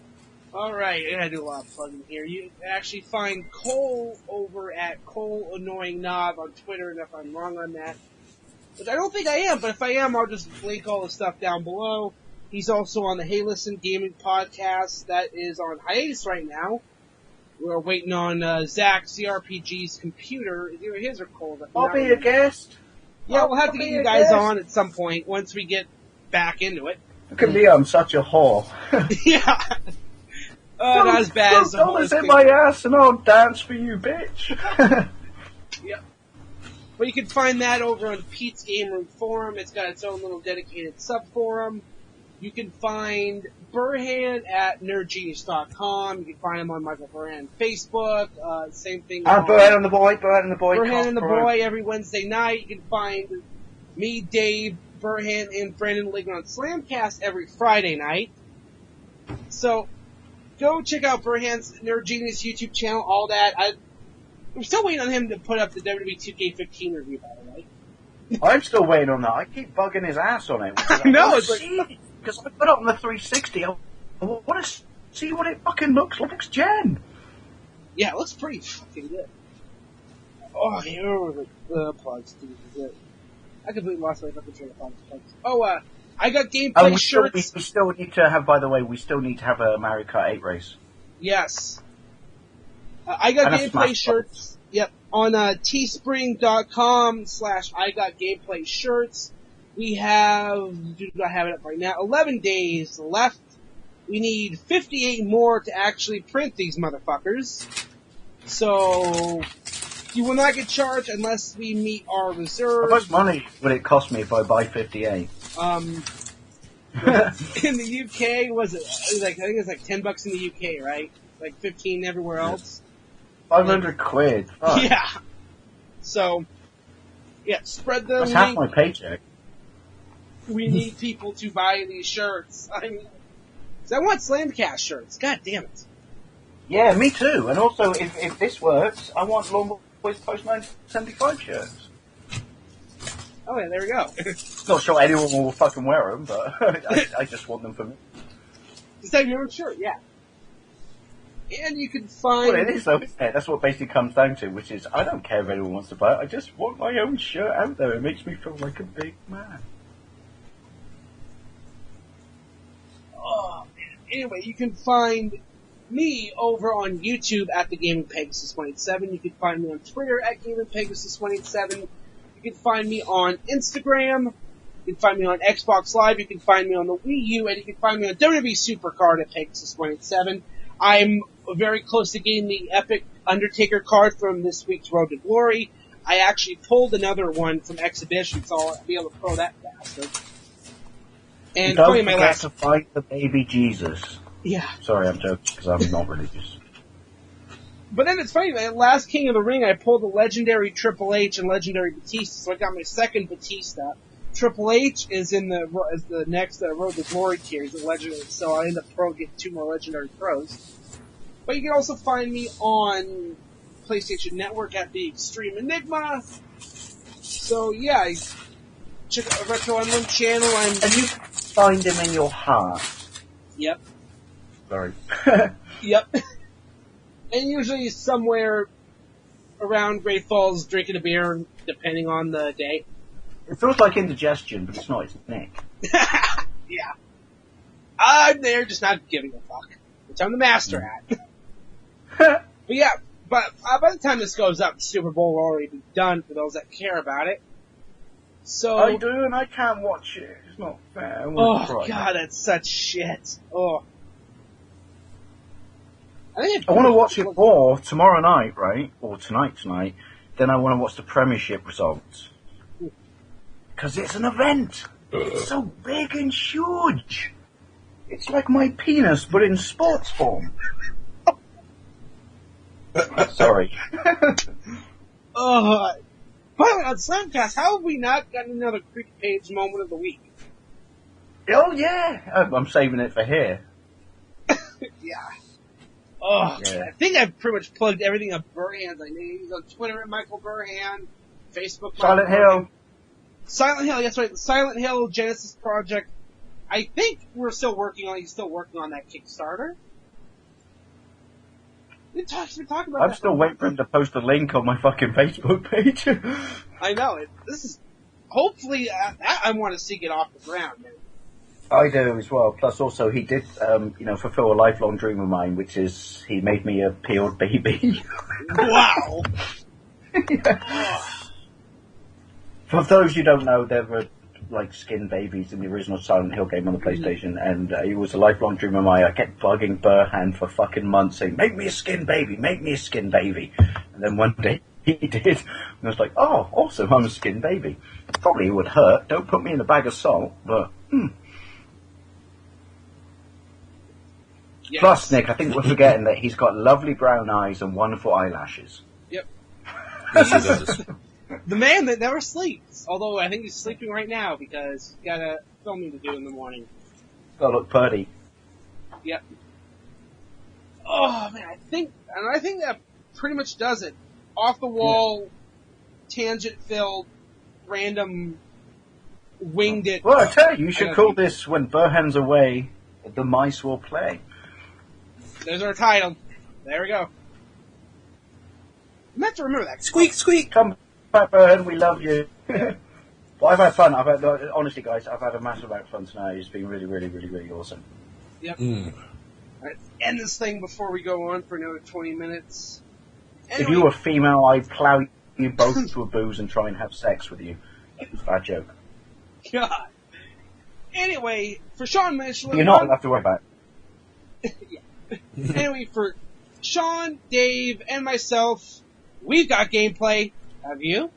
Alright, I gotta do a lot of plugging here. You can actually find Cole over at Cole Annoying Knob on Twitter, and if I'm wrong on that, which I don't think I am, but if I am, I'll just link all the stuff down below. He's also on the Hey Listen Gaming Podcast. That is on hiatus right now. We're waiting on Zach CRPG's computer. Either his or Cole's. I'll be a guest. Yeah, we'll have to get you guys on at some point once we get back into it. Look at me, I'm such a whore. Yeah. Not as bad as the whole $12 in my ass and I'll dance for you, bitch. Yep. But you can find that over on Pete's Game Room Forum. It's got its own little dedicated sub-forum. You can find Burhan at nerdgenius.com. You can find him on Michael Burhan Facebook. Same thing. Burhan and the Boy. Burhan and the Boy every Wednesday night. You can find me, Dave, Burhan, and Brandon Ligon on Slamcast every Friday night. So, go check out Burhan's Nerd Genius YouTube channel, all that. I'm still waiting on him to put up the WWE 2K15 review, by the way. I'm still waiting on that. I keep bugging his ass on it. I know, it's like... Because I put it on the 360. I want to see what it fucking looks like next gen. Yeah, it looks pretty fucking good. Oh, here were the plugs. I completely lost my fucking train of thought. Oh, I got gameplay shirts. We still need to have, by the way, a Mario Kart 8 race. Yes. I got gameplay shirts. Yep. On teespring.com/I got gameplay shirts. We have, do I have it up right now? 11 days left. We need 58 more to actually print these motherfuckers. So, you will not get charged unless we meet our reserve. How much money would it cost me if I buy 58? In the UK, I think it's like $10 in the UK, right? Like 15 everywhere else. 500 quid. Fuck. Yeah. So, yeah, spread the That's link. half my paycheck. We need people to buy these shirts. I mean, 'cause I want Slamcast shirts. God damn it. Yeah, me too. And also, if this works, I want Lawn Boys Post 975 shirts. Oh yeah, there we go. Not sure anyone will fucking wear them, but I just want them for me. Just have your own shirt, yeah. And you can find... Well, it is though, isn't it? That's what basically comes down to, which is, I don't care if anyone wants to buy it, I just want my own shirt out there. It makes me feel like a big man. Oh, man. Anyway, you can find me over on YouTube at the Gaming Pegasus 187. You can find me on Twitter at Gaming Pegasus 187. You can find me on Instagram. You can find me on Xbox Live. You can find me on the Wii U, and you can find me on WWE Supercard at Pegasus 187. I'm very close to getting the Epic Undertaker card from this week's Road to Glory. I actually pulled another one from Exhibition, so I'll be able to throw that bastard. And don't probably my forget last. to fight the baby Jesus. Yeah. Sorry, I'm joking because I'm not religious. But then it's funny, man, last King of the Ring, I pulled the legendary Triple H and legendary Batista, so I got my second Batista. Triple H is in the next Road to Glory tier, he's a legendary, so I end up getting 2 more legendary pros. But you can also find me on PlayStation Network at the Extreme Enigma. So yeah, check out the Retro Emblem channel. And you can find him in your heart. Yep. Sorry. Yep. And usually somewhere around Great Falls drinking a beer, depending on the day. It feels like indigestion, but it's not. It's Nick. Yeah. I'm there just not giving a fuck, which I'm the master at. But yeah, by the time this goes up, the Super Bowl will already be done for those that care about it. So I do, and I can't watch it. It's not fair. Oh god, that's such shit. Oh. I want to watch it more tomorrow night, right? Or tonight. Then I want to watch the Premiership results. Because it's an event. It's so big and huge. It's like my penis, but in sports form. Sorry. Oh. By the way, on Slamcast, how have we not gotten another Creek Page moment of the week? Oh, yeah. I'm saving it for here. Yeah. Oh, Yeah. I think I've pretty much plugged everything up Burhan's. I know he's on Twitter at Michael Burhan, Facebook. Silent Michael Hill. Burhan. Silent Hill, that's right. The Silent Hill Genesis project. I think he's still working on that Kickstarter. We've been talking about I'm that still waiting for him to post a link on my fucking Facebook page. I know. This is, hopefully, I want to see get off the ground, man. I do as well. Plus, also, he did, fulfill a lifelong dream of mine, which is he made me a peeled baby. Wow. Yeah. For those who don't know, there were like skin babies in the original Silent Hill game on the PlayStation, and it was a lifelong dream of mine. I kept bugging Burhan for fucking months, saying, "Make me a skin baby, make me a skin baby." And then one day he did, and I was like, "Oh, awesome! I'm a skin baby." Probably it would hurt. Don't put me in a bag of salt, but. Yes. Plus, Nick, I think we're forgetting that he's got lovely brown eyes and wonderful eyelashes. Yep. Yes, he does. The man that never sleeps. Although I think he's sleeping right now because he's got a filming to do in the morning. Gotta look purty. Yep. Oh man, I think that pretty much does it. Off the wall, tangent filled, random, winged it. Well, I tell you should call this "When Burhan's Away, the Mice Will Play." There's our title. There we go. I meant to remember that. Squeak, squeak. Come back, Burhan. We love you. Well, I've had fun. Honestly, guys, I've had a massive amount of fun tonight. It's been really, really, really, really awesome. Yep. Alright, end this thing before we go on for another 20 minutes. Anyway, If you were female, I'd plow you both to a booze and try and have sex with you. Bad joke. God. Anyway, for Sean Michelin... You're not allowed to worry about it. Yeah. Anyway, for Sean, Dave, and myself, we've got gameplay. Have you?